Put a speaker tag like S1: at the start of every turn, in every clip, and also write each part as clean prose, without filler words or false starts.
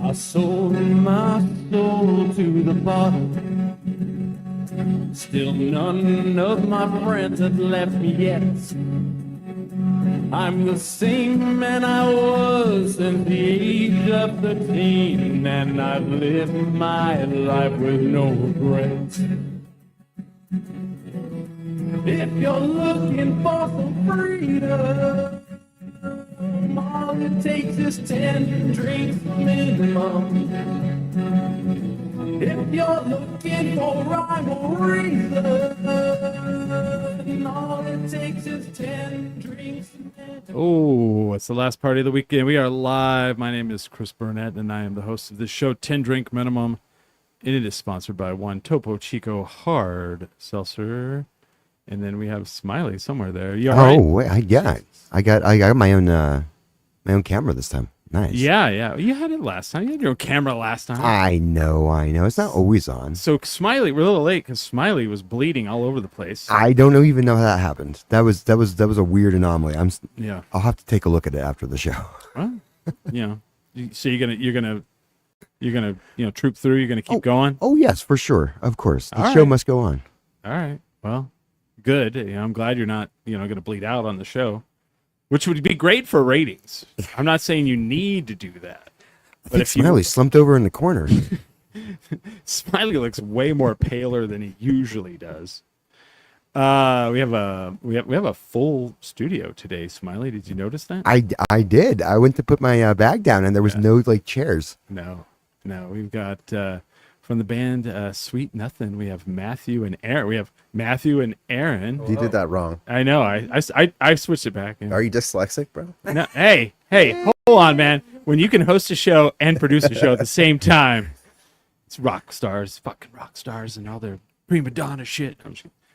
S1: I sold my soul to the bottle. Still none of my friends have left me yet. I'm the same man I was since the age of 13, and I've lived my life with no regrets. If you're looking for some freedom, all it takes is 10 drinks minimum. If you're looking for rhyme or reason, all it takes is 10 drinks minimum. Oh, it's the last party of the weekend. We are live. My name is Chris Burnett, and I am the host of this show, 10 Drink Minimum. And it is sponsored by One Topo Chico Hard Seltzer. And then we have Smiley somewhere there. You all right?
S2: Wait, I got my own camera this time. Nice.
S1: Yeah. You had it last time. You had your own camera last time.
S2: I know. It's not always on.
S1: So Smiley, we're a little late because Smiley was bleeding all over the place.
S2: I don't even know how that happened. That was a weird anomaly. I'll have to take a look at it after the show.
S1: Well, so you're gonna troop through. You're gonna keep going.
S2: Oh yes, for sure. Of course, the show must go on.
S1: All right. Well, good. I'm glad you're not gonna bleed out on the show, which would be great for ratings. I'm not saying you need to do that.
S2: But if Smiley slumped over in the corner.
S1: Smiley looks way more paler than he usually does. We have a full studio today, Smiley. Did you notice that?
S2: I did. I went to put my bag down and there was no chairs.
S1: No. We've got from the band Sweet Nothin. We have Matthew and Aaron.
S3: You did that wrong.
S1: I know. I switched it back.
S3: Are you dyslexic, bro?
S1: No, hey, hold on, man. When you can host a show and produce a show at the same time, it's fucking rock stars, and all their prima donna shit.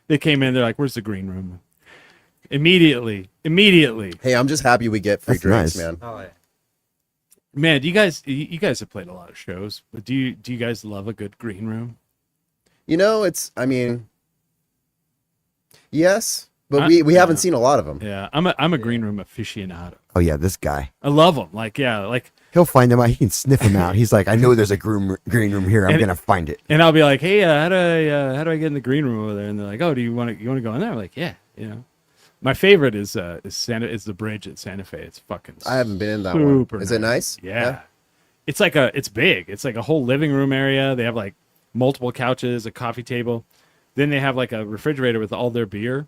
S1: They came in. They're like, "Where's the green room?" Immediately.
S3: Hey, I'm just happy we get free drinks,
S2: nice.
S3: Man.
S1: Oh, yeah. Man, do you guys have played a lot of shows, but do you guys love a good green room?
S3: Yes, but we haven't seen a lot of them.
S1: Yeah, I'm a green room aficionado.
S2: Oh yeah, this guy.
S1: I love them.
S2: He'll find them out. He can sniff them out. He's like, I know there's a green room here. I'm gonna find it.
S1: And I'll be like, hey, how do I get in the green room over there? And they're like, oh, do you want to go in there? I'm like, yeah, My favorite is the bridge at Santa Fe. It's fucking.
S3: I haven't been in that one. Is it nice?
S1: Yeah. It's big. It's like a whole living room area. They have like multiple couches, a coffee table. Then they have like a refrigerator with all their beer.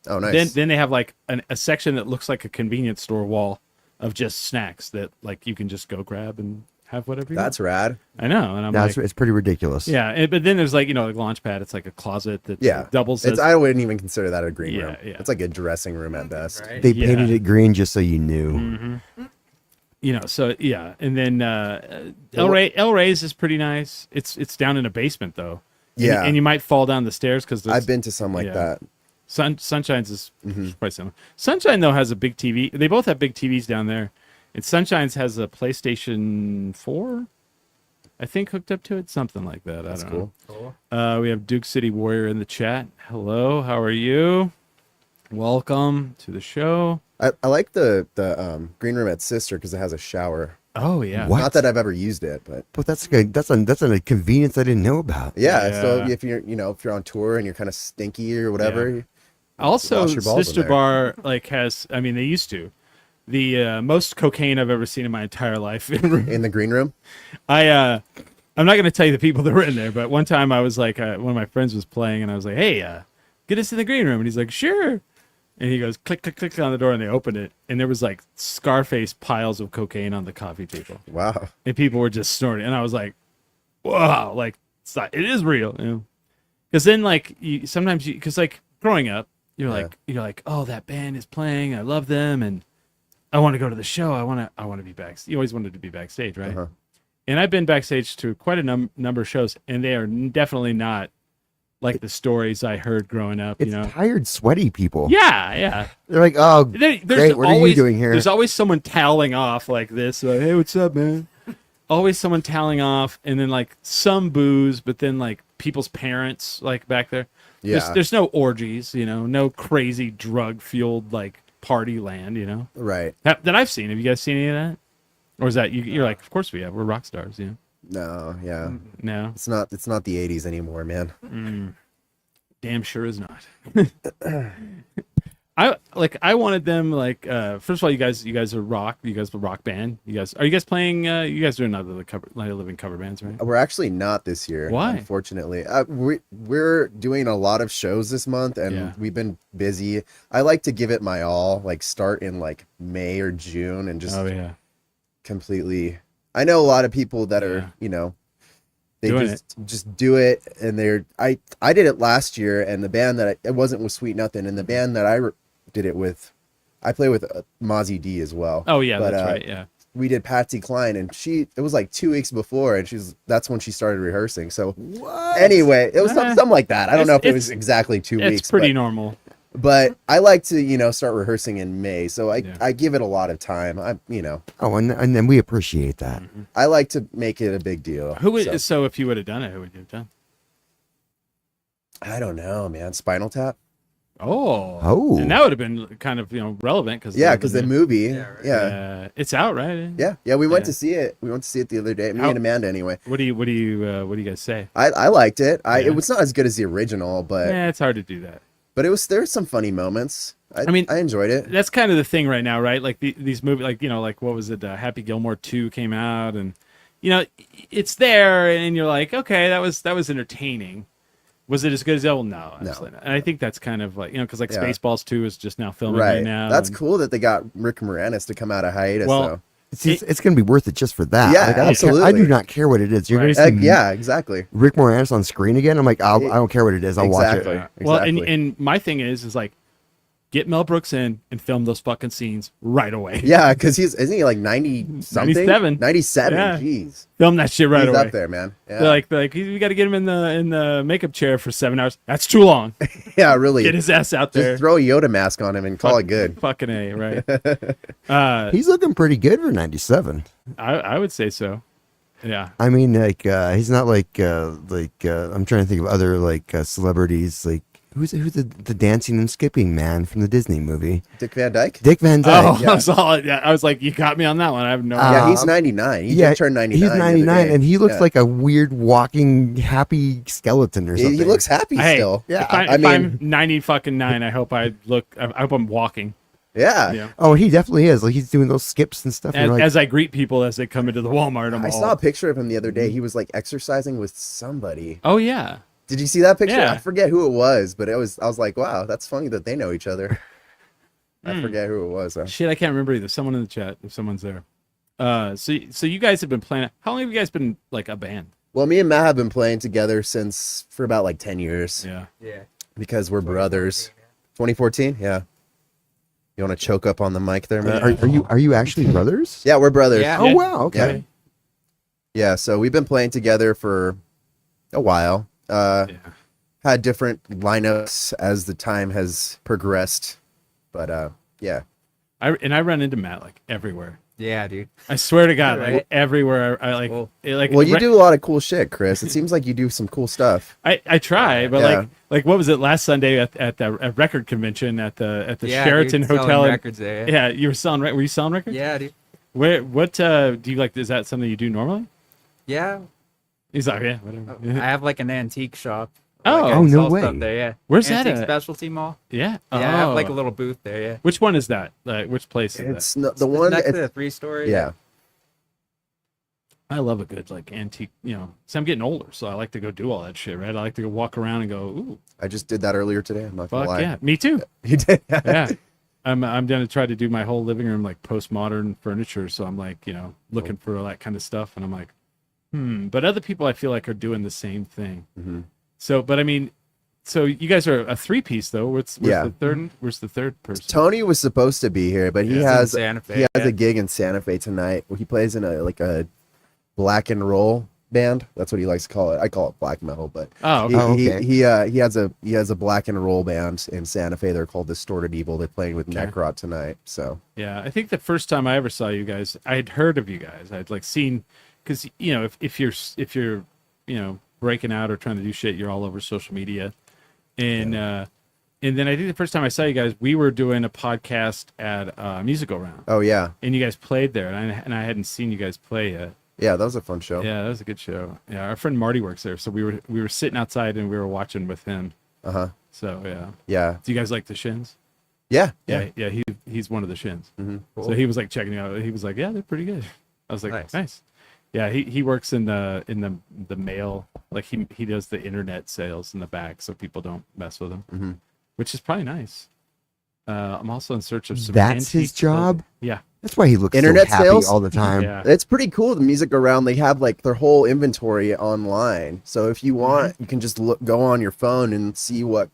S3: Oh, nice.
S1: Then they have like a section that looks like a convenience store wall of just snacks that like you can just go grab and have whatever you
S3: That's
S1: want.
S3: rad.
S1: I know. And
S2: it's pretty ridiculous.
S1: Yeah. But then there's like launch pad. It's like a closet that doubles.
S3: I wouldn't even consider that a green room.
S1: Yeah.
S3: It's like a dressing room at best.
S1: Right.
S2: They painted it green just so you knew.
S1: Mm-hmm. So yeah. And then El Rey's is pretty nice. It's down in a basement though.
S3: Yeah.
S1: And you might fall down the stairs because
S3: I've been to some like that.
S1: Sunshine's is quite similar. Sunshine though has a big TV. They both have big TVs down there. And Sunshine's has a PlayStation 4, I think, hooked up to it. Something like that.
S3: That's
S1: I don't know.
S3: cool.
S1: We have Duke City Warrior in the chat. Hello, how are you? Welcome to the show.
S3: I like the green room at Sister because it has a shower.
S1: Oh yeah.
S2: What?
S3: Not that I've ever used it, but
S2: that's a convenience I didn't know about.
S3: Yeah. So if you're on tour and you're kind of stinky or whatever.
S1: Also, Sister Bar has. I mean, they used to. The most cocaine I've ever seen in my entire life
S3: in the green room.
S1: I'm not going to tell you the people that were in there, but one time I was like, one of my friends was playing, and I was like, "Hey, get us in the green room," and he's like, "Sure," and he goes, "Click, click, click" on the door, and they opened it, and there was like Scarface piles of cocaine on the coffee table.
S3: Wow!
S1: And people were just snorting, and I was like, "Wow!" Like it is real, Because then, sometimes because growing up, you're like, "Oh, that band is playing. I love them," and I want to go to the show. I want to be backstage. You always wanted to be backstage, right?
S3: Uh-huh.
S1: And I've been backstage to quite a number of shows, and they are definitely not like the stories I heard growing up.
S2: It's tired, sweaty people.
S1: Yeah.
S2: They're like, oh, great. What are you doing here?
S1: There's always someone toweling off like this. Like, hey, what's up, man? Always someone toweling off, and then like some booze, but then like people's parents like back there.
S3: Yeah.
S1: There's no orgies, you know, no crazy drug fueled like party land, you know,
S3: Right.
S1: that I've seen. Have you guys seen any of that? Or is that you're like, of course we have. We're rock stars, you know.
S3: No, yeah.
S1: No.
S3: It's not the 80s anymore, man.
S1: Damn sure is not. I wanted them like first of all, you guys are rock. You guys are a rock band. Are you guys playing? You guys are another Night of Living cover bands, right?
S3: We're actually not this year.
S1: Why?
S3: Unfortunately, we're doing a lot of shows this month, and we've been busy. I like to give it my all. Like start in like May or June, and just completely. I know a lot of people that are they just do it, and I did it last year, and the band that it wasn't with Sweet Nothin, and the band that I did it with, I play with Mozzie D as well.
S1: Oh yeah, that's right. Yeah,
S3: we did Patsy Cline, and it was like 2 weeks before, and that's when she started rehearsing. So anyway, it was something like that. I don't know if it was exactly 2 weeks.
S1: It's pretty normal.
S3: But I like to, start rehearsing in May, so I give it a lot of time.
S2: Oh, and then we appreciate that.
S3: I like to make it a big deal.
S1: So if you would have done it, who would you have done?
S3: I don't know, man. Spinal Tap.
S2: Oh,
S1: and that would have been kind of relevant because
S3: the movie,
S1: it's out, right?
S3: Yeah. We went to see it. We went to see it the other day. Me and Amanda, anyway.
S1: What do you guys say?
S3: I liked it. It was not as good as the original, but
S1: it's hard to do that.
S3: But there's some funny moments. I mean, I enjoyed it.
S1: That's kind of the thing right now, right? Like these movies, like what was it? Happy Gilmore 2 came out, and it's there, and you're like, okay, that was entertaining. Was it as good as that? Well, no, absolutely not. And I think that's kind of like because Spaceballs 2 is just now filming right now.
S3: That's cool that they got Rick Moranis to come out of hiatus. Well,
S2: it's going to be worth it just for that.
S3: Yeah, absolutely.
S2: I do not care what it is. You're going to see
S3: exactly.
S2: Rick Moranis on screen again. I'm like, I don't care what it is. I'll watch it.
S1: Well, and my thing is like, get Mel Brooks in and film those fucking scenes right away.
S3: Yeah, because isn't he like 90 something? 97.
S1: Yeah.
S3: Jeez.
S1: Film that shit right away.
S3: He's up there, man. Yeah.
S1: They're like, we got to get him in the makeup chair for 7 hours. That's too long.
S3: Yeah, really.
S1: Get his ass out there.
S3: Just throw a Yoda mask on him and call it good.
S1: Fucking A, right?
S2: He's looking pretty good for 97.
S1: I would say so. Yeah.
S2: I mean, like he's not like I'm trying to think of other celebrities like. Who's the dancing and skipping man from the Disney movie?
S3: Dick Van Dyke?
S2: Dick Van Dyke.
S1: Oh, yeah. I was like, you got me on that one. I have no idea.
S3: Yeah, he's 99. He just turned 99.
S2: He's 99, and he looks like a weird walking happy skeleton or something.
S3: He looks happy still.
S1: Yeah. If I'm 90 fucking 9, I hope I hope I'm walking.
S3: Yeah.
S2: Oh, he definitely is. Like he's doing those skips and stuff.
S1: As I greet people as they come into the Walmart,
S3: I saw a picture of him the other day. He was like exercising with somebody.
S1: Oh yeah.
S3: Did you see that picture?
S1: Yeah.
S3: I forget who it was, but I was like, wow, that's funny that they know each other. I forget who it was.
S1: Shit, I can't remember either. Someone in the chat, if someone's there. So you guys have been playing. How long have you guys been like a band?
S3: Well, me and Matt have been playing together for about like 10 years.
S1: Yeah.
S3: Because we're brothers. 2014. Yeah. You want to choke up on the mic there, Matt?
S2: Are you actually brothers?
S3: Yeah, we're brothers.
S1: Yeah.
S2: Oh wow. Okay.
S3: Yeah. So we've been playing together for a while. Had different lineups as the time has progressed, but yeah.
S1: I run into Matt like everywhere.
S4: Yeah, dude.
S1: I swear to God, like everywhere. I like
S3: Well, you do a lot of cool shit, Chris. It seems like you do some cool stuff.
S1: I try, but like what was it last Sunday at the record convention at the Sheraton Hotel?
S4: Records there.
S1: Yeah, you were selling. Were you selling records?
S4: Yeah, dude.
S1: What do you like? Is that something you do normally?
S4: Yeah.
S1: He's like, yeah, whatever.
S4: I have like an antique shop.
S2: Oh, no way.
S4: Stuff there, yeah.
S1: Where's
S4: antique
S1: that at?
S4: Specialty Mall.
S1: Yeah.
S4: Yeah, I have like a little booth there, yeah.
S1: Which one is that? Like, which place is
S3: It's
S1: that?
S3: the one
S4: next to the 3-story.
S3: Yeah.
S1: I love a good like antique, so I'm getting older, so I like to go do all that shit, right? I like to go walk around and go, ooh.
S3: I just did that earlier today. I'm not gonna lie.
S1: Yeah, me too.
S3: You did?
S1: Yeah. I'm gonna try to do my whole living room like postmodern furniture, so I'm like, looking for all that kind of stuff, and I'm like, But other people I feel like are doing the same thing.
S3: Mm-hmm.
S1: So, but I mean, so you guys are a 3-piece though. Where's the third? Where's the third person?
S3: Tony was supposed to be here, but he has
S4: Santa Fe,
S3: he has a gig in Santa Fe tonight. He plays in a black and roll band. That's what he likes to call it. I call it black metal, but
S2: okay.
S3: he has a black and roll band in Santa Fe. They're called Distorted Evil. They're playing with Necrot tonight. So
S1: yeah, I think the first time I ever saw you guys, I had heard of you guys. I'd like seen because if you're breaking out or trying to do shit, you're all over social media. And then I think the first time I saw you guys, we were doing a podcast at Musical Round.
S3: Oh yeah,
S1: and you guys played there, and I hadn't seen you guys play yet.
S3: yeah, that was a fun show.
S1: Yeah, that was a good show. Yeah, our friend Marty works there, so we were sitting outside and we were watching with him. So
S3: Yeah.
S1: Do you guys like the Shins?
S3: Yeah.
S1: Yeah. He's one of the Shins.
S3: Cool.
S1: So he was like checking it out. He was like, yeah, they're pretty good. I was like, nice. Yeah, he works in the mail, like he does the internet sales in the back, so people don't mess with him, which is probably nice. I'm also in search of some.
S2: That's his job.
S1: Yeah,
S2: that's why he looks
S3: Internet
S2: so happy
S3: sales?
S2: all the time.
S1: Yeah.
S3: It's pretty cool. The Music Around, they have like their whole inventory online. So if you want, you can just go on your phone and see what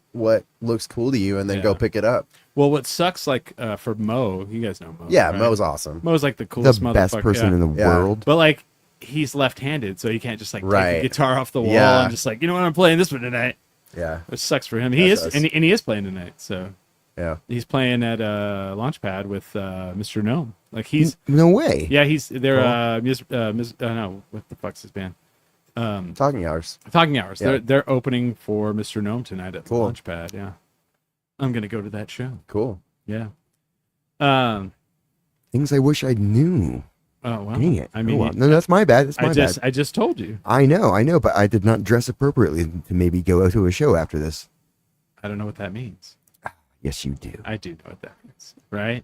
S3: looks cool to you, and then go pick it up.
S1: Well, what sucks, like for Mo, you guys know Mo.
S3: Yeah,
S1: right?
S3: Mo's awesome.
S1: Mo's like the coolest
S2: The best
S1: motherfucker.
S2: person in the world.
S1: But like, he's left-handed, so he can't just like take
S3: Right.
S1: the guitar off the wall
S3: Yeah.
S1: and just like, you know what, I'm playing this one tonight.
S3: Yeah,
S1: It sucks for him. He
S3: That's
S1: is,
S3: us.
S1: and he is playing tonight. So
S3: yeah.
S1: he's playing at Launchpad with Mr. Gnome. Like he's,
S2: No way.
S1: yeah, they're no, what the fuck's his band?
S3: Talking Hours.
S1: Talking Hours.
S3: Yeah.
S1: They're opening for Mr. Gnome tonight at
S3: Cool.
S1: Launchpad. Yeah, I'm gonna go to that show.
S3: Cool.
S1: Yeah.
S2: Things I wish I knew.
S1: Oh well.
S2: Dang it.
S1: I mean,
S2: Oh, well. No, that's my bad. That's my bad.
S1: I just told you.
S2: I know, but I did not dress appropriately to maybe go out to a show after this.
S1: I don't know what that means.
S2: Yes, you do.
S1: I do know what that means, right?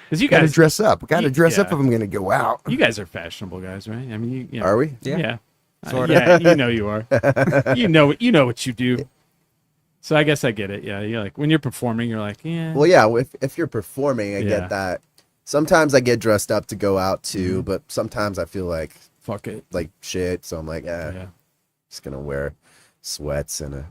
S1: Because you
S2: Got to
S1: guys,
S2: dress up. Got to dress up
S1: yeah.
S2: if I'm going to go out.
S1: you guys are fashionable guys, right? I mean, you know,
S3: Are we?
S1: Yeah.
S4: Sort of.
S1: Yeah, you know you are. you know what you do. So I guess I get it. Yeah, you're like when you're performing, you're like, yeah.
S3: Well, yeah. If you're performing, I
S1: Yeah.
S3: get that. Sometimes I get dressed up to go out too, but sometimes I feel like
S1: Fuck it.
S3: shit. So I'm like,
S1: Yeah.
S3: just gonna wear sweats and a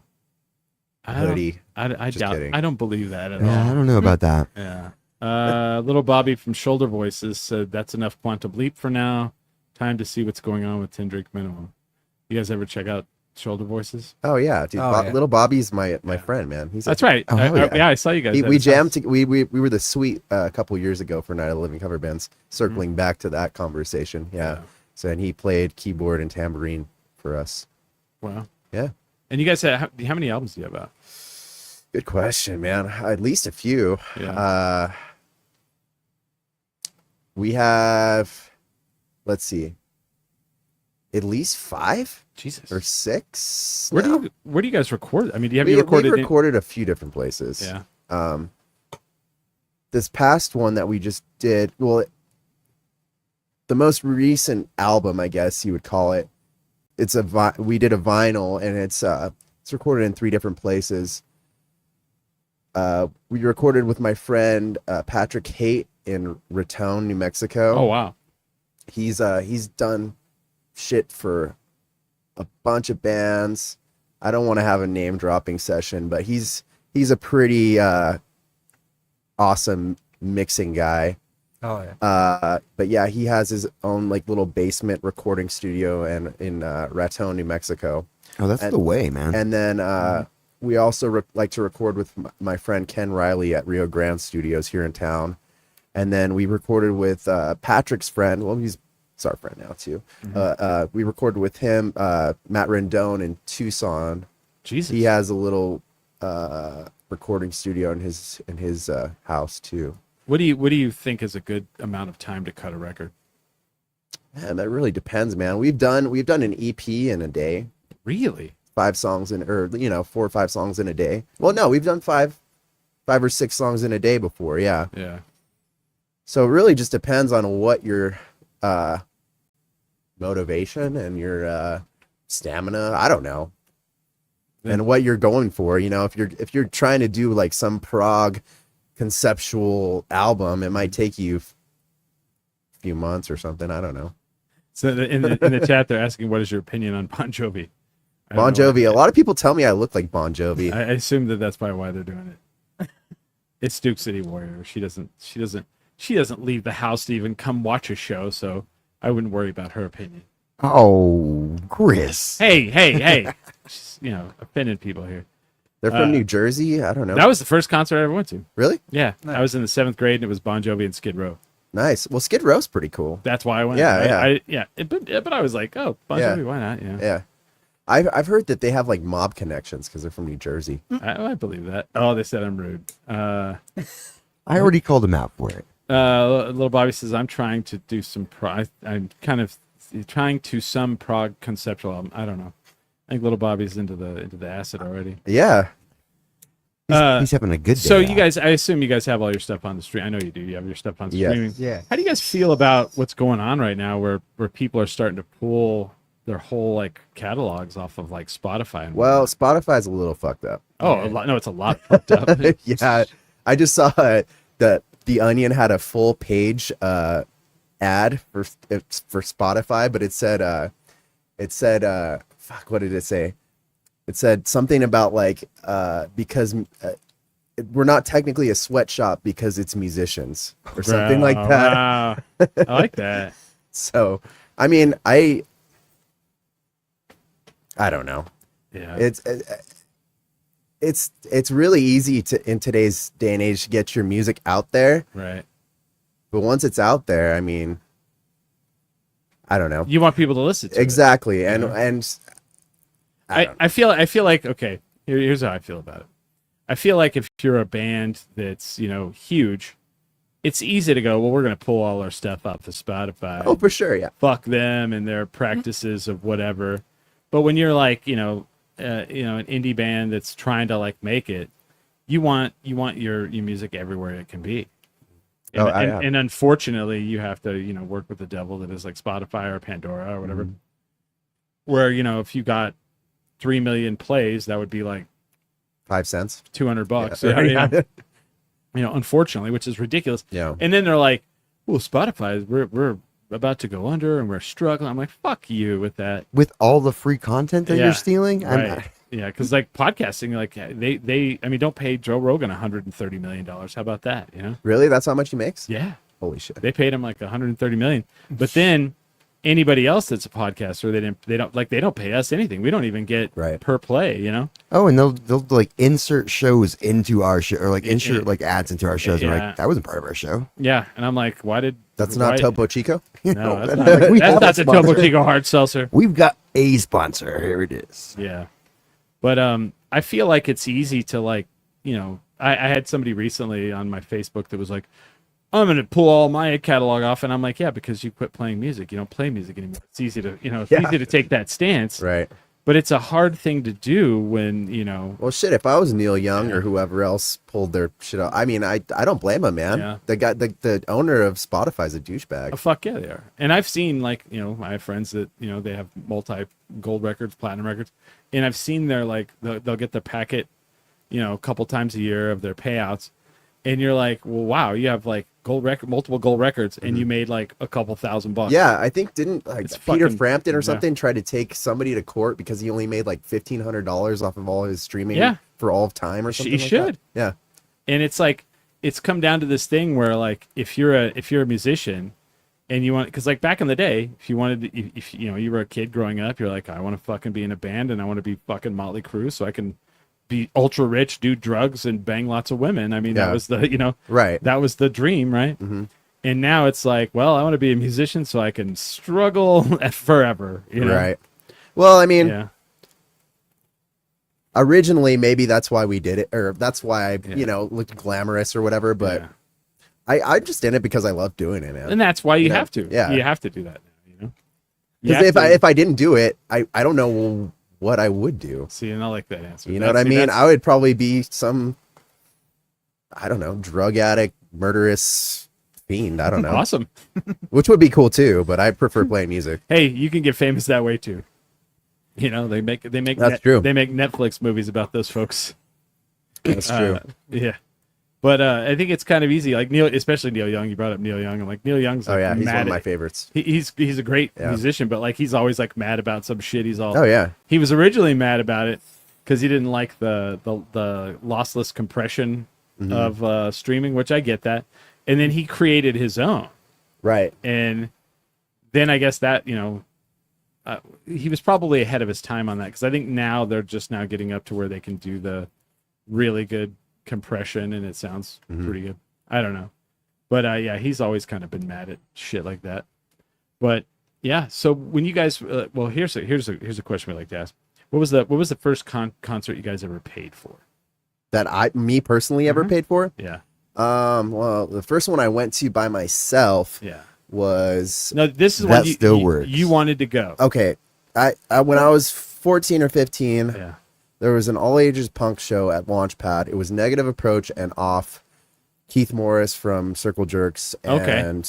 S1: I don't-
S3: hoodie.
S1: I
S3: Just
S1: doubt.
S3: kidding.
S1: I don't believe that at
S2: Yeah, I
S1: all.
S2: don't know about that.
S1: Yeah. Little Bobby from Shoulder Voices said that's enough Quantum Leap for now. Time to see what's going on with 10 Drink Minimum. You guys ever check out Shoulder Voices?
S3: Oh yeah, dude.
S4: Oh, yeah.
S3: Little Bobby's my friend, man. He's
S1: That's right.
S2: Oh, hell yeah.
S1: I saw you guys. at
S3: we
S1: his house.
S3: jammed. We were the Sweet a couple years ago for Night of the Living cover bands. Circling back to that conversation, yeah. So and he played keyboard and tambourine for us.
S1: Wow.
S3: Yeah.
S1: And you guys said how many albums do you have out?
S3: Good question, man. At least a few.
S1: Yeah.
S3: We have, let's see, at least 5
S1: Jesus.
S3: or 6.
S1: Where
S3: now.
S1: do you guys record? I mean, have
S3: we
S1: you recorded?
S3: we recorded a few different places.
S1: Yeah.
S3: This past one that we just did, well, the most recent album, I guess you would call it. It's we did a vinyl, and it's recorded in 3 different places. We recorded with my friend Patrick Haight in Raton, New Mexico.
S1: Oh wow.
S3: He's done shit for a bunch of bands. I don't want to have a name dropping session, but he's a pretty awesome mixing guy.
S4: Oh yeah.
S3: But yeah, he has his own like little basement recording studio in Raton, New Mexico.
S2: Oh, that's the way, man.
S3: And then we also like to record with my friend Ken Riley at Rio Grande Studios here in town. And then we recorded with Patrick's friend. Well, he's our friend now too. We recorded with him, Matt Rendon in Tucson.
S1: Jesus.
S3: He has a little recording studio in his house too.
S1: What do you think is a good amount of time to cut a record?
S3: Man, that really depends, man. We've done an EP in a day.
S1: Really?
S3: 5 songs or 4 or 5 songs in a day. Well, no, we've done 5 or 6 songs in a day before. Yeah.
S1: Yeah.
S3: So it really just depends on what your motivation and your stamina. I don't know. And what you're going for. If you're trying to do like some prog conceptual album, it might take you a few months or something. I don't know.
S1: So in the chat, they're asking, "What is your opinion on Bon Jovi?" I don't
S3: Bon
S1: know
S3: Jovi. A lot of people tell me I look like Bon Jovi.
S1: I assume that's probably why they're doing it. It's Duke City Warrior. She doesn't leave the house to even come watch a show, so I wouldn't worry about her opinion.
S2: Oh, Chris.
S1: Hey. She's, offending people here.
S3: They're from New Jersey. I don't know.
S1: That was the first concert I ever went to.
S3: Really
S1: Yeah, I was in the 7th grade, and it was Bon Jovi and Skid Row.
S3: nice. Well, Skid Row's pretty cool.
S1: That's why I went.
S3: Yeah.
S1: But I was like, oh, Bon
S3: Yeah.
S1: Jovi, why not? Yeah.
S3: Yeah. I've heard that they have like mob connections because they're from New Jersey.
S1: I believe that. Oh, they said I'm rude.
S2: I already called him out for it.
S1: Little Bobby says I'm trying to do some I'm kind of trying to some prog conceptual album. I don't know. I think Little Bobby's into the acid already.
S3: Yeah.
S2: He's having a good day.
S1: So you guys, I assume you guys have all your stuff on the stream. I know you do. You have your stuff on streaming.
S4: Yeah.
S1: How do you guys feel about what's going on right now, where people are starting to pull their whole like catalogs off of like Spotify? And
S3: Well, Spotify's a little fucked up.
S1: oh, a lot, no, it's a lot fucked up.
S3: Yeah, I just saw that The Onion had a full page ad for Spotify, but it said fuck, what did it say? It said something about like because we're not technically a sweatshop because it's musicians or something like that.
S1: Wow. I like that.
S3: So, I mean, I don't know.
S1: Yeah.
S3: It's really easy to in today's day and age to get your music out there.
S1: Right.
S3: But once it's out there, I mean, I don't know.
S1: You want people to listen to
S3: Exactly.
S1: it.
S3: And
S1: I feel like, okay, here's how I feel about it. I feel like if you're a band that's, huge, it's easy to go, well, we're going to pull all our stuff up to Spotify.
S3: oh, for sure, yeah.
S1: Fuck them and their practices of whatever. But when you're like, an indie band that's trying to like make it, you want your music everywhere it can be. And, and unfortunately, you have to, work with the devil that is like Spotify or Pandora or whatever.
S3: Mm-hmm.
S1: Where, if you got 3 million plays, that would be like
S3: 5 cents.
S1: $200.
S3: Yeah.
S1: Unfortunately, which is ridiculous.
S3: Yeah.
S1: And then they're like, well, Spotify, we're about to go under and we're struggling. I'm like, fuck you with that.
S2: With all the free content that you're stealing?
S1: Right. Yeah, because like podcasting, like they don't pay Joe Rogan $130 million. How about that?
S3: Really? That's how much he makes?
S1: Yeah.
S3: Holy shit.
S1: They paid him like $130 million. But then anybody else that's a podcaster, they don't pay us anything. We don't even get per play,
S2: Oh, and they'll like insert shows into our show, or like insert like ads into our shows.
S1: Yeah.
S2: And like, that wasn't part of our show.
S1: Yeah. And I'm like,
S3: That's not Topo Chico?
S1: No, that's
S2: Like, we have
S1: not
S2: a
S1: the Topo
S2: sponsor.
S1: Chico hard seltzer.
S2: We've got a sponsor. Here it is.
S1: Yeah. But I feel like it's easy to like, I had somebody recently on my Facebook that was like, I'm going to pull all my catalog off. And I'm like, yeah, because you quit playing music. You don't play music anymore. It's easy to, easy to take that stance.
S3: Right.
S1: But it's a hard thing to do when,
S3: Well, shit, if I was Neil Young or whoever else pulled their shit out, I mean, I don't blame him, man.
S1: Yeah.
S3: The guy, the owner of Spotify is a douchebag.
S1: Oh, fuck yeah, they are. And I've seen like, I have friends that, they have multi gold records, platinum records. And I've seen their like, they'll get their packet, a couple times a year of their payouts. And you're like, well, wow, you have like multiple gold records, and you made like a couple $1,000.
S3: Yeah, I think didn't like
S1: It's
S3: Peter
S1: fucking-
S3: Frampton or something try to take somebody to court because he only made like $1,500 off of all his streaming for all of time or something.
S1: He
S3: like
S1: should.
S3: That. Yeah,
S1: And it's like it's come down to this thing where like if you're a musician and you want, because like back in the day, if you wanted to, if you were a kid growing up, you're like, I want to fucking be in a band and I want to be fucking Motley Crue so I can be ultra rich, do drugs, and bang lots of women. I mean, that was the
S3: right.
S1: That was the dream, right?
S3: Mm-hmm.
S1: And now it's like, well, I want to be a musician so I can struggle forever.
S3: Right. Well, I mean.
S1: Yeah.
S3: Originally, maybe that's why we did it, or that's why I, looked glamorous or whatever. But I'm just in it because I love doing it, man.
S1: And that's why you have to.
S3: Yeah,
S1: you have to do that.
S3: Because if I didn't do it, I don't know what I would do.
S1: See, and I like that answer.
S3: You know what I mean? I would probably be some, I don't know, drug addict, murderous fiend. I don't know.
S1: Awesome.
S3: Which would be cool too, but I prefer playing music.
S1: Hey, you can get famous that way too. They make
S3: That's true.
S1: They make Netflix movies about those folks.
S3: That's true.
S1: Yeah. But I think it's kind of easy. Like especially Neil Young. You brought up Neil Young. I'm like, Neil Young's like,
S3: he's
S1: mad
S3: one of my favorites.
S1: He's a great musician, but like he's always like mad about some shit. He's all He was originally mad about it because he didn't like the lossless compression of streaming, which I get that. And then he created his own.
S3: Right.
S1: And then I guess that, he was probably ahead of his time on that, because I think now they're just now getting up to where they can do the really good compression and it sounds pretty good. I don't know. But yeah, he's always kind of been mad at shit like that. But yeah, so when you guys well, here's a question we like to ask. What was the first concert you guys ever paid for?
S3: That me personally ever paid for?
S1: Yeah.
S3: Well, the first one I went to by myself was
S1: no. This is
S2: that
S1: when
S2: still works.
S1: You wanted to go.
S3: okay. I when I was 14 or 15,
S1: Yeah.
S3: there was an all ages punk show at Launchpad. It was Negative Approach and Off, Keith Morris from Circle Jerks, and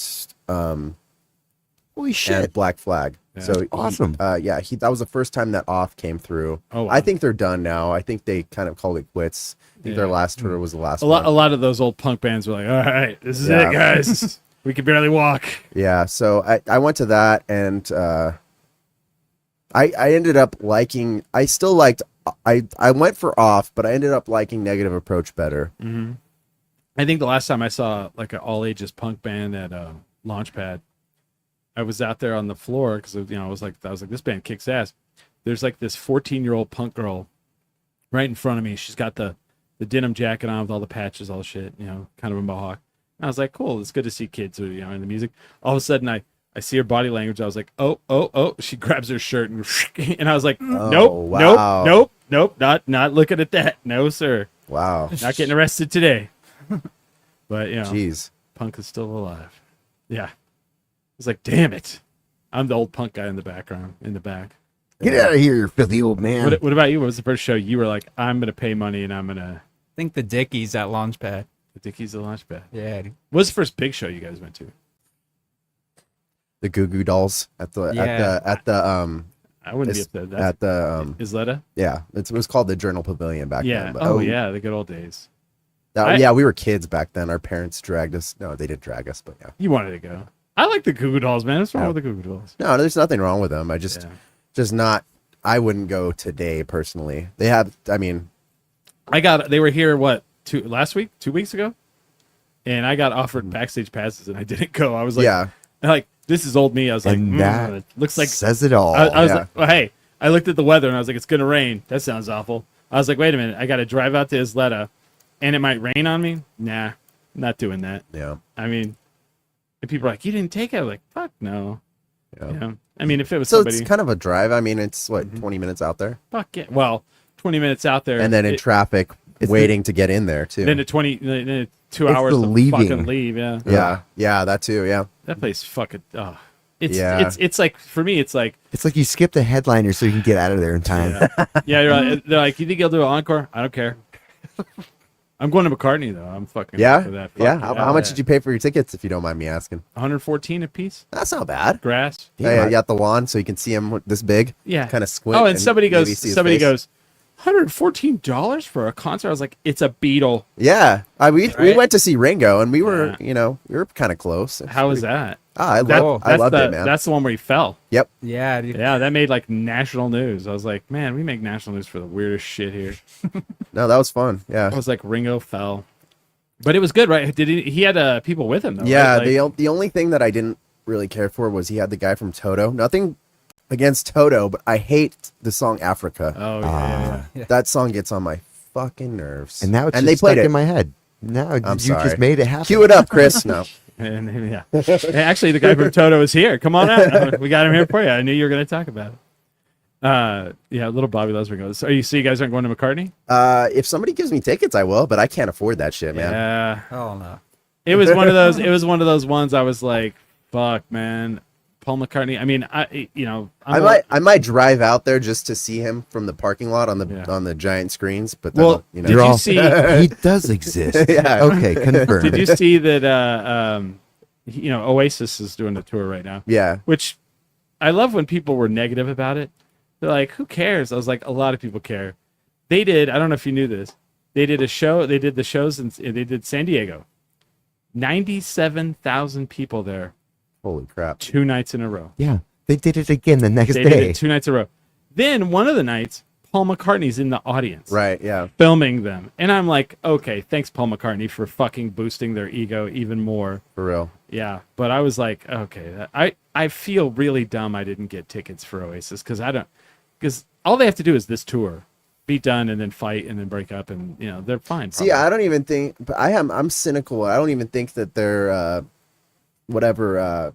S2: Holy shit.
S3: and Black Flag.
S1: Yeah.
S3: So
S2: Awesome.
S3: That was the first time that Off came through.
S1: Oh, wow.
S3: I think they're done now. I think they kind of called it quits. I think their last tour was the last
S1: A
S3: one.
S1: lot of those old punk bands were like, all right, this is it, guys. We can barely walk.
S3: Yeah, so I went to that, and I ended up liking. I still liked. I went for Off, but I ended up liking Negative Approach better.
S1: Mm-hmm. I think the last time I saw like an all ages punk band at Launchpad, I was out there on the floor because I was like, this band kicks ass. There's like this 14-year-old punk girl right in front of me. She's got the denim jacket on with all the patches, all the shit, kind of a mohawk. And I was like, cool. It's good to see kids who in the music. All of a sudden, I see her body language. I was like, oh. She grabs her shirt and I was like, nope, not looking at that. No, sir.
S3: Wow.
S1: Not getting arrested today. But,
S3: Jeez.
S1: punk is still alive. Yeah. It's like, damn it. I'm the old punk guy in the background, in the back.
S2: Get out of here, you filthy old man.
S1: What about you? What was the first show you were like, I'm going to pay money and I'm going to...
S4: I think the Dickies at Launchpad.
S1: The Dickies the Launchpad.
S4: Yeah. Dude.
S1: What was the first big show you guys went to?
S3: The Goo Goo Dolls at the
S1: I wouldn't be upset. That's
S3: at the
S1: Isleta?
S3: yeah, it was called the Journal Pavilion back
S1: Yeah.
S3: then. But,
S1: Yeah, the good old days.
S3: we were kids back then. Our parents dragged us. No, they didn't drag us, but yeah.
S1: You wanted to go. I like the Goo Goo Dolls, man. What's wrong with the Goo Goo Dolls?
S3: No, there's nothing wrong with them. I just not. I wouldn't go today personally. They have. I mean,
S1: they were here, last week? 2 weeks ago? And I got offered backstage passes and I didn't go. I was like, this is old me. I was like,
S2: that
S1: it looks like
S2: says it all.
S1: I was like, well, hey, I looked at the weather and I was like, it's going to rain. That sounds awful. I was like, wait a minute. I got to drive out to Isleta and it might rain on me. Nah, I'm not doing that.
S3: Yeah.
S1: I mean, and people are like, you didn't take it. I'm like, fuck no.
S3: Yeah.
S1: I mean, if it was
S3: So
S1: somebody,
S3: it's kind of a drive. I mean, it's 20 minutes out there,
S1: fuck yeah. Well, 20 minutes out there.
S3: and then in traffic, waiting to get in there too.
S1: Then 2 hours
S2: the
S1: to
S2: leaving.
S1: fucking leave. Yeah.
S3: Yeah, that too. Yeah.
S1: That place fucking, it's like, for me, it's like,
S2: It's like you skip the headliner so you can get out of there in time.
S1: they're like, you think you'll do an encore? I don't care. I'm going to McCartney though. I'm fucking for that. Fuck
S3: Yeah. How much did you pay for your tickets, if you don't mind me asking?
S1: 114 a piece.
S3: That's not bad.
S1: Grass.
S3: Yeah, you got the lawn so you can see him this big.
S1: Yeah.
S3: Kind of squint.
S1: Oh, and somebody
S3: maybe
S1: goes,
S3: see his face.
S1: $114 for a concert. I was like, it's a Beatle.
S3: Yeah. We
S1: Right?
S3: went to see Ringo, and we were, we were kind of close.
S1: How was that?
S3: I loved it, man.
S1: That's the one where he fell.
S3: Yep.
S4: Yeah. Dude.
S1: Yeah, that made like national news. I was like, man, we make national news for the weirdest shit here.
S3: No, that was fun. Yeah.
S1: I was like, Ringo fell. But it was good, right? Did he had people with him though?
S3: Yeah,
S1: right? Like,
S3: the only thing that I didn't really care for was he had the guy from Toto. Nothing against Toto, but I hate the song Africa.
S1: Oh yeah.
S3: That song gets on my fucking nerves.
S2: And now it's
S3: and
S2: just
S3: they played
S2: stuck
S3: it
S2: in my head. Now
S3: I'm
S2: you
S3: sorry.
S2: just made it happen.
S3: Cue it up, Chris. No.
S1: And yeah. Hey, actually, the guy from Toto is here. Come on out. We got him here for you. I knew you were going to talk about it. Yeah, little Bobby loves Ringo. So you guys aren't going to McCartney?
S3: If somebody gives me tickets, I will, but I can't afford that shit, man.
S1: Yeah.
S4: Oh no.
S1: It was one of those. It was one of those ones. I was like, "Fuck, man." Paul McCartney. I mean,
S3: I might drive out there just to see him from the parking lot on the giant screens. But then,
S1: Well,
S3: you know,
S1: did you see?
S2: He does exist.
S3: Yeah.
S2: Okay, confirmed.
S1: Did you see that? Oasis is doing a tour right now.
S3: yeah,
S1: Which I love when people were negative about it. They're like, "Who cares?" I was like, "A lot of people care." They did. I don't know if you knew this. They did a show. They did the shows and they did San Diego. 97,000 people there.
S3: holy crap!
S1: 2 nights in a row.
S2: Yeah, they did it again the next
S1: They
S2: day.
S1: did it 2 nights in a row. Then one of the nights, Paul McCartney's in the audience.
S3: Right? Yeah.
S1: Filming them. And I'm like, okay, thanks, Paul McCartney, for fucking boosting their ego even more.
S3: For real.
S1: Yeah. But I was like, okay, I feel really dumb I didn't get tickets for Oasis because all they have to do is this tour. Be done and then fight and then break up and they're fine.
S3: See, I don't even think. But I'm cynical. I don't even think that their whatever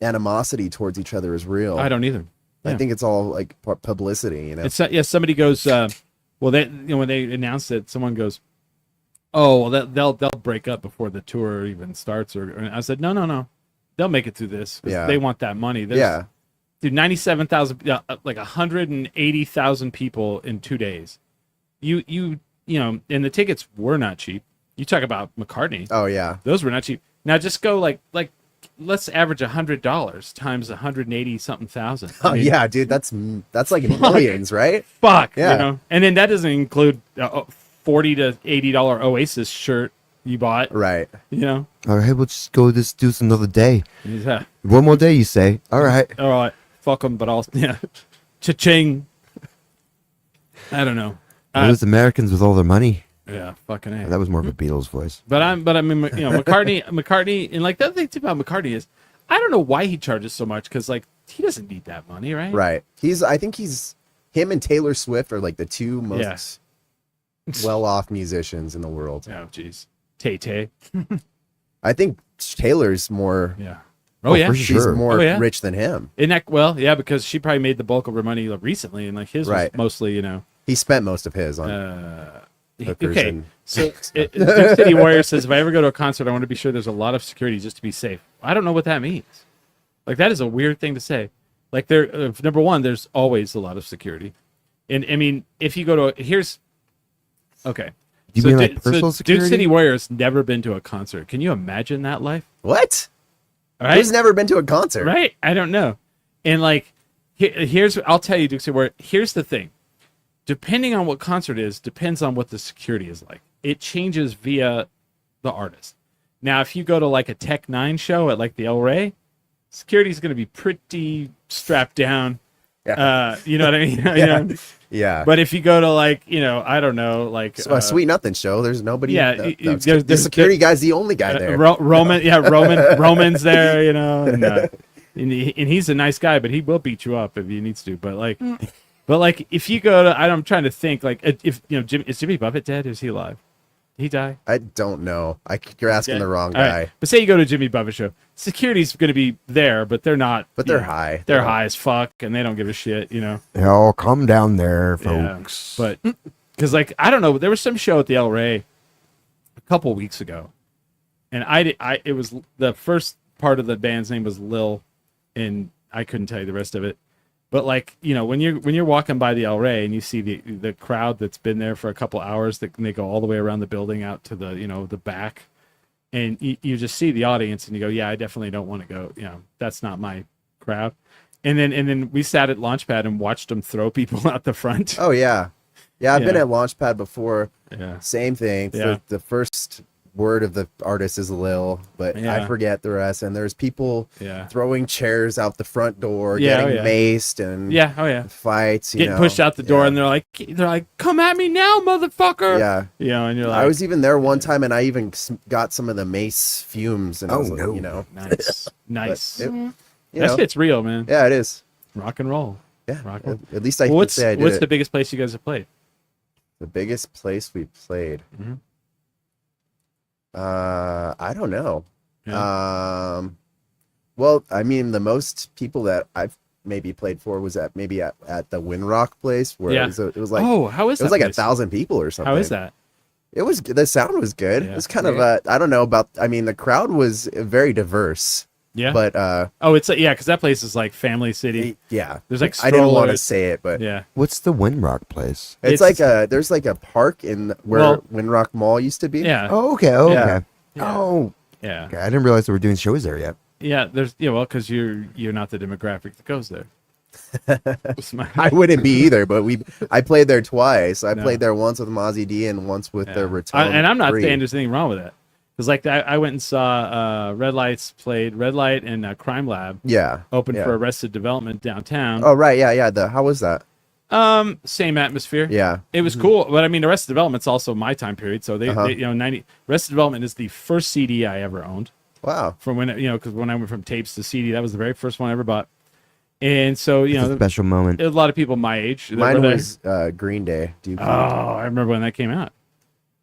S3: animosity towards each other is real.
S1: I don't either.
S3: I think it's all like publicity, you know.
S1: It's yeah. Somebody goes, well, they when they announced it, someone goes, oh, well, they'll break up before the tour even starts. And I said, no, they'll make it through this.
S3: Yeah,
S1: they want that money. Dude, 97,000, like 180,000 people in 2 days. You know, and the tickets were not cheap. You talk about McCartney.
S3: Oh yeah,
S1: those were not cheap. Now just go like let's average $100 times 180 something thousand.
S3: Oh yeah, dude, that's like millions, right?
S1: Fuck,
S3: yeah.
S1: You know, and then that doesn't include $40 to $80 Oasis shirt you bought,
S3: right?
S2: You know, all right, we'll just go do this another day.
S1: Yeah,
S2: one more day, you say? All right,
S1: fuck them, but I'll cha-ching. I don't know.
S2: Those Americans with all their money.
S1: Yeah, fucking A.
S2: That was more of a Beatles voice.
S1: But I mean, you know, McCartney, and like the other thing too about McCartney is, I don't know why he charges so much because like he doesn't need that money, right?
S3: Right. I think him and Taylor Swift are like the two most well-off musicians in the world.
S1: Oh, jeez, Tay.
S3: I think Taylor's more.
S1: Yeah. Oh yeah,
S3: for sure. She's more rich than him.
S1: Isn't that yeah? Because she probably made the bulk of her money recently, and like his was mostly, you know,
S3: he spent most of his on.
S1: Okay, so Duke City Warrior says, if I ever go to a concert, I want to be sure there's a lot of security just to be safe. I don't know what that means. Like, that is a weird thing to say. Like, number one, there's always a lot of security. And, I mean, if you go to, okay.
S2: You mean like personal security?
S1: Duke City Warrior's never been to a concert. Can you imagine that life?
S3: What?
S1: Right?
S3: Who's never been to a concert?
S1: Right? I don't know. And, like, I'll tell you, Duke City Warrior, here's the thing. Depending on what concert is, depends on what the security is like. It changes via the artist. Now, if you go to like a Tech 9 show at like the El Rey, security is going to be pretty strapped down.
S3: Yeah.
S1: You know what I mean?
S3: Yeah.
S1: You know?
S3: Yeah.
S1: But if you go to like, you know, I don't know, like
S3: a Sweet Nothin show, there's nobody.
S1: Yeah.
S3: The security guy's the only guy there.
S1: Roman's there, you know, and he's a nice guy, but he will beat you up if he needs to. But like. But like, if you go to, I'm trying to think, like, if you know, is Jimmy Buffett dead? Is he alive? Did he die?
S3: I don't know. You're asking the wrong guy.
S1: Right. But say you go to Jimmy Buffett show, security's going to be there, but they're not.
S3: But they're high.
S1: They're high as fuck, and they don't give a shit. You know.
S2: Oh, calm down there, folks.
S1: Yeah. But because like I don't know, there was some show at the El Rey a couple weeks ago, and it was the first part of the band's name was Lil, and I couldn't tell you the rest of it. But like, you know, when you're walking by the El Rey and you see the crowd that's been there for a couple hours, they go all the way around the building out to the, you know, the back, and you just see the audience and you go, yeah, I definitely don't want to go. You know, that's not my crowd. And then we sat at Launchpad and watched them throw people out the front.
S3: Oh yeah, I've been at Launchpad before.
S2: Yeah,
S3: same thing.
S1: Yeah.
S3: The first word of the artist is Lil, but I forget the rest. And there's people throwing chairs out the front door, getting maced and fights,
S1: getting pushed out the door, and they're like, come at me now, motherfucker.
S3: Yeah,
S1: you know, and you're like,
S3: I was even there one time, and I even got some of the mace fumes, and I was like, you know,
S1: nice.
S3: That
S1: shit's real, man.
S3: Yeah, it is.
S1: Rock and roll.
S3: Yeah,
S1: rock and roll.
S3: At least I can say I did
S1: What's the biggest place you guys have played?
S3: The biggest place we played.
S1: Mm-hmm.
S3: I don't know.
S1: Yeah.
S3: Well, I mean, the most people that I've maybe played for was at the Windrock place where it was like,
S1: oh, how is that?
S3: It was like
S1: place?
S3: 1,000 people or something.
S1: How is that?
S3: It was, the sound was good. It was kind of I don't know about, I mean, the crowd was very diverse.
S1: Yeah.
S3: But
S1: it's because that place is like Family City.
S3: Yeah.
S1: There's like
S3: I didn't want to say it, but
S2: what's the Windrock place?
S3: It's like there's like a park in where Windrock Mall used to be.
S1: Yeah.
S2: Oh, okay. Oh,
S1: yeah.
S2: okay.
S1: Yeah.
S2: Oh.
S1: Yeah.
S2: Okay. I didn't realize they were doing shows there yet.
S1: Yeah. There's because you're not the demographic that goes there.
S3: I wouldn't be either, but I played there twice. I played there once with Mozzie D and once with the Return.
S1: And I'm not saying there's anything wrong with that. Because like I went and saw Red Light and Crime Lab.
S3: Yeah.
S1: Open for Arrested Development downtown.
S3: Oh right, yeah. How was that?
S1: Same atmosphere.
S3: Yeah.
S1: It was cool, but I mean, Arrested Development's also my time period. So they you know, Arrested Development is the first CD I ever owned.
S3: Wow.
S1: From when because when I went from tapes to CD, that was the very first one I ever bought. And so
S2: it's a special moment.
S1: A lot of people my age.
S3: Mine was Green Day.
S1: I remember when that came out.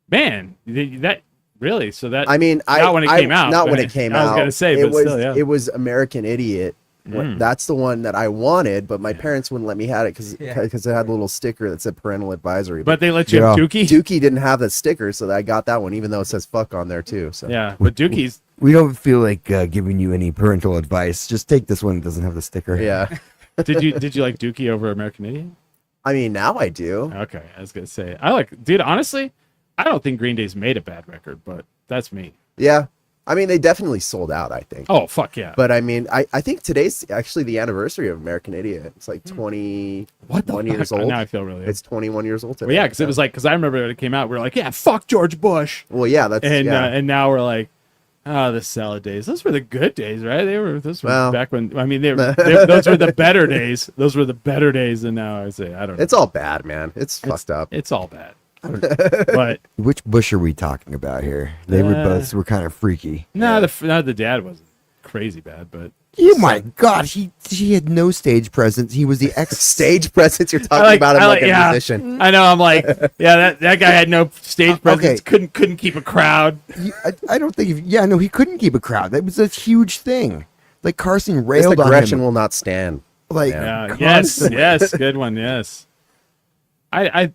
S1: Man, that. Really? So that
S3: I mean,
S1: not when it came out.
S3: Not when it came out.
S1: I was gonna say,
S3: it
S1: but
S3: was
S1: still,
S3: it was American Idiot That's the one that I wanted, but my parents wouldn't let me have it because it had a little sticker that said parental advisory.
S1: But they let you have Dookie?
S3: Dookie didn't have the sticker, so I got that one, even though it says fuck on there too. So
S1: yeah, but Dookie's...
S2: We don't feel like giving you any parental advice. Just take this one. It doesn't have the sticker.
S3: Yeah.
S1: Did you like Dookie over American Idiot?
S3: I mean, now I do.
S1: Okay, I was gonna say dude. Honestly, I don't think Green Day's made a bad record, but that's me.
S3: Yeah, I mean, they definitely sold out, I think.
S1: Oh fuck yeah!
S3: But I mean, I think today's actually the anniversary of American Idiot. It's like 21 years old.
S1: Now I feel really.
S3: It's 21 years old today.
S1: Well, yeah, because it was like I remember when it came out, we were like, yeah, fuck George Bush.
S3: Well, yeah, that's
S1: and now we're like. Oh, the salad days. Those were the good days, right? Those were back when. I mean, those were the better days. Those were the better days, and now I say I don't know.
S3: It's all bad, man. It's fucked up.
S1: It's all bad. But
S2: which Bush are we talking about here? They were kind of freaky.
S1: No, the dad wasn't crazy bad, but
S2: my God, he had no stage presence. He was the
S3: stage presence. You're talking about him like a musician.
S1: I know. I'm like, yeah, that guy had no stage presence.
S2: Okay.
S1: Couldn't keep a crowd.
S2: I don't think. No, he couldn't keep a crowd. That was a huge thing. Like Carson railed on him.
S3: Gretchen will not stand.
S2: Like
S1: yes, good one. Yes. I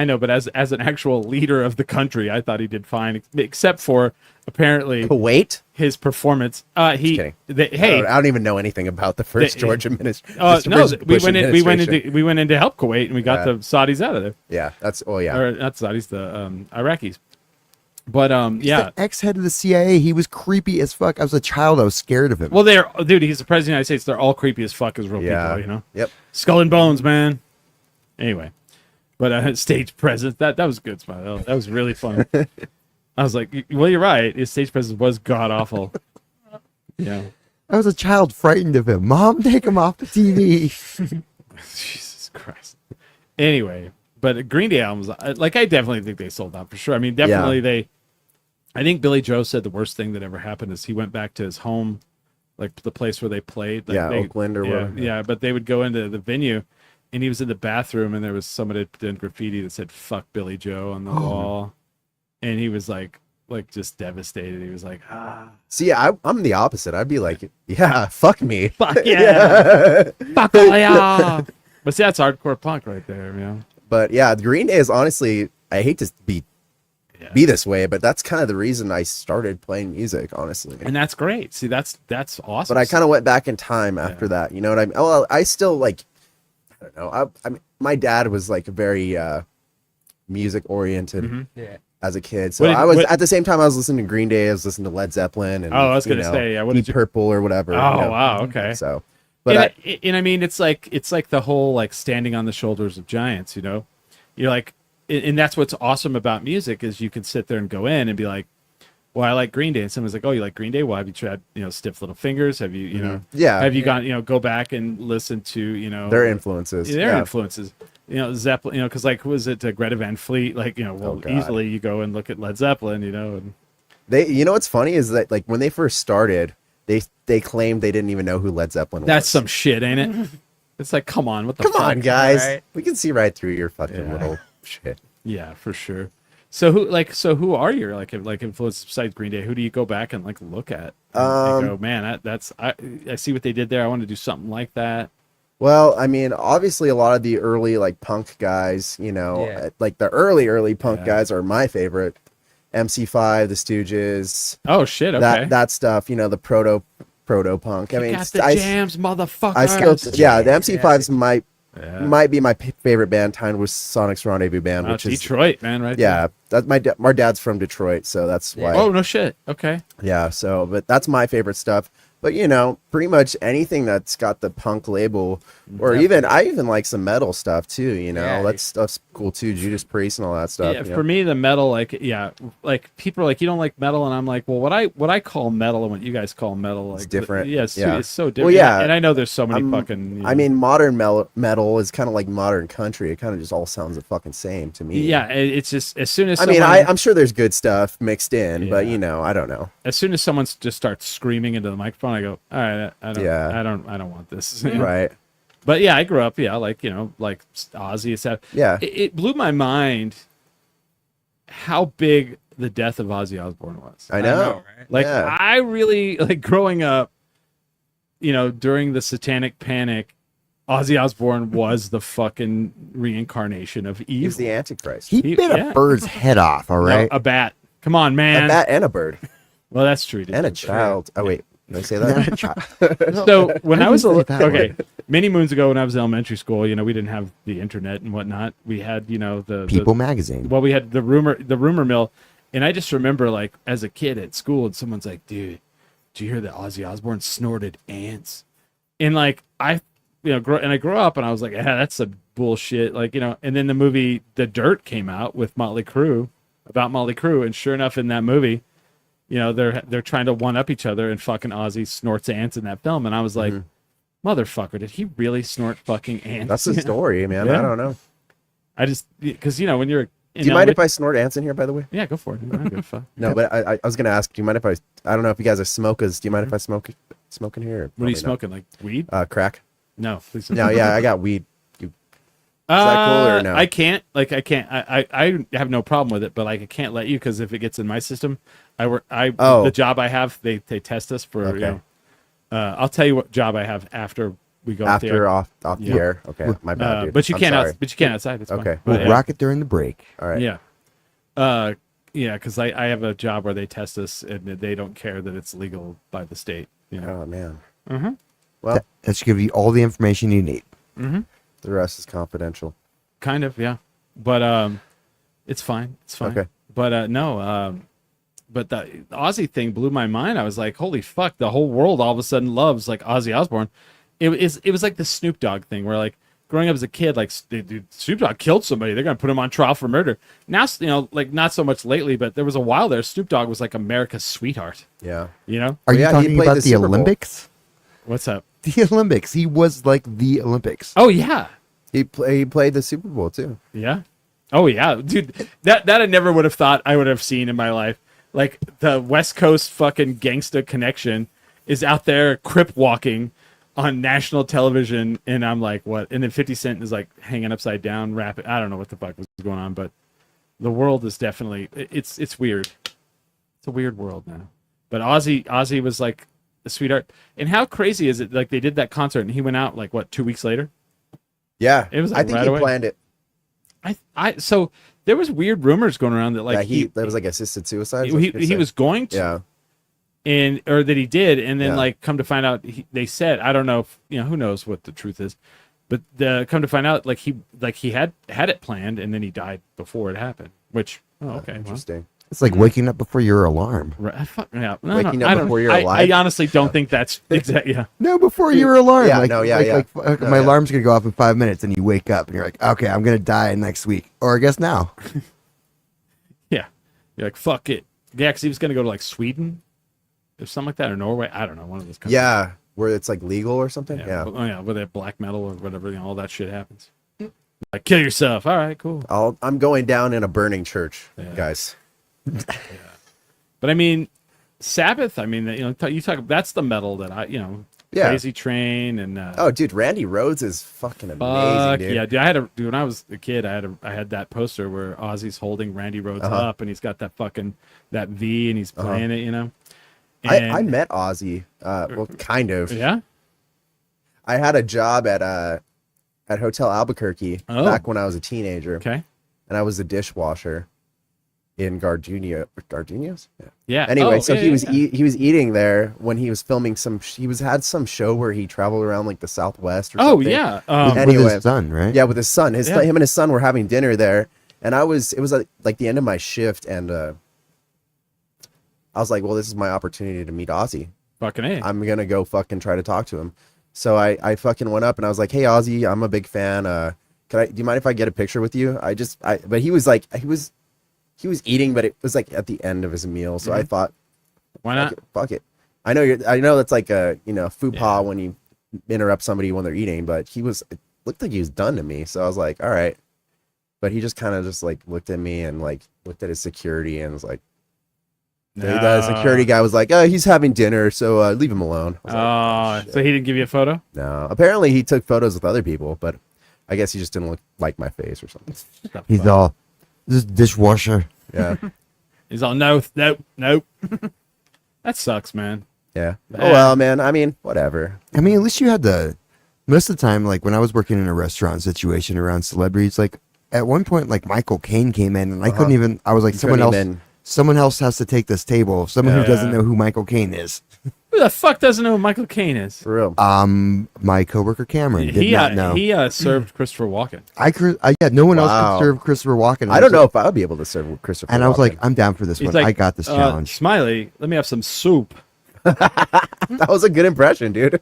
S1: know, but as an actual leader of the country, I thought he did fine, except for apparently
S3: Kuwait.
S1: His performance.
S3: I don't even know anything about the first George administration.
S1: We went in to help Kuwait, and we got the Saudis out of there.
S3: Yeah,
S1: or not Saudis, the Iraqis. But
S2: the ex-head of the CIA. He was creepy as fuck. I was a child. I was scared of him.
S1: Well, dude, he's the president of the United States. They're all creepy as fuck as real people, you know.
S3: Yep.
S1: Skull and bones, man. Anyway. But stage presence, that was good, Smile. That was really fun. I was like, well, you're right. His stage presence was god awful. Yeah.
S2: I was a child frightened of him. Mom, take him off the TV.
S1: Jesus Christ. Anyway, but Green Day albums, I definitely think they sold out for sure. I mean, definitely I think Billy Joe said the worst thing that ever happened is he went back to his home, like the place where they played. Like
S3: Oakland or whatever.
S1: Yeah, but they would go into the venue. And he was in the bathroom, and there was somebody that did graffiti that said "fuck Billy Joe" on the wall, and he was like just devastated. He was like, ah.
S3: See, I'm the opposite. I'd be like, yeah, fuck me,
S1: fuck yeah, fuck yeah. But see, that's hardcore punk right there, you know.
S3: But yeah, Green Day is honestly, I hate to be this way, but that's kind of the reason I started playing music, honestly.
S1: And that's great. See, that's awesome.
S3: But I kind of went back in time after that. You know what I mean? Well, I still like. I don't know. I mean, my dad was like very music oriented as a kid. So at the same time I was listening to Green Day, I was listening to Led Zeppelin and
S1: I was gonna say,
S3: Deep Purple or whatever.
S1: Oh, wow, okay.
S3: So,
S1: but I mean, it's like the whole like standing on the shoulders of giants. You know, you're like, and that's what's awesome about music is you can sit there and go in and be like, well, I like Green Day. And someone's like, oh, you like Green Day? Well, have you tried, Stiff Little Fingers? Have you, have you gone, go back and listen to,
S3: their influences.
S1: Influences. Zeppelin, because like, who was it? Greta Van Fleet? Like, easily you go and look at Led Zeppelin, and
S3: they, what's funny is that like when they first started, they claimed they didn't even know who Led Zeppelin was.
S1: That's some shit, ain't it? It's like, come on, what the fuck?
S3: Come on, guys. Right? We can see right through your fucking little shit.
S1: Yeah, for sure. So who are your like influences besides Green Day? Who do you go back and like look at? And go, man, I see what they did there. I want to do something like that.
S3: Well, I mean, obviously a lot of the early like punk guys, like the early punk guys are my favorite. MC5, the Stooges.
S1: Oh shit, okay.
S3: That stuff, the proto punk. I mean,
S1: got the jams, motherfucker.
S3: The MC5's might be my favorite band, timed with Sonic's Rendezvous Band, which is
S1: Detroit, man, right?
S3: Yeah, that's my dad's from Detroit, so that's why.
S1: Oh no shit. Okay.
S3: Yeah, but that's my favorite stuff. But pretty much anything that's got the punk label, or I even like some metal stuff too. That stuff's cool too. Judas Priest and all that stuff.
S1: Yeah, for me the metal, like people are like, you don't like metal, and I'm like, well, what I call metal and what you guys call metal, like,
S3: it's different.
S1: It's so different.
S3: Well, yeah,
S1: and I know there's so many fucking.
S3: I mean, modern metal is kind of like modern country. It kind of just all sounds the fucking same to me.
S1: Yeah, it's just as soon as
S3: I'm sure there's good stuff mixed in, but I don't know.
S1: As soon as someone just starts screaming into the microphone, I go, all right, I don't want this.
S3: Right.
S1: But yeah, I grew up, like Ozzy, etc.
S3: Yeah.
S1: It blew my mind how big the death of Ozzy Osbourne was.
S3: I know.
S1: Right? Like I really like growing up. during the Satanic Panic, Ozzy Osbourne was the fucking reincarnation of evil.
S3: He's the Antichrist.
S2: He bit a bird's head off. All right,
S1: a bat. Come on, man.
S3: A bat and a bird.
S1: Well, that's true.
S3: And a child. Oh wait, did I say that?
S1: So when I was many moons ago, when I was in elementary school, we didn't have the internet and whatnot. We had the
S2: People magazine.
S1: Well, we had the rumor mill, and I just remember like as a kid at school, and someone's like, "Dude, did you hear that Ozzy Osbourne snorted ants?" And like I grew up, and I was like, "Yeah, that's some bullshit." Like and then the movie The Dirt came out with Motley Crue, about Motley Crue, and sure enough, in that movie, they're trying to one up each other, and fucking Ozzy snorts ants in that film, and I was like, motherfucker, did he really snort fucking ants?
S3: That's the story, man. Yeah. I don't know.
S1: I just because when you're
S3: do you mind if I snort ants in here, by the way?
S1: Yeah, go for it. I don't give a fuck.
S3: No, but I was gonna ask, do you mind if I don't know if you guys are smokers. Do you mind if I smoke in here? Or
S1: what are you smoking? Like weed?
S3: Crack.
S1: No, please.
S3: No, yeah, I got weed. Is that cool or no?
S1: I can't. I have no problem with it, but like I can't let you because if it gets in my system, the job I have, they test us for.
S3: Okay.
S1: I'll tell you what job I have after we go
S3: off the air.
S1: Yeah.
S3: Okay, my bad. Dude.
S1: But you can't. But you can't outside. It's
S3: okay.
S1: Fine.
S2: We'll rock it during the break.
S3: All right.
S1: Yeah. Yeah, because I have a job where they test us and they don't care that it's legal by the state.
S3: Oh man.
S1: Mm-hmm.
S3: Well,
S2: that should give you all the information you need.
S1: Mm-hmm.
S3: The rest is confidential.
S1: Kind of, yeah. But it's fine. It's fine.
S3: Okay.
S1: But no. But the Ozzy thing blew my mind. I was like, holy fuck! The whole world all of a sudden loves like Ozzy Osbourne. It was like the Snoop Dogg thing where like growing up as a kid, like dude, Snoop Dogg killed somebody. They're gonna put him on trial for murder. Now, like not so much lately, but there was a while there. Snoop Dogg was like America's sweetheart.
S3: Yeah.
S2: Are you talking about the Olympics?
S1: What's up?
S2: The Olympics. He was like the Olympics.
S1: Oh yeah.
S3: He played the Super Bowl too.
S1: Yeah. Oh yeah, dude. That I never would have thought I would have seen in my life. Like the West Coast fucking gangsta connection is out there crip walking on national television, and I'm like, what? And then 50 Cent is like hanging upside down, rapping. I don't know what the fuck was going on, but the world is definitely it's weird. It's a weird world now. But Ozzy was like a sweetheart. And how crazy is it? Like they did that concert, and he went out like what 2 weeks later.
S3: Yeah,
S1: it was. Like,
S3: I think
S1: right
S3: he
S1: away.
S3: planned it.
S1: So there was weird rumors going around that like
S3: that was like assisted suicide.
S1: He was going to.
S3: Yeah.
S1: Or that he did, and then like come to find out, they said, I don't know if who knows what the truth is, but come to find out, like he had it planned, and then he died before it happened. Which okay,
S3: interesting.
S2: Well. It's like waking up before your alarm.
S1: Right,
S3: waking up before you're alive.
S1: I honestly don't think that's exactly. Yeah.
S2: No, before your alarm.
S3: Yeah,
S2: my alarm's gonna go off in 5 minutes, and you wake up, and you're like, okay, I'm gonna die next week, or I guess now.
S1: Yeah, you're like fuck it. Yeah, because he was gonna go to like Sweden. Or something like that, or Norway. I don't know, one of those countries.
S3: Yeah, where it's like legal or something. Yeah.
S1: Where they have black metal or whatever, all that shit happens. Like kill yourself. All right, cool.
S3: I'm going down in a burning church, guys.
S1: Yeah. But I mean, Sabbath. I mean, you talk. That's the metal that Crazy Train and.
S3: Oh, dude, Randy Rhoads is fucking amazing, dude.
S1: Yeah, dude. When I was a kid, I had that poster where Ozzy's holding Randy Rhoads up, and he's got that V, and he's playing it.
S3: I met Ozzy. Well, kind of.
S1: Yeah.
S3: I had a job at Hotel Albuquerque back when I was a teenager.
S1: Okay.
S3: And I was a dishwasher in Gardenia's.
S1: Yeah.
S3: Anyway, he was eating there when he was filming had some show where he traveled around like the Southwest or something.
S1: Oh yeah.
S2: Anyway, with his son, right?
S3: Yeah, with his son. Him and his son were having dinner there, and it was like the end of my shift, and I was like, well, this is my opportunity to meet Ozzy.
S1: Fucking A.
S3: I'm going to go fucking try to talk to him. So I fucking went up and I was like, hey, Ozzy, I'm a big fan. Do you mind if I get a picture with you? But he was like, he was eating, but it was like at the end of his meal. So I thought,
S1: why not?
S3: Fuck it. I know that's like a, faux pas when you interrupt somebody when they're eating, but it looked like he was done to me. So I was like, all right. But he just kind of just like looked at me and like looked at his security and was like, the security guy was like, oh, he's having dinner, so leave him alone.
S1: So he didn't give you a photo?
S3: No. Apparently he took photos with other people, but I guess he just didn't like my face or something.
S2: He's all, this dishwasher.
S3: Yeah.
S1: He's all, nope. That sucks, man.
S3: Yeah. Oh well, man. I mean, whatever.
S2: I mean, at least you had most of the time, like when I was working in a restaurant situation around celebrities, like at one point, like Michael Caine came in and I couldn't even, I was like, someone else has to take this table. Someone who doesn't know who Michael Caine is.
S1: Who the fuck doesn't know who Michael Caine is?
S3: For real.
S2: My coworker Cameron did not know.
S1: He served Christopher Walken.
S2: No one else could serve Christopher Walken.
S3: I don't know if I would be able to serve Christopher
S2: And
S3: Walken.
S2: I was like, I'm down for this one.
S1: Like,
S2: I got this challenge.
S1: Smiley, let me have some soup.
S3: That was a good impression, dude.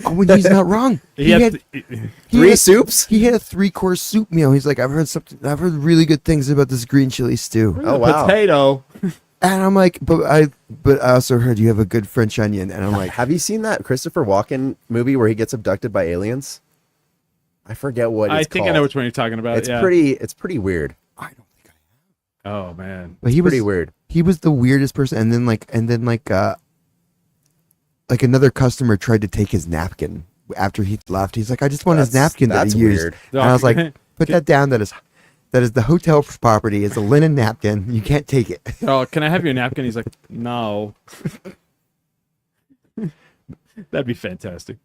S2: Oh, and he's not wrong. He had
S3: three soups.
S2: He had a 3-course soup meal. He's like, I've heard really good things about this green chili stew.
S3: Oh wow.
S1: Potato.
S2: And I'm like, but I also heard you have a good French onion. And I'm like,
S3: have you seen that Christopher Walken movie where he gets abducted by aliens? I forget what it's called.
S1: I know which one you're talking about.
S3: It's pretty weird.
S2: I don't think I have.
S1: Oh man.
S2: But he was
S3: pretty weird.
S2: He was the weirdest person. And then like another customer tried to take his napkin after he left. He's like, I just want his napkin that he used.
S3: Weird.
S2: And I was like, put that down. That is the hotel property. It's a linen napkin. You can't take it.
S1: Oh, can I have your napkin? He's like, no. That'd be fantastic.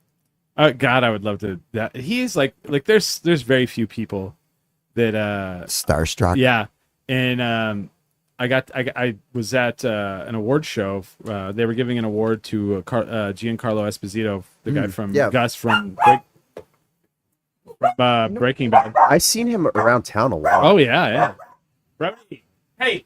S1: God, I would love to. That he's like there's very few people that
S2: starstruck.
S1: Yeah, and I was at an award show. They were giving an award to Giancarlo Esposito, the guy from Gus from Breaking Bad.
S3: I've seen him around town a lot.
S1: Oh yeah. Hey.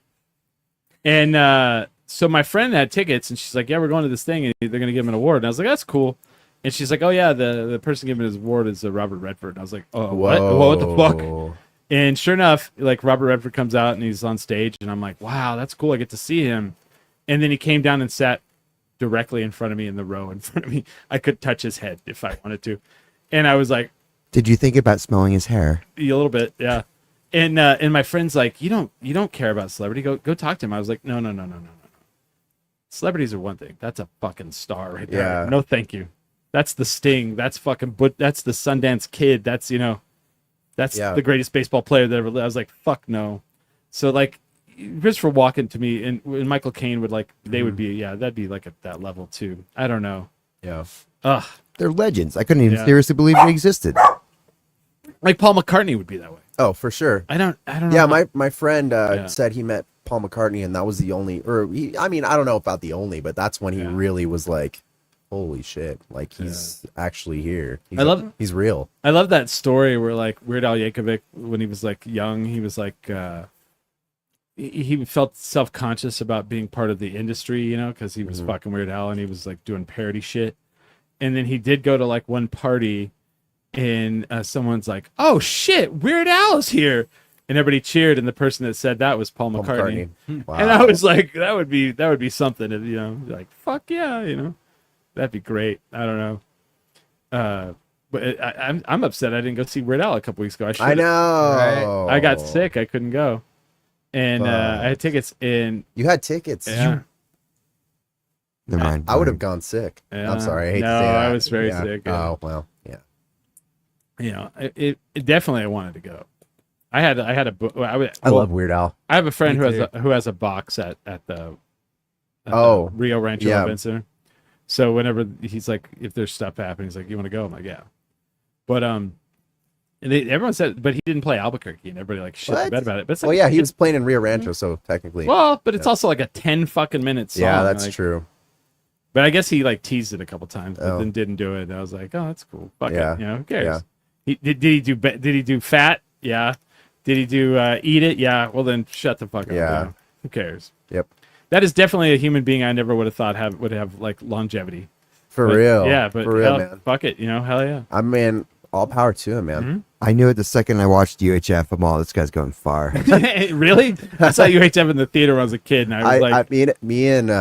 S1: And so my friend had tickets, and she's like, "Yeah, we're going to this thing, and they're gonna give him an award." And I was like, "That's cool." And she's like, "Oh yeah, the person giving his award is Robert Redford." And I was like, "Oh, what the fuck?" And sure enough, like Robert Redford comes out and he's on stage, and I'm like, "Wow, that's cool. I get to see him." And then he came down and sat directly in front of me in the row in front of me. I could touch his head if I wanted to, and I was like,
S2: "Did you think about smelling his hair?"
S1: A little bit, yeah. And my friend's like, "You don't care about celebrity. Go talk to him." I was like, No. Celebrities are one thing. That's a fucking star right there.
S3: Yeah.
S1: No, thank you. That's the Sting. That's fucking. But that's the Sundance Kid. That's That's the greatest baseball player that ever lived. I was like, fuck no. So like Christopher Walken to me and Michael Caine would like they would be that'd be like at that level too. I don't know.
S3: Yeah.
S1: Ugh.
S2: They're legends. I couldn't even seriously believe they existed.
S1: Like Paul McCartney would be that way.
S3: Oh, for sure.
S1: I don't know.
S3: Yeah, my friend said he met Paul McCartney and that was the only I don't know about the only, but that's when he really was like, holy shit, like he's actually here. He's real.
S1: I love that story where like Weird Al Yankovic, when he was like young, he was like he felt self-conscious about being part of the industry, because he was fucking Weird Al and he was like doing parody shit. And then he did go to like one party and someone's like, oh shit, Weird Al's here. And everybody cheered, and the person that said that was Paul McCartney.
S3: Wow.
S1: And I was like, that would be something, like fuck yeah, that'd be great. I don't know. But I'm upset I didn't go see Weird Al a couple weeks ago.
S3: I know.
S1: Right? I got sick. I couldn't go. And I had tickets in.
S3: You had tickets.
S1: Yeah.
S2: Never mind.
S3: I would have gone sick.
S1: Yeah.
S3: I'm sorry. I hate to say that.
S1: I was very sick.
S3: Oh, well, yeah.
S1: It definitely I wanted to go. I had a
S3: I love Weird Al.
S1: I have a friend who has a box at the Rio Rancho Event Center. So whenever he's like, if there's stuff happening, he's like, "You want to go?" I'm like, "Yeah." But everyone said, but he didn't play Albuquerque, and everybody like shit the bed about it. But it's like,
S3: he was playing in Rio Rancho, so technically.
S1: Well, but it's also like a 10 fucking minute song.
S3: Yeah, that's true.
S1: But I guess he like teased it a couple times, but then didn't do it. And I was like, "Oh, that's cool. Fuck it. Who cares?" Yeah. Did he do fat? Yeah. Did he do eat it? Yeah. Well, then shut the fuck up.
S3: Yeah.
S1: Who cares?
S3: Yep.
S1: That is definitely a human being I never would have thought would have like longevity.
S3: For real.
S1: Yeah, but
S3: for real, man.
S1: Fuck it. Hell yeah.
S3: I mean, all power to him, man.
S1: Mm-hmm.
S2: I knew it the second I watched UHF. I'm all, this guy's going far.
S1: Really? I saw UHF in the theater when I was a kid, and I was like,
S3: me and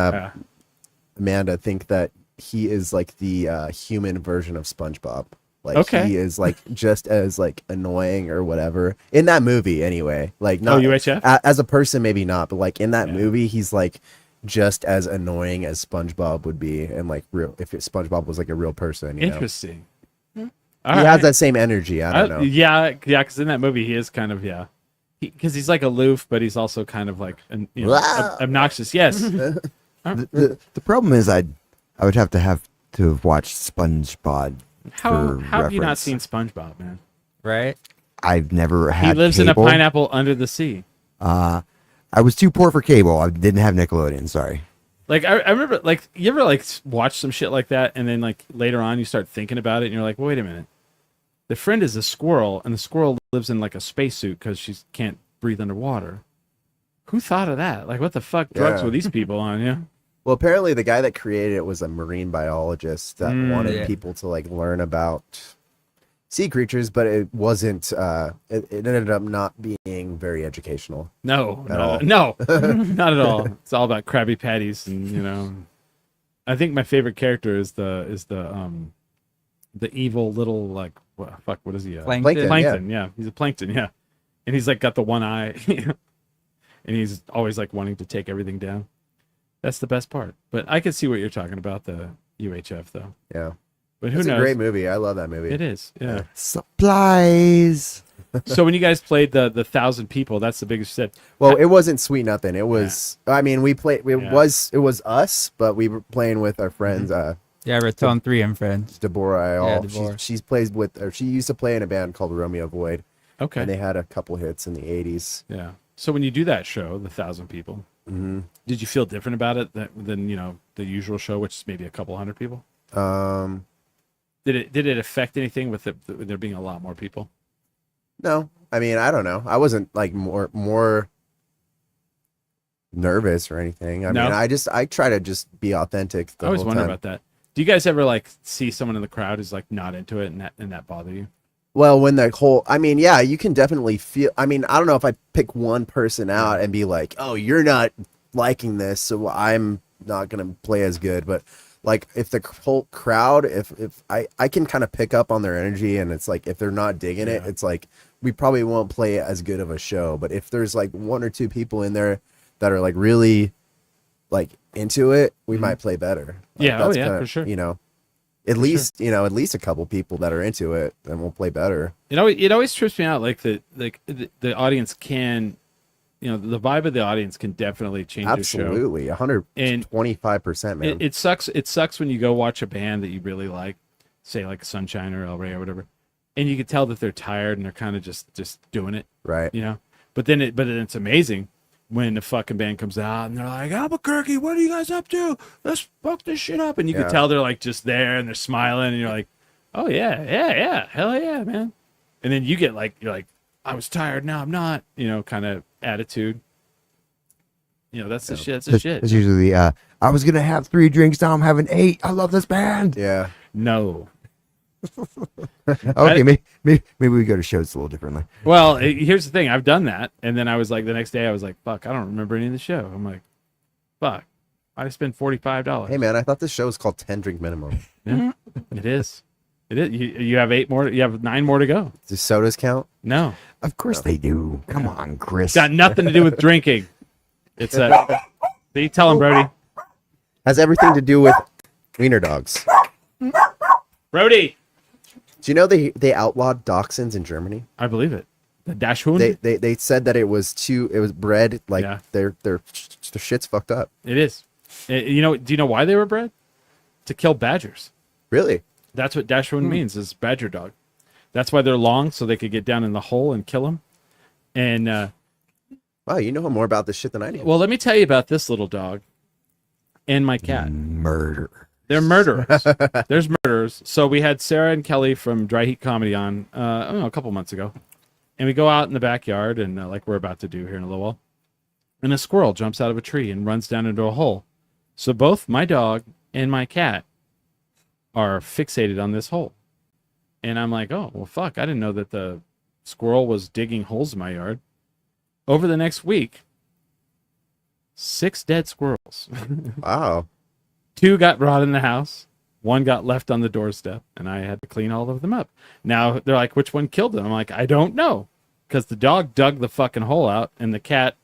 S3: Amanda think that he is like the human version of SpongeBob. Like he is like just as like annoying or whatever in that movie anyway. Like not
S1: UHF?
S3: As a person maybe not, but like in that movie he's like just as annoying as SpongeBob would be, and like real if SpongeBob was like a real person.
S1: Interesting.
S3: He has that same energy. I don't know.
S1: Yeah, because in that movie he is kind of because he's like aloof, but he's also kind of like obnoxious. Yes.
S2: The problem is I I would have to have watched SpongeBob.
S1: How have you not seen SpongeBob, man?
S4: Right?
S2: I've never had.
S1: He lives
S2: cable.
S1: in a pineapple under the sea.
S2: I was too poor for cable. I didn't have Nickelodeon. Sorry.
S1: Like I remember, like you ever like watch some shit like that, and then like later on you start thinking about it, and you're like, wait a minute, the friend is a squirrel, and the squirrel lives in like a spacesuit because she can't breathe underwater. Who thought of that? Like, what the fuck drugs were these people on? Yeah.
S3: Well, apparently the guy that created it was a marine biologist that wanted people to like learn about sea creatures, but it wasn't. It ended up not being very educational.
S1: No,
S3: at all.
S1: No, not at all. It's all about Krabby Patties, and I think my favorite character is the evil little like what is he?
S4: Plankton.
S1: Yeah, he's a plankton. Yeah, and he's like got the one eye, and he's always like wanting to take everything down. That's the best part. But I can see what you're talking about, the UHF though.
S3: Yeah.
S1: But who
S3: knows?
S1: knows?
S3: It's a great movie. I love that movie.
S1: It is. Yeah.
S2: Supplies.
S1: So when you guys played the 1,000 people, that's the biggest set.
S3: Well, it wasn't Sweet Nothin. It was. Yeah. I mean, we played. It was us, but we were playing with our friends.
S4: Raton 3 and friends.
S3: Deborah Ayal.
S4: Yeah, Deborah.
S3: She's plays with. Or she used to play in a band called Romeo Void.
S1: Okay.
S3: And they had a couple hits in the '80s.
S1: Yeah. So when you do that show, the 1,000 people, did you feel different about it than the usual show, which is maybe a couple hundred people? Did it affect anything with there being a lot more people?
S3: No, I mean, I don't know. I wasn't like more nervous or anything. I mean, I try to just be authentic.
S1: I always wonder about that. Do you guys ever like see someone in the crowd who's like not into it and that bother you?
S3: Well, when the whole, I mean, yeah, you can definitely feel. I mean, I don't know if I pick one person out and be like, oh, you're not liking this, so I'm not gonna play as good, but. Like if the whole crowd, if I can kind of pick up on their energy, and it's like if they're not digging it, it's like we probably won't play as good of a show. But if there's like one or two people in there that are like really like into it, we might play better. Like,
S1: yeah,
S3: that's
S1: for sure.
S3: At least at least a couple people that are into it, then we'll play better.
S1: It always trips me out, like the audience can. The vibe of the audience can definitely change the show.
S3: Absolutely, 125%, man.
S1: It sucks. It sucks when you go watch a band that you really like, say like Sunshine or El Rey or whatever, and you can tell that they're tired and they're kind of just doing it,
S3: right?
S1: But then it's amazing when the fucking band comes out and they're like, Albuquerque, what are you guys up to? Let's fuck this shit up, and you can tell they're like just there and they're smiling, and you're like, oh yeah, hell yeah, man. And then you get like you're like, I was tired, now I'm not, kind of attitude. That's the shit. That's the shit.
S2: It's usually I was gonna have 3 drinks, now I'm having 8. I love this band.
S3: Yeah.
S1: No.
S2: Okay, maybe we go to shows a little differently.
S1: Well, here's the thing. I've done that, and then I was like, the next day I was like, fuck, I don't remember any of the show. I'm like, fuck, I spent $45.
S3: Hey man, I thought this show was called 10 Drink Minimum.
S1: Yeah, it is. It is. You have 8 more. You have 9 more to go.
S3: Do sodas count?
S1: No.
S2: Of course they do. Come on, Chris.
S1: It's got nothing to do with drinking. It's a. See, tell him, Brody.
S3: Has everything to do with wiener dogs.
S1: Brody.
S3: Do you know they outlawed dachshunds in Germany?
S1: I believe it. The Dachshund.
S3: They said that it was bred like their shit's fucked up.
S1: It is. Do you know why they were bred? To kill badgers.
S3: Really?
S1: That's what Dachshund means, is badger dog. That's why they're long, so they could get down in the hole and kill them. And
S3: wow, you know more about this shit than I do.
S1: Well, let me tell you about this little dog and my cat.
S2: Murder.
S1: They're murderers. There's murderers. So we had Sarah and Kelly from Dry Heat Comedy on a couple months ago, and we go out in the backyard and like we're about to do here in a little while, and a squirrel jumps out of a tree and runs down into a hole. So both my dog and my cat are fixated on this hole. And I'm like, oh, well, fuck. I didn't know that the squirrel was digging holes in my yard. Over the next week, 6 dead squirrels.
S3: Wow.
S1: 2 got brought in the house. 1 got left on the doorstep, and I had to clean all of them up. Now, they're like, which one killed them? I'm like, I don't know. Because the dog dug the fucking hole out, and the cat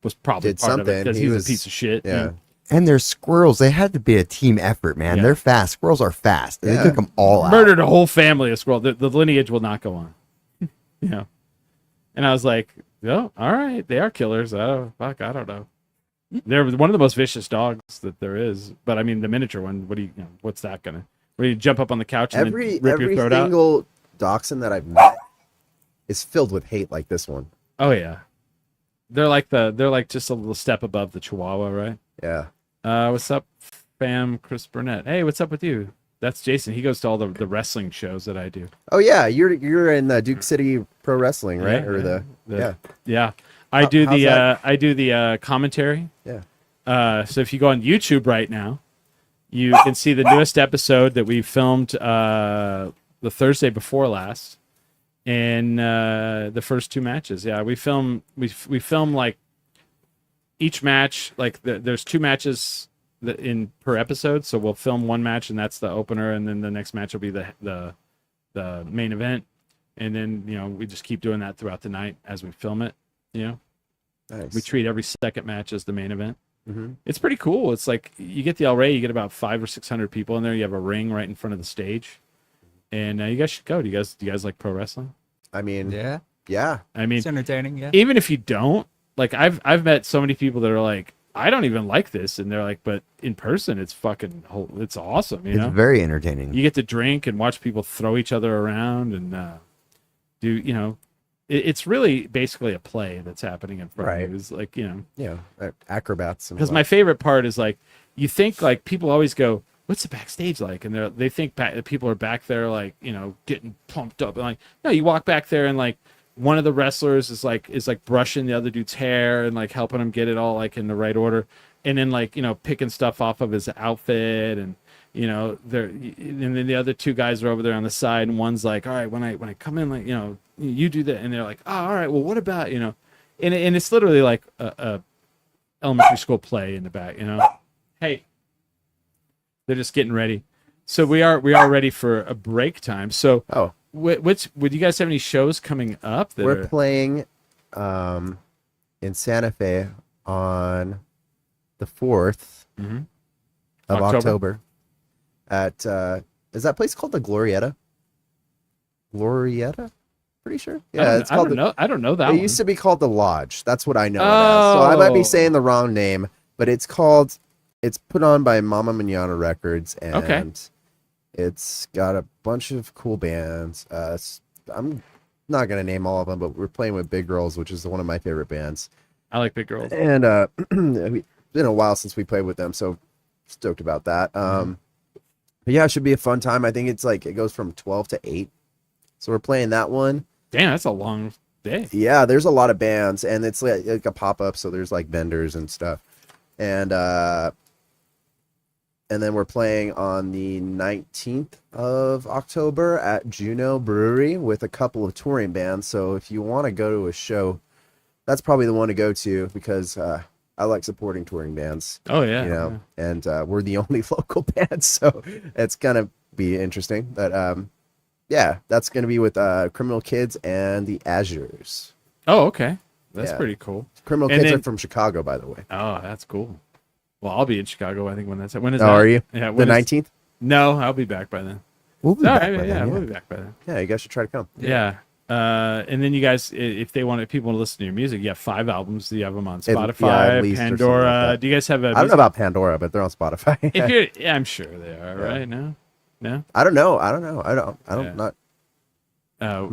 S1: was probably part of it because he was a piece of shit.
S3: Yeah.
S2: And they're squirrels. They had to be a team effort, man.
S1: Yeah.
S2: They're fast. Squirrels are fast. They took them all out.
S1: Murdered a whole family of squirrels. The lineage will not go on. And I was like, oh, all right. They are killers. Oh, fuck, I don't know. They're one of the most vicious dogs that there is. But I mean, the miniature one. What do you know? What's that gonna? Where you jump up on the couch and then rip your throat out?
S3: Every single dachshund that I've met is filled with hate like this one.
S1: Oh yeah, they're like just a little step above the Chihuahua, right?
S3: Yeah.
S1: What's up, fam? Chris Burnett. Hey, what's up with you? That's Jason. He goes to all the wrestling shows that I do.
S3: Oh yeah, you're in Duke City Pro Wrestling, right?
S1: Yeah,
S3: or
S1: yeah. I do the commentary.
S3: Yeah.
S1: So if you go on YouTube right now, you can see the newest episode that we filmed the Thursday before last, and the first 2 matches. Yeah, we film like each match. Like there's 2 matches in per episode, so we'll film 1 match, and that's the opener, and then the next match will be the main event, and then we just keep doing that throughout the night as we film it.
S3: Nice.
S1: We treat every second match as the main event.
S3: Mm-hmm.
S1: It's pretty cool. It's like you get the El Rey, you get about 500 or 600 people in there. You have a ring right in front of the stage, and you guys should go. Do you guys like pro wrestling?
S3: I mean,
S4: yeah.
S1: I mean,
S4: It's entertaining. Yeah.
S1: even if you don't, like I've met so many people that are like, I don't even like this, and they're like, but in person, it's it's awesome.
S2: It's very entertaining.
S1: You get to drink and watch people throw each other around and do it's really basically a play that's happening in front of you. It's like
S3: acrobats.
S1: Because my favorite part is like you think like people always go, what's the backstage like? And they think people are back there like getting pumped up, and like no, you walk back there and like one of the wrestlers is like brushing the other dude's hair and like helping him get it all like in the right order, and then like picking stuff off of his outfit, and and then the other 2 guys are over there on the side, and one's like, all right, when I come in, like you do that, and they're like, oh, all right, well, what about and it's literally like a elementary school play in the back, hey, they're just getting ready. So we are ready for a break time. So would you guys have any shows coming up?
S3: We're playing in Santa Fe on the 4th of October at is that place called the Glorietta? Pretty sure. Yeah, it's called.
S1: I don't know that.
S3: It used to be called the Lodge. That's what I know it as. So I might be saying the wrong name, but it's put on by Mama Manana Records, and it's got a bunch of cool bands. I'm not gonna name all of them, but we're playing with Big Girls, which is one of my favorite bands.
S1: I like Big Girls.
S3: And it's been a while since we played with them, so stoked about that. But yeah, it should be a fun time. I think it goes from 12 to 8. So we're playing that one.
S1: Damn, that's a long day.
S3: Yeah, there's a lot of bands, and it's like a pop-up, so there's like vendors and stuff. And then we're playing on the 19th of October at Juno Brewery with a couple of touring bands. So if you want to go to a show, that's probably the one to go to, because I like supporting touring bands.
S1: Oh yeah,
S3: and we're the only local band, so it's gonna be interesting. But yeah, that's gonna be with Criminal Kids and the Azures.
S1: Oh, okay, that's pretty cool.
S3: Criminal Kids are from Chicago, by the way.
S1: Oh, that's cool. Well, I'll be in Chicago, I think, when that's when is
S3: that?
S1: Are
S3: you?
S1: Yeah,
S3: the 19th.
S1: No, I'll be back by then.
S2: We'll be back by then.
S1: We'll be back by then.
S3: Yeah, you guys should try to come.
S1: Yeah. And then you guys, if people want to listen to your music, you have 5 albums. Do you have them on Spotify, Pandora?
S3: Like
S1: do you guys have
S3: I don't know about Pandora, but they're on Spotify.
S1: I'm sure they are, right? No?
S3: I don't know. I'm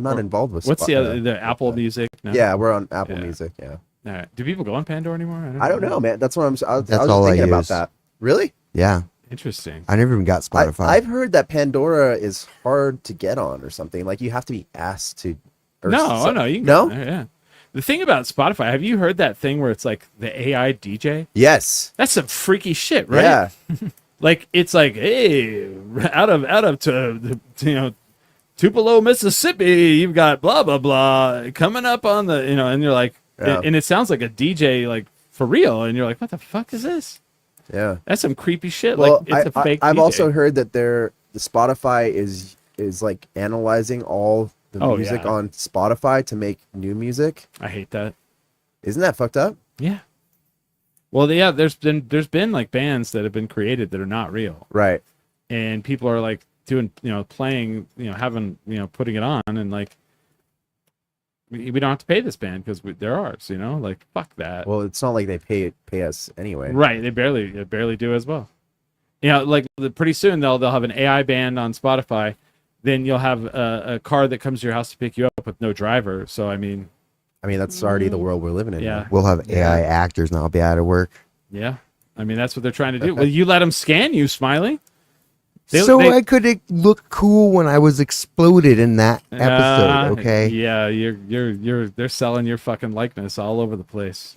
S3: not involved with
S1: what's the Apple Music? No?
S3: Yeah, we're on Apple Music, yeah.
S1: All right. Do people go on Pandora anymore?
S3: I don't know, man. That's what I was
S2: all
S3: thinking
S2: I
S3: about
S2: use.
S3: that. Really?
S2: Yeah.
S1: Interesting.
S2: I never even got Spotify.
S3: I've heard that Pandora is hard to get on or something. Like you have to be asked to.
S1: No, you can go on there, yeah. The thing about Spotify, have you heard that thing where it's like the AI DJ?
S3: Yes.
S1: That's some freaky shit, right?
S3: Yeah.
S1: Like it's like, hey, out of Tupelo, Mississippi, you've got blah blah blah coming up on the and you're like, and it sounds like a DJ like for real, and you're like, what the fuck is this?
S3: Yeah,
S1: that's some creepy shit.
S3: Well,
S1: like it's a fake.
S3: I've
S1: DJ.
S3: also heard that the Spotify is like analyzing all the music on Spotify to make new music.
S1: I hate that.
S3: Isn't that fucked up?
S1: Yeah. Well, yeah. There's been like bands that have been created that are not real,
S3: right?
S1: And people are like doing playing having putting it on, and like we don't have to pay this band because they're ours, you know, like fuck that.
S3: Well, it's not like they pay us anyway.
S1: Right, they barely do as well. You know, like pretty soon they'll have an AI band on Spotify. Then you'll have a car that comes to your house to pick you up with no driver. So I mean,
S3: that's already the world we're living in.
S1: Yeah,
S3: now.
S2: We'll have AI actors now be out of work.
S1: Yeah, I mean that's what they're trying to do. Well, you let them scan you, Smiley.
S2: I could look cool when I was exploded in that episode. Okay.
S1: Yeah, they're selling your fucking likeness all over the place.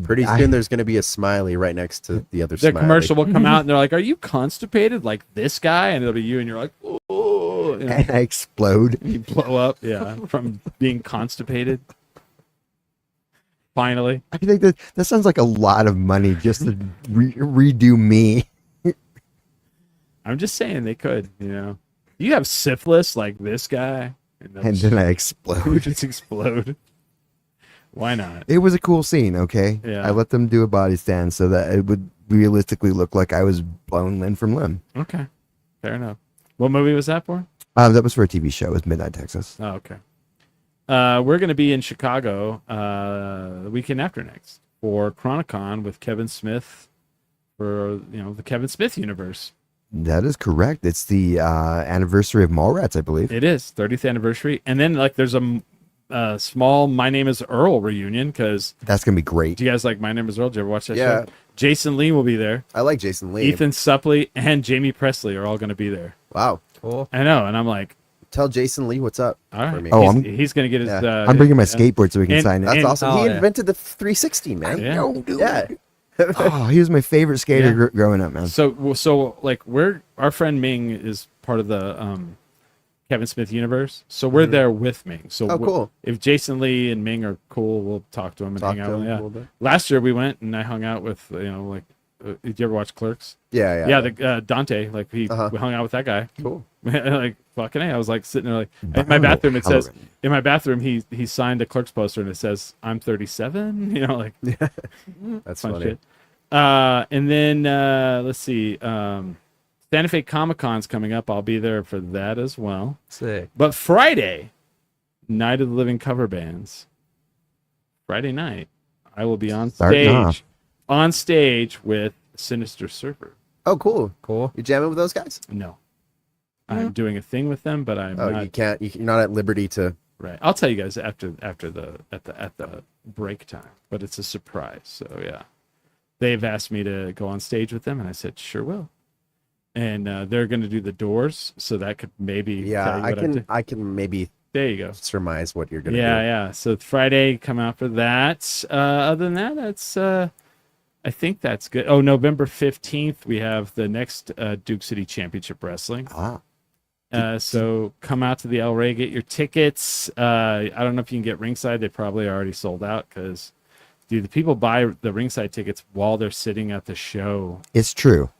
S3: Pretty soon there's going to be a smiley right next to the other
S1: The
S3: smiley.
S1: commercial will come out and they're like, "Are you constipated like this guy?" And it'll be you, and you're like, "Oh!" You know,
S2: And I explode.
S1: you blow up, yeah, from being constipated. Finally,
S2: I think that sounds like a lot of money just to redo me.
S1: I'm just saying they could. You know, you have syphilis like this guy,
S2: And then I explode.
S1: just explode. Why not?
S2: It was a cool scene, okay?
S1: Yeah.
S2: I let them do a body stand so that it would realistically look like I was blown limb from limb.
S1: Okay, fair enough. What movie was that for?
S2: That was for a TV show. It was Midnight Texas.
S1: Oh, okay. We're going to be in Chicago the weekend after next for Chronicon with Kevin Smith for the Kevin Smith universe.
S2: That is correct. It's the anniversary of Mallrats, I believe.
S1: It is 30th anniversary, and then like there's a small My Name Is Earl reunion because
S2: that's gonna be great.
S1: Do you guys like My Name Is Earl? Did you ever watch that
S3: Yeah.
S1: show? Jason Lee will be there.
S3: I like Jason Lee.
S1: Ethan Suplee and Jamie Presley are all going to be there.
S3: Wow.
S4: Cool.
S1: I know, and I'm like,
S3: Tell Jason Lee what's up
S1: all right.
S3: for me.
S2: Oh,
S1: he's going to get his.
S3: Yeah.
S2: I'm bringing my skateboard so we can
S1: and-
S2: sign it.
S3: That's
S1: and-
S3: awesome.
S4: Oh,
S3: He
S4: yeah.
S3: invented the 360, man.
S1: Yeah.
S2: No, dude.
S3: Yeah.
S2: Oh, he was my favorite skater
S1: Yeah.
S2: growing up, man.
S1: So like our friend Ming is part of the Kevin Smith universe, so we're there with Ming. So
S3: Oh, cool.
S1: If Jason Lee and Ming are cool, we'll talk to him and
S3: Talk
S1: hang
S3: to
S1: out.
S3: him a
S1: Yeah.
S3: little bit.
S1: Last year we went and I hung out with did you ever watch Clerks?
S3: Yeah.
S1: Yeah, the Dante. Like we hung out with that guy.
S3: Cool.
S1: Like fucking A. I was like sitting there like in my bathroom. It says in my bathroom he signed a Clerks poster and it says I'm 37. You know, like
S3: That's
S1: fun
S3: funny.
S1: shit. And then let's see. Santa Fe Comic Con's coming up. I'll be there for that as well.
S4: Sick.
S1: But Friday, Night of the Living Cover Bands. Friday night, I will be on
S2: Starting
S1: stage.
S2: off.
S1: On stage with Sinister Surfer.
S3: Oh, cool.
S4: Cool.
S3: You jamming with those guys?
S1: No, I'm doing a thing with them, but I'm
S3: Oh,
S1: not.
S3: you can't. You're not at liberty to.
S1: Right. I'll tell you guys after the break time, but it's a surprise. So yeah, they've asked me to go on stage with them, and I said sure will. And they're going to do the Doors, so that could maybe tell
S3: Yeah,
S1: you
S3: I
S1: what
S3: can.
S1: do.
S3: I can maybe
S1: There you go.
S3: surmise what you're gonna
S1: Yeah,
S3: do.
S1: yeah. So Friday, come out for that. Other than that, that's I think that's good. Oh, November 15th, we have the next Duke City Championship Wrestling.
S2: Ah.
S1: So come out to the El Rey, get your tickets. I don't know if you can get ringside. They probably already sold out because, dude, the people buy the ringside tickets while they're sitting at the show.
S2: It's true.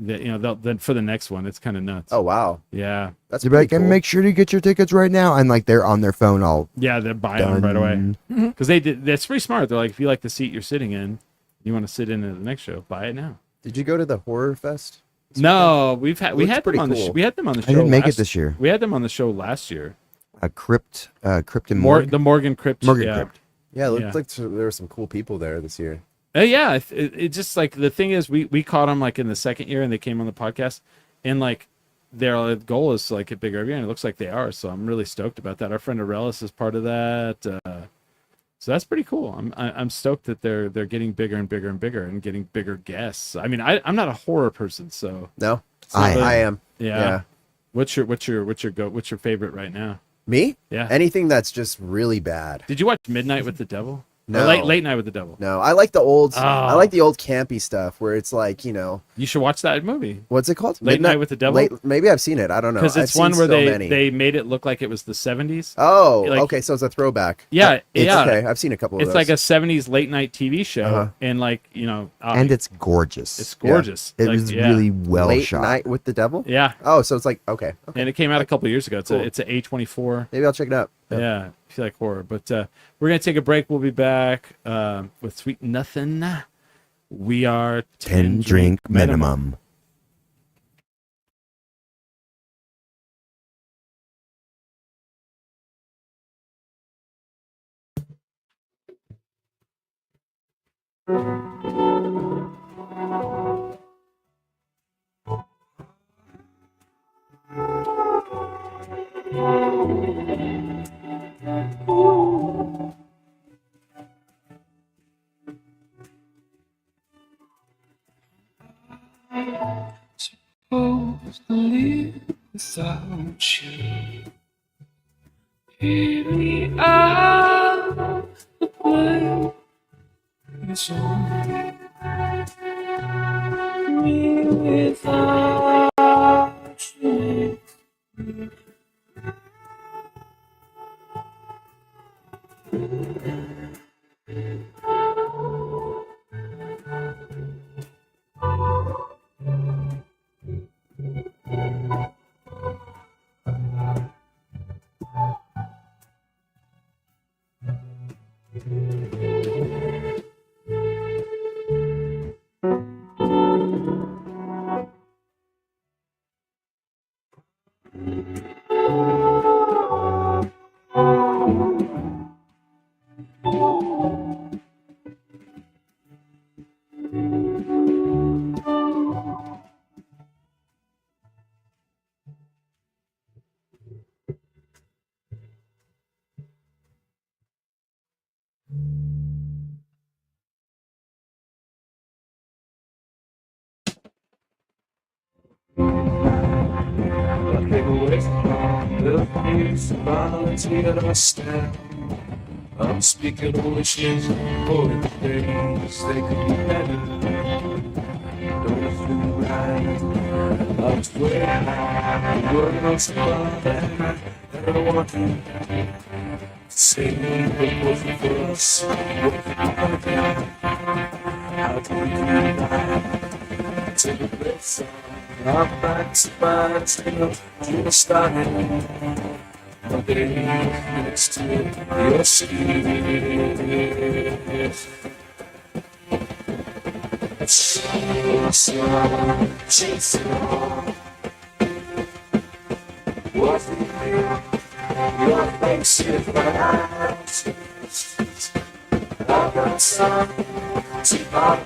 S1: Then for the next one, it's kind of nuts.
S3: Oh wow,
S1: Yeah.
S3: that's
S2: You're
S3: pretty
S2: like, and
S3: cool.
S2: make sure to get your tickets right now. And like they're on their phone all
S1: Yeah, they're buying them right away. Because that's pretty smart. They're like, if you like the seat you're sitting in, you want to sit in at the next show, buy it now.
S3: Did you go to the horror fest?
S1: No, we had
S3: Looks
S1: them
S3: pretty
S1: on the
S3: cool.
S1: we had them on the show.
S2: I didn't make it
S1: last-
S2: this year.
S1: We had them on the show last year.
S2: A crypt and morgue.
S1: The Morgan Crypt.
S2: Morgan
S1: yeah.
S2: Crypt.
S3: Yeah, it looked
S1: Yeah.
S3: like there were some cool people there this year.
S1: Yeah, it just like the thing is we caught them like in the second year and they came on the podcast and like their goal is to like get bigger every year and it looks like they are. So I'm really stoked about that. Our friend Arelis is part of that. So that's pretty cool. I'm stoked that they're getting bigger and bigger and bigger and getting bigger guests. I mean, I'm not a horror person, so
S3: No,
S2: I
S3: I am.
S1: yeah. What's your favorite right now?
S3: Me?
S1: Yeah.
S3: Anything that's just really bad.
S1: Did you watch Midnight with the Devil?
S3: No.
S1: Or late Night with the Devil.
S3: No, I like the old.
S1: Oh.
S3: I like the old campy stuff where it's like
S1: You should watch that movie.
S3: what's it called?
S1: Late Night with the Devil?
S3: Maybe I've seen it. I don't know.
S1: Because it's
S3: I've
S1: one
S3: seen
S1: where
S3: so many.
S1: they made it look like it was the 70s.
S3: Oh,
S1: like-
S3: okay. So it's a throwback.
S1: Yeah, yeah.
S3: Okay, I've seen a couple of
S1: It's
S3: those.
S1: like a 70s late night TV show,
S3: Uh-huh.
S1: and like
S2: And it's gorgeous.
S1: it's gorgeous.
S2: It
S1: Like,
S2: was
S1: yeah.
S2: really well
S3: Late
S2: shot.
S3: Night with the Devil.
S1: Yeah,
S3: Oh, so it's like okay.
S1: and it came out a couple years ago. It's
S3: Cool.
S1: it's a A24.
S3: Maybe I'll check it out.
S1: Yeah, if you like horror. But we're gonna take a break. We'll be back with Sweet Nothin. We are
S2: 10 drink minimum.
S5: Supposed to live without you. Here we are, the play is on. Me without you. I'm speaking of wishes for the days they could be better. Don't feel right. I was way high. The world's above and I want to say what wasn't for us. What could be better? How do we do that? Take a breath. I'm back to my trail. Just starting. My day next to your skin. Chasing on. What's the deal? Your face is my eyes. I got some to buy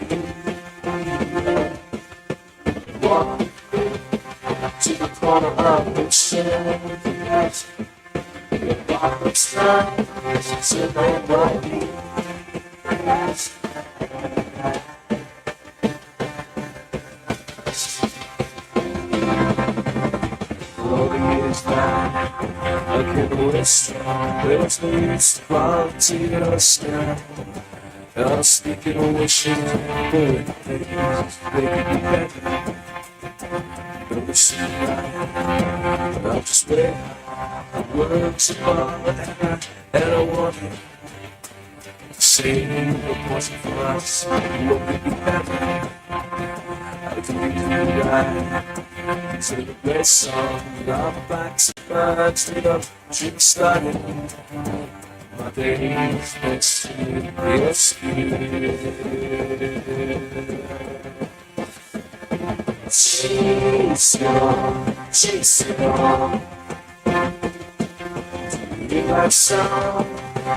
S5: you. Walk to the corner of the shelf. Your box time to my body. I can waste there's no use to quality or style. I'm speaking of wishing for the things they could be better. Don't be so right, I'll just wait. The world's above and I want it. Say what wasn't for us, what could be better. How can we do right? To the best song, I'm back to my straight up dream starting. My days next to your skin. Chase it on. Do you like sound?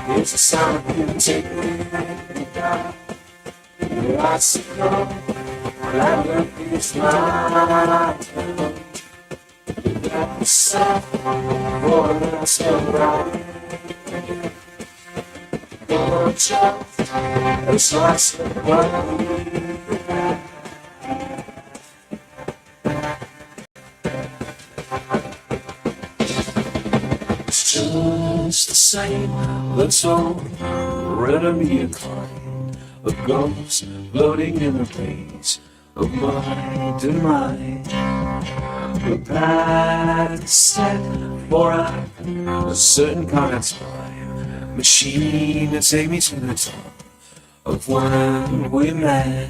S5: It's a sound you take me down. Your eyes are gone. I love you smile. That's soft, more than I still right. Don't jump, it's like somebody. It's just the same, let's all render me inclined. A ghost floating in the haze of mind and mind. The path is set for a certain kind of time. Machine to take me to the top of when we met.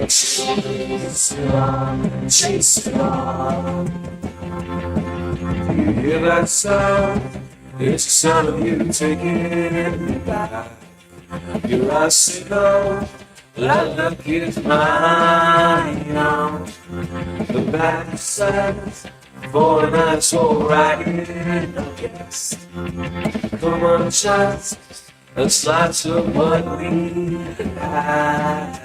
S5: Chase it on, chase it on. Do you hear that sound? It's the sound of you taking me back. Your eyes say no, that look is mine. The back says, boy, that's alright, I guess. Come on, child, a slice of what we had.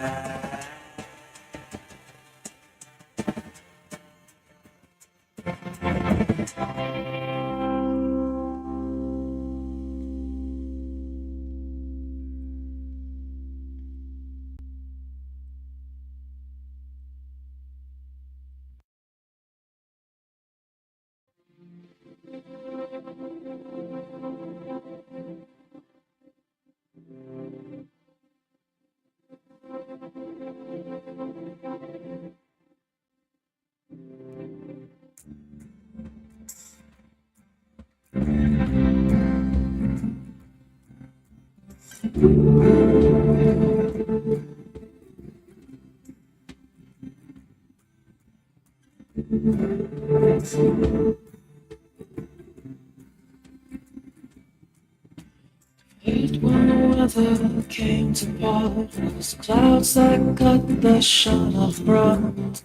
S6: Late when the weather came to part, those clouds that cut the shine off bright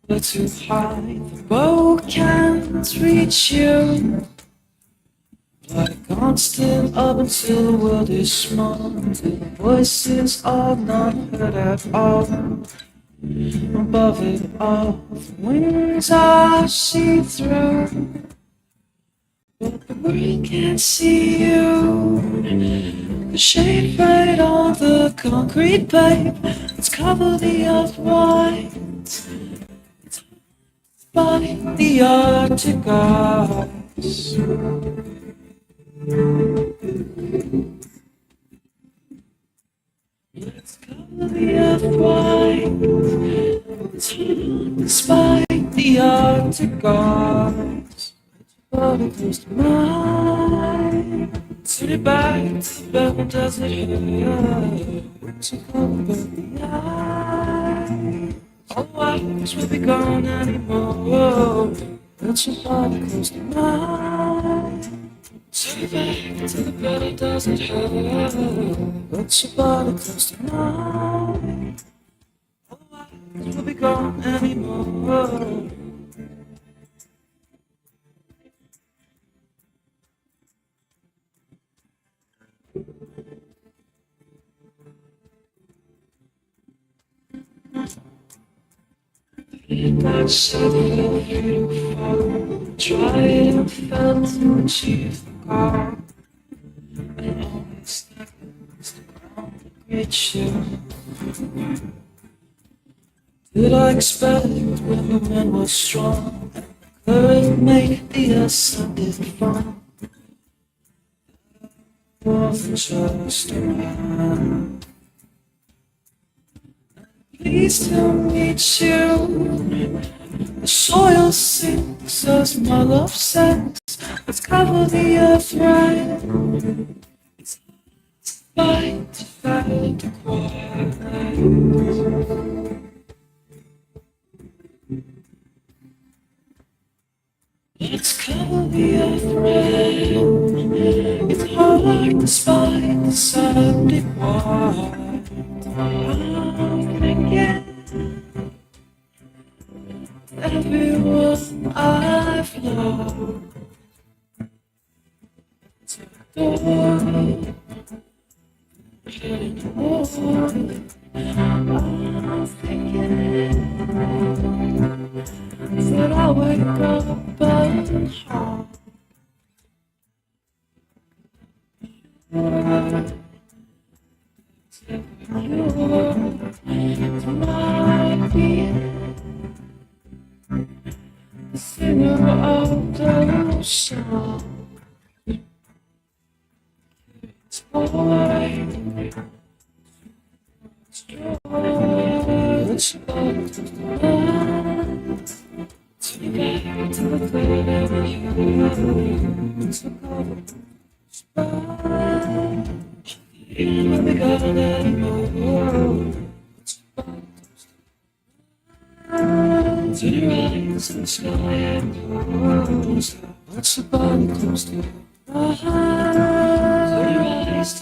S6: were too high, the bow can't reach you. Like constant up until the world is small, until the voices are not heard at all. Above it all, the wings are see-through, but the world can't see you. The shade right on the concrete pave, it's covered the earth white. It's by the Arctic ice. Let's cover the earth white. It's hot despite the Arctic ice. Body close to mine. Turn it back to the bell, does it hurt? To cover the eye. All eyes will be gone anymore. Put your body close to mine. Turn it back to the bell, does it hurt? Put your body close to mine. All eyes will be gone anymore. That shadow you fall, tried and failed to achieve the goal, and always against the ground that great you. Did I expect when the wind was strong, and the current made the ascended fun? Wasn't just a man. Pleased to meet you. The soil sinks as my love sinks. Let's cover the earth right. It's fight to fight the quiet. Let's cover the earth right. It's hard despite the Sunday quiet. I'm thinking everyone I've loved to the door, getting more. I'm thinking that I'll wake up and heart. It might be the singer of those songs. It's boy, it's joy, it's love to love. Turn back to the third of you. It's a cover, it's fine. It will be gone anymore. It's fine. stars in the sky. What's the body close to? Close your eyes to the sky.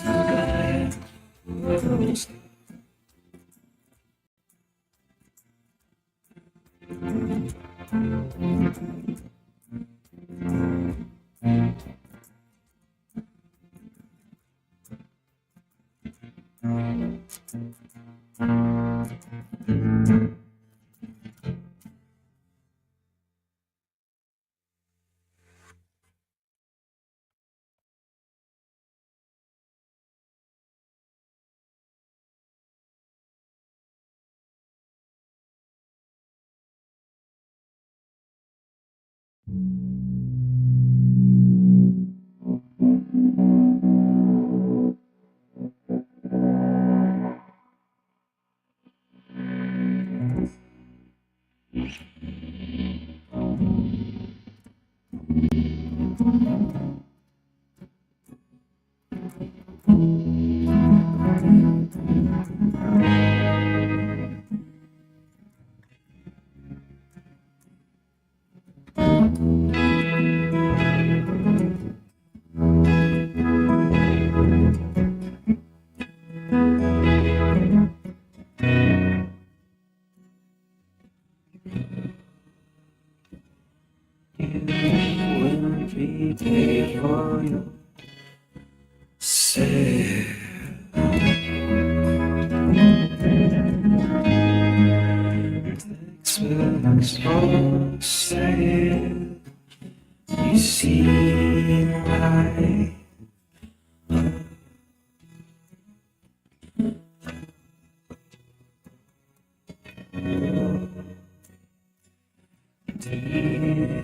S6: Paid for your sale. Textbooks for sale. You seem right.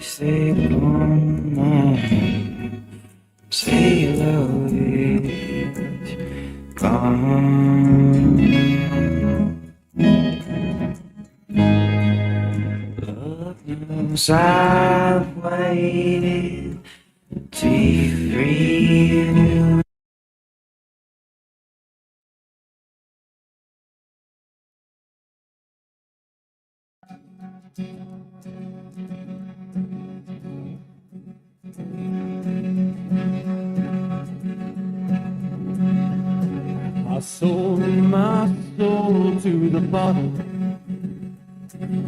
S6: Stay on my sailor is gone. Lord knows I've waited to be free.
S1: I sold my soul to the bottle.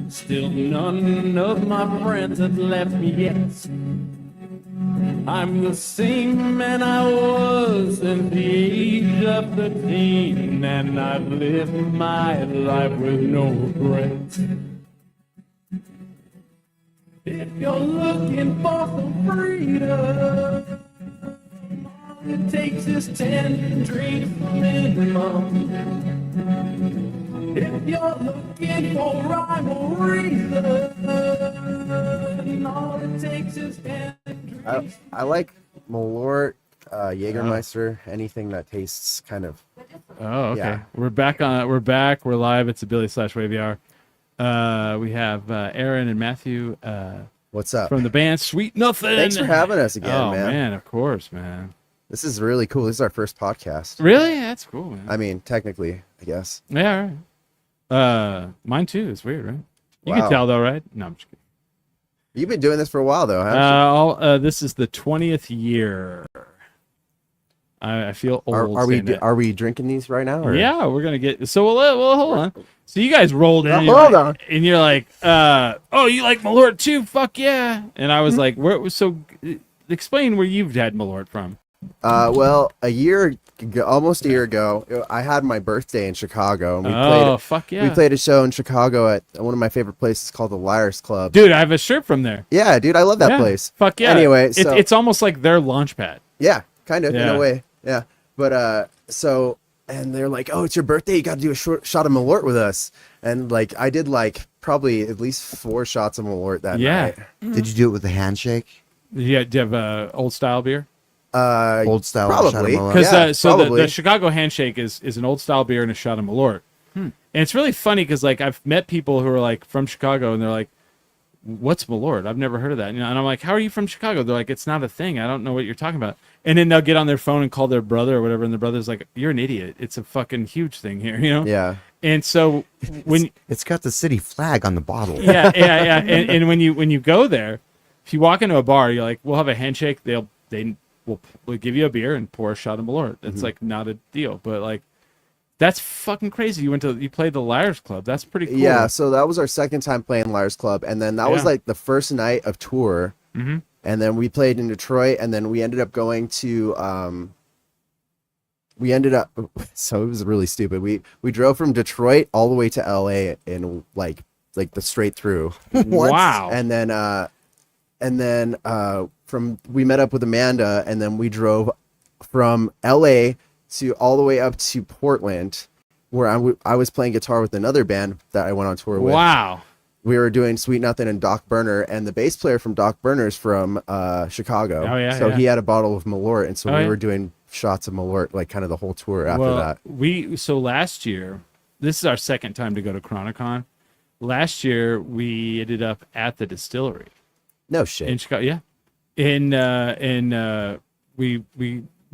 S1: Still none of my friends have left me yet. I'm the same man I was since the age of 13, and I've lived my life with no regrets. If you're looking for some freedom, all it takes is 10 drinks minimum. If you're looking for rhyme or reason, all it takes is 10 drinks.
S3: I like Malort, Jägermeister, anything that tastes kind of.
S1: Oh, okay.
S3: Yeah.
S1: We're back. We're live. It's a Billy/Wavy Hour. We have Aaron and Matthew.
S3: What's up?
S1: From the band Sweet Nothin.
S3: Thanks for having us again,
S1: oh,
S3: man.
S1: man, of course, man.
S3: This is really cool. This is our first podcast.
S1: Really? That's cool, man.
S3: I mean, technically, I guess.
S1: Yeah, all right. Mine too. It's weird, right? You
S3: Wow.
S1: can tell though, right? No, I'm just kidding.
S3: You've been doing this for a while, though, haven't you?
S1: This is the 20th year. I feel old.
S3: Are we drinking these right now? Or?
S1: Yeah, we're gonna get. So well, hold on. So you guys rolled in.
S3: Hold on.
S1: And you're like, oh, you like Malort too? Fuck yeah! And I was like, where? So, explain where you've had Malort from.
S3: Well, almost a year ago, I had my birthday in Chicago. And
S1: fuck yeah!
S3: We played a show in Chicago at one of my favorite places called the Liars Club.
S1: Dude, I have a shirt from there.
S3: Yeah, dude, I love that place.
S1: Fuck yeah!
S3: Anyway, so,
S1: it's almost like their launch pad.
S3: Yeah, kind of in
S1: Yeah.
S3: a way. Yeah, but and they're like, oh, it's your birthday, you got to do a shot of Malort with us. And like, I did like probably at least 4 shots of Malort that night.
S2: Did you do it with a handshake?
S1: Yeah, do you have old style beer?
S2: Old style,
S3: probably.
S1: Because
S3: probably.
S1: the Chicago handshake is an old style beer and a shot of Malort. And it's really funny because like I've met people who are like from Chicago and they're like, what's Malort? I've never heard of that. And I'm like, how are you from Chicago? They're like, it's not a thing. I don't know what you're talking about. And then they'll get on their phone and call their brother or whatever, and the brother's like, you're an idiot. It's a fucking huge thing here,
S3: Yeah.
S1: And so when
S2: it's got the city flag on the bottle.
S1: yeah. And when you go there, if you walk into a bar, you're like, we'll have a handshake. We'll give you a beer and pour a shot of Malort. That's like not a deal, but like that's fucking crazy. You played the Liars Club. That's pretty cool.
S3: Yeah, so that was our second time playing Liars Club, and then that was like the first night of tour.
S1: Mm-hmm.
S3: And then we played in Detroit, and then we ended up going to so it was really stupid. We drove from Detroit all the way to LA in like the straight through.
S1: Wow.
S3: And then we met up with Amanda, and then we drove from LA to all the way up to Portland, where I was playing guitar with another band that I went on tour with.
S1: Wow.
S3: We were doing Sweet Nothin and Doc Burner, and the bass player from Doc Burner's from Chicago.
S1: Oh, yeah,
S3: so
S1: yeah.
S3: he had a bottle of Malort, and so we
S1: yeah.
S3: were doing shots of Malort like kind of the whole tour after that.
S1: So last year, this is our second time to go to Chronicon. Last year we ended up at the distillery.
S3: No shit.
S1: In Chicago, yeah.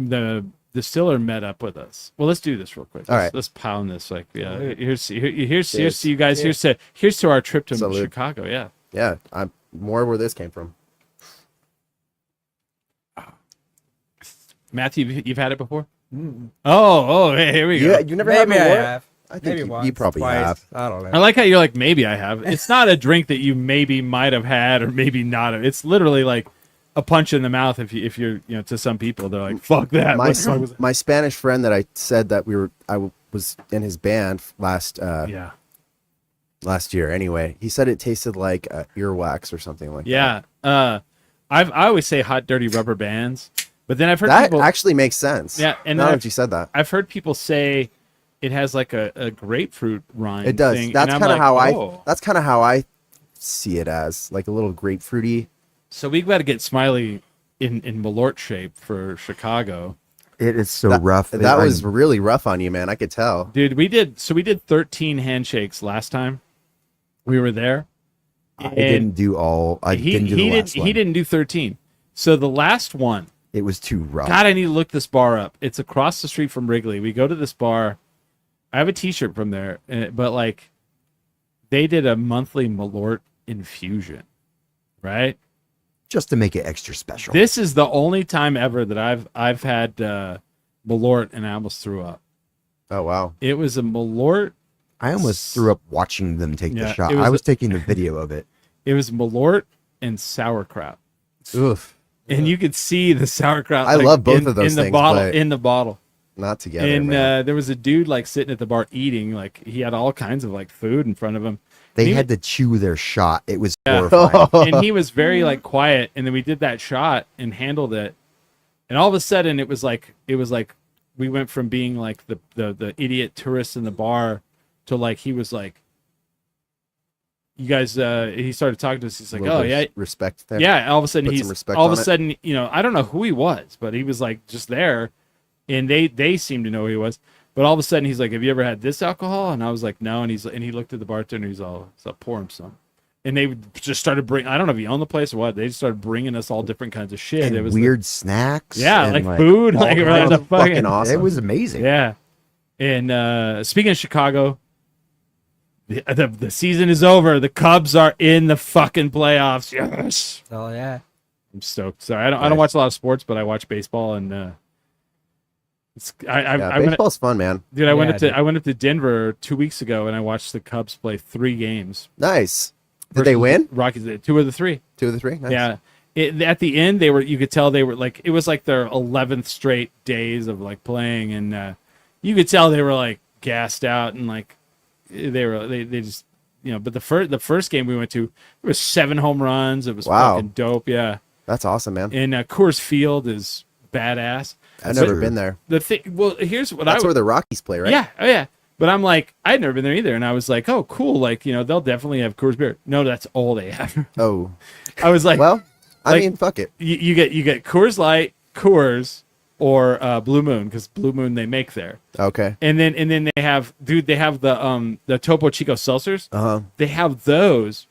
S1: The distiller met up with us. Well, let's do this real quick. Let's pound this. Like, yeah. Here's to you guys. Yeah. Here's to our trip to Chicago. Yeah.
S3: Yeah. I'm more where this came from.
S1: Matthew, you've had it before? Oh, hey, here we go.
S3: Yeah, you never had
S4: Maybe I
S3: Malort?
S4: have.
S3: I think
S4: Maybe
S3: you
S4: once,
S3: probably
S4: twice.
S3: have.
S4: I don't know.
S1: I like how you're like, maybe I have. It's not a drink that you maybe might have had or maybe not have. It's literally like a punch in the mouth if you're to some people they're like, fuck that.
S3: My Spanish friend that I said that I was in his band last year anyway. He said it tasted like earwax or something like that.
S1: Yeah. I always say hot dirty rubber bands, but then I've heard
S3: that
S1: people
S3: actually makes sense.
S1: Yeah, and
S3: now that you said that,
S1: I've heard people say it has like a grapefruit rind.
S3: It does.
S1: Thing,
S3: that's kind of
S1: like,
S3: that's kind of how I see it, as like a little grapefruity.
S1: So we got to get Smiley in Malort shape for Chicago.
S2: It is so rough.
S3: That was really rough on you, man. I could tell.
S1: Dude, we did 13 handshakes last time we were there.
S2: I didn't do all. Didn't do the last one.
S1: He didn't do 13. So the last one,
S2: it was too rough.
S1: God, I need to look this bar up. It's across the street from Wrigley. We go to this bar. I have a T-shirt from there, but like, they did a monthly Malort infusion, right?
S2: Just to make it extra special.
S1: This is the only time ever that I've had Malort and I almost threw up.
S3: Oh wow!
S1: It was a Malort.
S2: I almost threw up watching them take the shot.
S1: I
S2: was taking the video of it.
S1: It was Malort and sauerkraut.
S3: Oof!
S1: And you could see the sauerkraut.
S3: I love both of those
S1: in the
S3: things,
S1: bottle.
S3: but
S1: In the bottle,
S3: not together.
S1: And
S3: man.
S1: there was a dude like sitting at the bar eating. Like he had all kinds of like food in front of him.
S2: They had to chew their shot. It was horrifying.
S1: And he was very like quiet. And then we did that shot and handled it. And all of a sudden, it was like we went from being like the idiot tourists in the bar to like he was like, you guys. He started talking to us. He's like, oh yeah,
S3: respect there.
S1: Yeah. All of a sudden,
S3: Put
S1: I don't know who he was, but he was like just there, and they seemed to know who he was. But all of a sudden, he's like, "Have you ever had this alcohol?" And I was like, "No." And he looked at the bartender. He's all pour him some. And they just started bringing. I don't know if he owned the place or what. They just started bringing us all different kinds of shit.
S2: And
S1: it was
S2: weird snacks.
S1: Yeah,
S2: and
S1: like food. Like
S3: fucking awesome.
S2: It was amazing.
S1: Yeah. And speaking of Chicago, the season is over. The Cubs are in the fucking playoffs. Yes.
S4: Oh yeah.
S1: I'm stoked. Sorry, I don't watch a lot of sports, but I watch baseball and.
S3: Baseball's fun, man.
S1: Dude, I went up to Denver 2 weeks ago and I watched the Cubs play 3 games.
S3: Nice. Did they win?
S1: Rockies did 2 of the 3.
S3: 2 of the 3. Nice.
S1: Yeah. At the end, you could tell they were like, it was like their 11th straight days of like playing, and you could tell they were like gassed out and like they just But the first game we went to, there was 7 home runs. It was fucking dope. Yeah,
S3: that's awesome, man.
S1: And Coors Field is badass.
S3: I've never been there.
S1: Here's what
S3: that's where the Rockies play, right?
S1: Yeah, oh yeah. But I'm like, I'd never been there either, and I was like, oh, cool. Like, they'll definitely have Coors beer. No, that's all they have.
S3: Oh,
S1: I was like,
S3: well, I mean, fuck it.
S1: You get Coors Light, Coors, or Blue Moon, because Blue Moon they make there.
S3: Okay.
S1: And then they have the Topo Chico seltzers.
S3: Uh-huh.
S1: They have those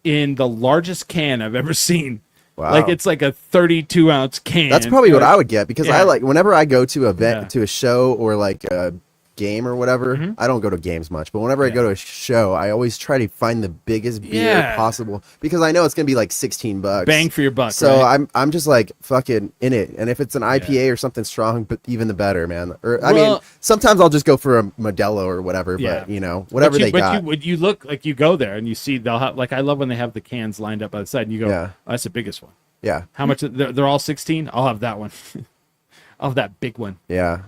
S1: in the largest can I've ever seen.
S3: Wow.
S1: Like it's like a 32-ounce can.
S3: That's probably what I would get because I like whenever I go to to a show or like a game or whatever. I don't go to games much, but whenever I go to a show, I always try to find the biggest beer possible because I know it's gonna be like $16.
S1: Bang for your buck.
S3: So
S1: right?
S3: I'm just like fucking in it, and if it's an IPA or something strong, but even the better, man. Or I mean, sometimes I'll just go for a Modelo or whatever, but you know, whatever they got.
S1: But you look like you go there and you see they'll have like I love when they have the cans lined up by the side and you go, oh, that's the biggest one.
S3: Yeah.
S1: How much? They're all 16. I'll have that one. I'll have that big one.
S3: Yeah.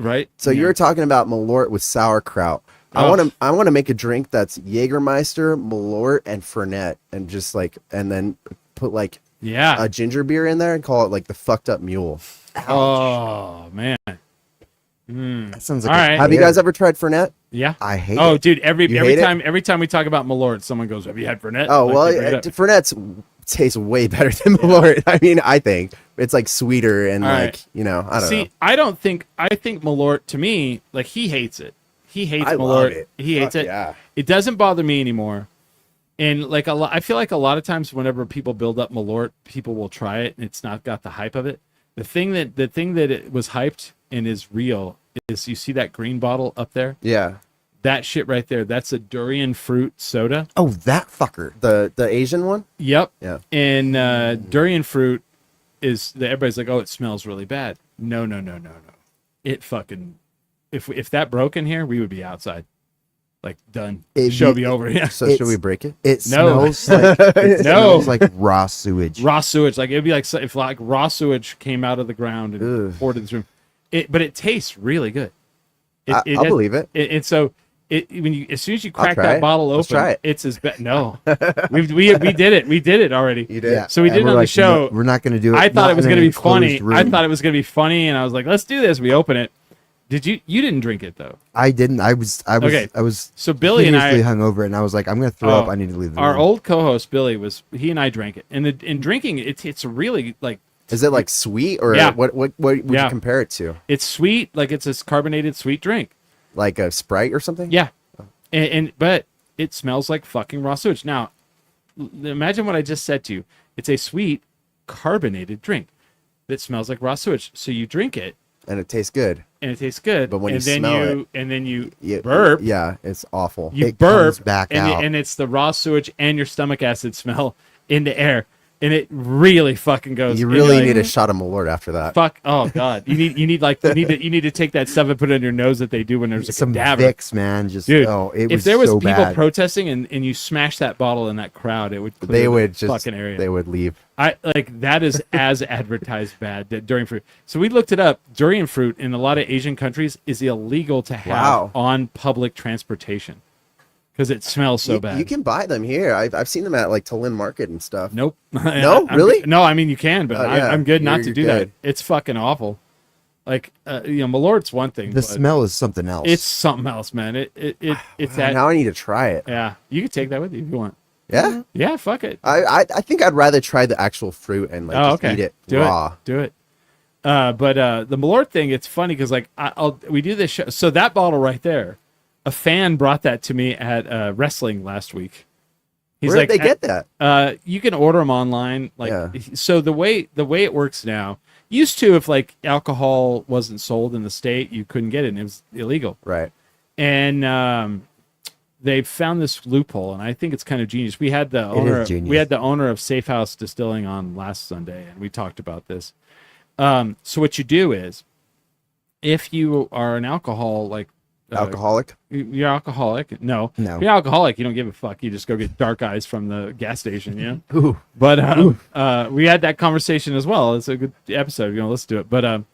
S1: Right.
S3: So you're talking about Malort with sauerkraut. I want to make a drink that's Jägermeister, Malort, and Fernet, and just like and then put like a ginger beer in there and call it like the fucked up mule.
S1: Ouch. Oh man.
S2: That sounds like.
S1: All right.
S3: Have you guys ever tried Fernet?
S1: Yeah.
S2: I hate it.
S1: Oh, dude, every time we talk about Malort, someone goes, "Have you had Fernet?"
S3: Oh, well, Fernet's tastes way better than Malort. I mean, I think it's like sweeter and you know, I don't know.
S1: See, I think Malort to me, like he hates it. He hates Malort.
S3: Love it.
S1: He hates it.
S3: Yeah.
S1: It doesn't bother me anymore. And like I feel like a lot of times whenever people build up Malort, people will try it and it's not got the hype of it. The thing that it was hyped and is real is you see that green bottle up there?
S3: Yeah.
S1: That shit right there, that's a durian fruit soda.
S2: Oh, that fucker.
S3: The Asian one?
S1: Yep.
S3: Yeah.
S1: And durian fruit is everybody's like, oh, it smells really bad. No. It fucking if that broke in here, we would be outside. Like done. Show be over. Yeah.
S3: So should we break it?
S2: It smells like smells like raw sewage.
S1: Raw sewage. Like it'd be like if like raw sewage came out of the ground and poured in this room. But it tastes really good.
S3: I'll believe it.
S1: And so as soon as you crack that bottle open, it's as bad. No, we did it. We did it already.
S3: You did. Yeah.
S1: So we did it on the show.
S2: No, we're not going to do it.
S1: I thought it was going to be funny. And I was like, let's do this. We open it. Did you didn't drink it though?
S2: I didn't. I was
S1: so Billy and I
S2: hung over it and I was like, I'm going to throw up. I need to leave the
S1: room.
S2: Our
S1: old co-host Billy he and I drank it. And in drinking it's really like,
S3: is it like sweet or what would you compare it to?
S1: It's sweet, like it's a carbonated sweet drink.
S3: Like a Sprite or something?
S1: Yeah. But it smells like fucking raw sewage. Now, imagine what I just said to you. It's a sweet carbonated drink that smells like raw sewage. So you drink it
S3: and it tastes good.
S1: But
S3: when you smell it,
S1: and then you burp.
S3: Yeah, it's awful.
S1: You burp
S2: comes back out.
S1: And it's the raw sewage and your stomach acid smell in the air. And it really fucking goes.
S3: You really need a shot of Malort after that.
S1: Fuck! Oh god, you need to take that stuff and put it in your nose that they do when there's a
S2: some
S1: cadaver.
S2: Vicks, man. Just
S1: dude,
S2: if
S1: there was
S2: so
S1: people
S2: bad.
S1: protesting and you smash that bottle in that crowd, it would clear
S3: they would
S1: the
S3: just
S1: fucking area.
S3: They would leave.
S1: I like that is as advertised bad that durian fruit. So we looked it up. Durian fruit in a lot of Asian countries is illegal to have on public transportation. Because it smells so bad.
S3: You can buy them here. I've seen them at like Tallinn Market and stuff.
S1: Nope.
S3: No, really?
S1: No, I mean you can, but I'm good not to do
S3: good.
S1: that. It's fucking awful. Like Malort's one thing.
S2: The smell is something else.
S1: It's something else, man. It's that.
S3: Now I need to try it.
S1: Yeah, you can take that with you if you want.
S3: Yeah.
S1: Yeah, fuck it.
S3: I think I'd rather try the actual fruit and like just eat it raw.
S1: Do it. But the Malort thing, it's funny because like we do this show. So that bottle right there. A fan brought that to me at wrestling last week.
S3: He's Where did they get that?
S1: You can order them online. So the way it works now, used to if like alcohol wasn't sold in the state, you couldn't get it. And it was illegal.
S3: Right.
S1: And they found this loophole, and I think it's kind of genius. We had the owner of Safe House Distilling on last Sunday, and we talked about this. So what you do is, if you are an alcoholic. You're alcoholic. No. You're alcoholic. You don't give a fuck. You just go get dark eyes from the gas station. Yeah.
S2: Ooh.
S1: But we had that conversation as well. It's a good episode. You're gonna listen to it. But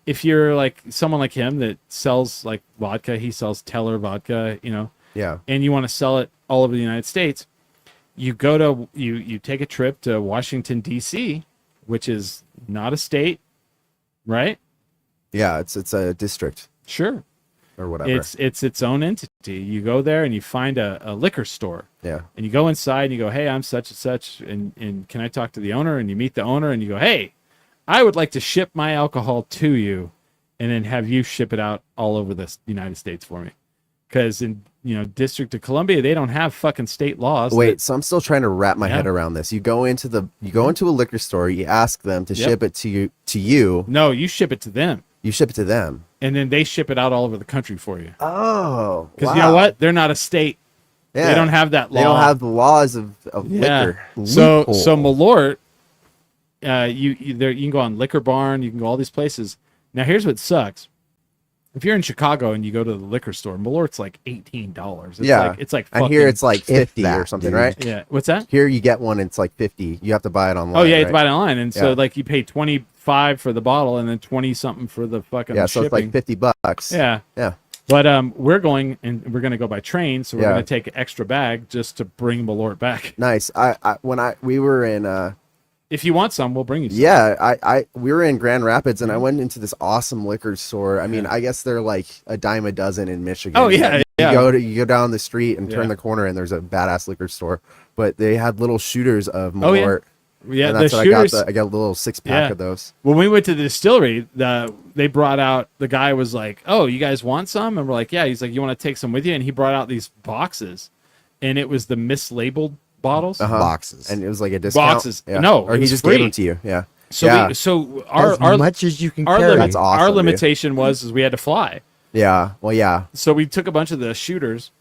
S1: if you're like someone like him that sells like vodka, he sells Teller vodka.
S3: Yeah.
S1: And you want to sell it all over the United States, you take a trip to Washington D.C., which is not a state, right?
S3: Yeah, it's a district.
S1: Sure.
S3: Or whatever.
S1: It's its own entity. You go there and you find a liquor store.
S3: Yeah.
S1: And you go inside and you go, hey, I'm such and such, and can I talk to the owner? And you meet the owner and you go, hey, I would like to ship my alcohol to you, and then have you ship it out all over the United States for me. because in District of Columbia they don't have fucking state laws.
S3: Wait, so I'm still trying to wrap my head around this. You go into a liquor store, you ask them to ship it to you.
S1: No, you ship it to them.
S3: You ship it to them,
S1: and then they ship it out all over the country for you.
S3: Oh,
S1: because you know what? They're not a state. Yeah. They don't have that law.
S3: They don't have the laws of liquor.
S1: So Malort, you can go on Liquor Barn. You can go all these places. Now here's what sucks. If you're in Chicago and you go to the liquor store, Malort's like $18. It's like
S3: and here it's like 50 or something,
S2: dude.
S3: right?
S1: Yeah. What's that?
S3: Here you get one, it's like 50. You have to buy it online.
S1: Oh yeah, you have to buy it online, and so like you pay 25 for the bottle, and then 20 something for the fucking
S3: so
S1: shipping.
S3: it's like $50.
S1: Yeah. But we're going to go by train, so we're going to take an extra bag just to bring Malort back.
S3: Nice. We were in.
S1: If you want some, we'll bring you some.
S3: Yeah, we were in Grand Rapids, and I went into this awesome liquor store. I mean, I guess they're like a dime a dozen in Michigan.
S1: Oh yeah,
S3: you go down the street and turn the corner, and there's a badass liquor store. But they had little shooters of Malort.
S1: Yeah,
S3: and that's
S1: the
S3: what
S1: shooters.
S3: I got a little 6-pack of those.
S1: When we went to the distillery, they brought out. The guy was like, "Oh, you guys want some?" And we're like, "Yeah." He's like, "You want to take some with you?" And he brought out these boxes, and it was the mislabeled bottles.
S2: Boxes,
S3: and it was like a discount.
S1: Boxes. No,
S3: or he just gave them to you. Yeah.
S1: So
S2: as much as you can carry.
S3: That's awesome.
S1: Our limitation was we had to fly.
S3: Yeah. Well, yeah.
S1: So we took a bunch of the shooters,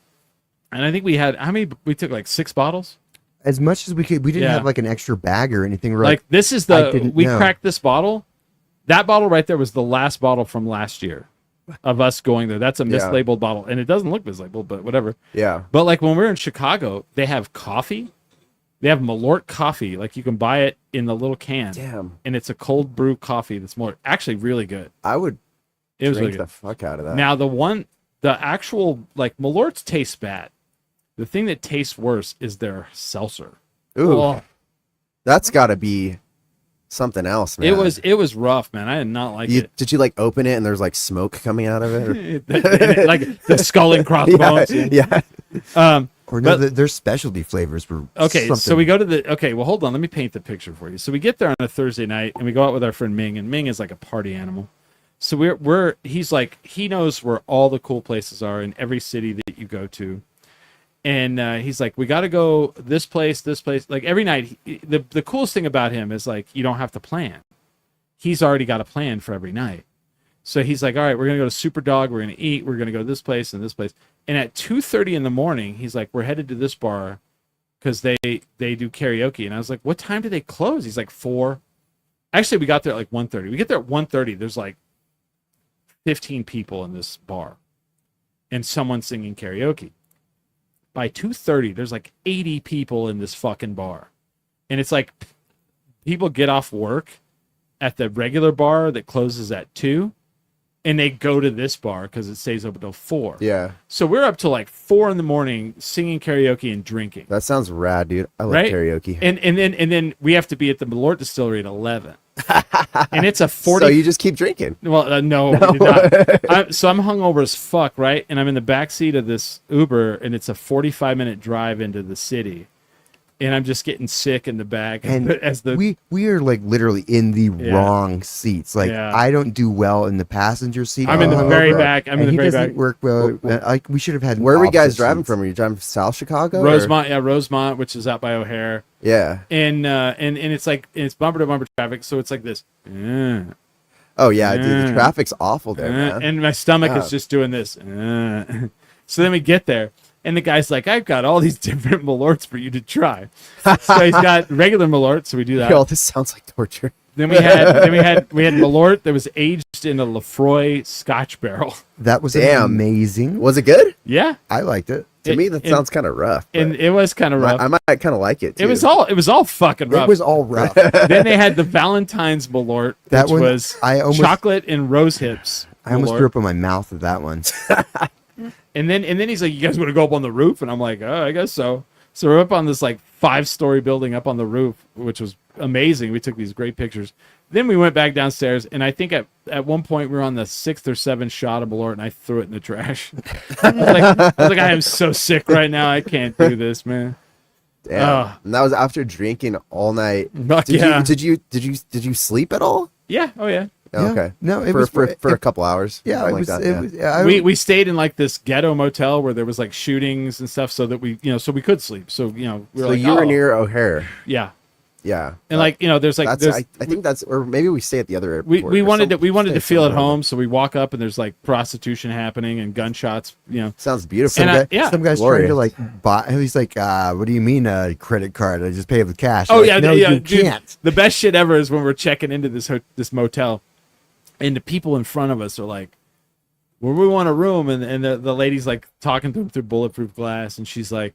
S1: and I think we had how many? We took like 6 bottles.
S2: As much as we could. We didn't have like an extra bag or anything. We're
S1: like this is we cracked this bottle. That bottle right there was the last bottle from last year of us going there. That's a mislabeled bottle, and it doesn't look mislabeled, but whatever.
S3: Yeah.
S1: But like when we're in Chicago, they have coffee. They have Malort coffee. Like you can buy it in the little can.
S3: Damn.
S1: And it's a cold brew coffee that's actually really good.
S3: I would
S1: drink
S3: really the fuck out of that.
S1: Now the actual like Malort's taste bad. The thing that tastes worse is their seltzer.
S3: Ooh. Oh. That's got to be something else, man.
S1: It was rough, man. I did not like it.
S3: Did you like open it and there's like smoke coming out of it?
S1: Like the skull and crossbones.
S3: Yeah.
S2: Their specialty flavors were
S1: so we go to well, hold on. Let me paint the picture for you. So we get there on a Thursday night, and we go out with our friend Ming, and Ming is like a party animal. So he's like, he knows where all the cool places are in every city that you go to. And he's like, we got to go this place. Like every night, the coolest thing about him is like, you don't have to plan. He's already got a plan for every night. So he's like, all right, we're going to go to Super Dog. We're going to eat. We're going to go to this place and this place. And at 2:30 in the morning, he's like, we're headed to this bar because they do karaoke. And I was like, what time do they close? He's like 4. Actually, we got there at like 1:30. We get there at 1:30. There's like 15 people in this bar and someone singing karaoke. By 2:30, there's like 80 people in this fucking bar. And it's like people get off work at the regular bar that closes at 2, and they go to this bar because it stays open till 4.
S3: Yeah.
S1: So we're up till like 4 in the morning singing karaoke and drinking.
S3: That sounds rad, dude. I love karaoke.
S1: And then we have to be at the Malort Distillery at 11. And it's a 40.
S3: So you just keep drinking?
S1: Well, no. We did not. So I'm hungover as fuck, right? And I'm in the back seat of this Uber, and it's a 45-minute drive into the city. And I'm just getting sick in the back.
S2: And we are like literally in the wrong seats. Like I don't do well in the passenger seat.
S1: I'm in the very back. I'm in the very back.
S2: Work well. Like we should have had.
S3: Where are we guys driving from? Are you driving from South Chicago?
S1: Rosemont, Rosemont, which is out by O'Hare.
S3: Yeah.
S1: And it's like it's bumper to bumper traffic, so it's like this.
S3: Oh yeah, dude, the traffic's awful there, man.
S1: And my stomach is just doing this. So then we get there. And the guy's like, I've got all these different Malorts for you to try. So he's got regular Malort, so we do that.
S3: Yo, this sounds like torture.
S1: Then we had Malort that was aged in a Lefroy Scotch barrel.
S2: That was amazing.
S3: Was it good?
S1: Yeah,
S3: I liked it. To me, that sounds kind of rough.
S1: And it was kind of rough.
S3: I might kind of like it too.
S1: It was all fucking rough.
S2: It was all rough.
S1: Then they had the Valentine's Malort, which was chocolate and rose hips.
S2: I almost threw up in my mouth with that one.
S1: And then he's like, you guys want to go up on the roof? And I'm like, oh, I guess so. So we're up on this like 5-story building up on the roof, which was amazing. We took these great pictures. Then we went back downstairs, and I think at one point we were on the 6th or 7th shot of Malort, and I threw it in the trash. I was like, I am so sick right now. I can't do this, man.
S3: Damn. And that was after drinking all night.
S1: Did
S3: you sleep at all?
S1: Yeah. Oh yeah.
S3: Oh, okay.
S2: No, it
S3: for,
S2: was
S3: for a couple hours.
S2: Yeah,
S3: something
S2: it was.
S3: like that,
S2: It
S3: yeah.
S2: was. Yeah,
S1: We stayed in like this ghetto motel where there was like shootings and stuff, so that we so we could sleep. So we were
S3: So
S1: like,
S3: you were
S1: oh.
S3: near O'Hare.
S1: Yeah.
S3: Yeah.
S1: And like there's like
S3: that's, I think that's, or maybe we stay at the other airport.
S1: we wanted to
S3: stay
S1: feel at
S3: somewhere.
S1: home, so we walk up and there's like prostitution happening and gunshots.
S3: Sounds beautiful.
S2: some guy's trying to
S3: Glorious.
S2: like buy. He's like, "What do you mean a credit card? I just pay with cash."
S1: Oh
S2: Like,
S1: yeah,
S2: no,
S1: yeah,
S2: you
S1: dude,
S2: can't.
S1: the best shit ever is when we're checking into this motel, and the people in front of us are like, "Well, we want a room," and the lady's like talking to them through bulletproof glass, and she's like,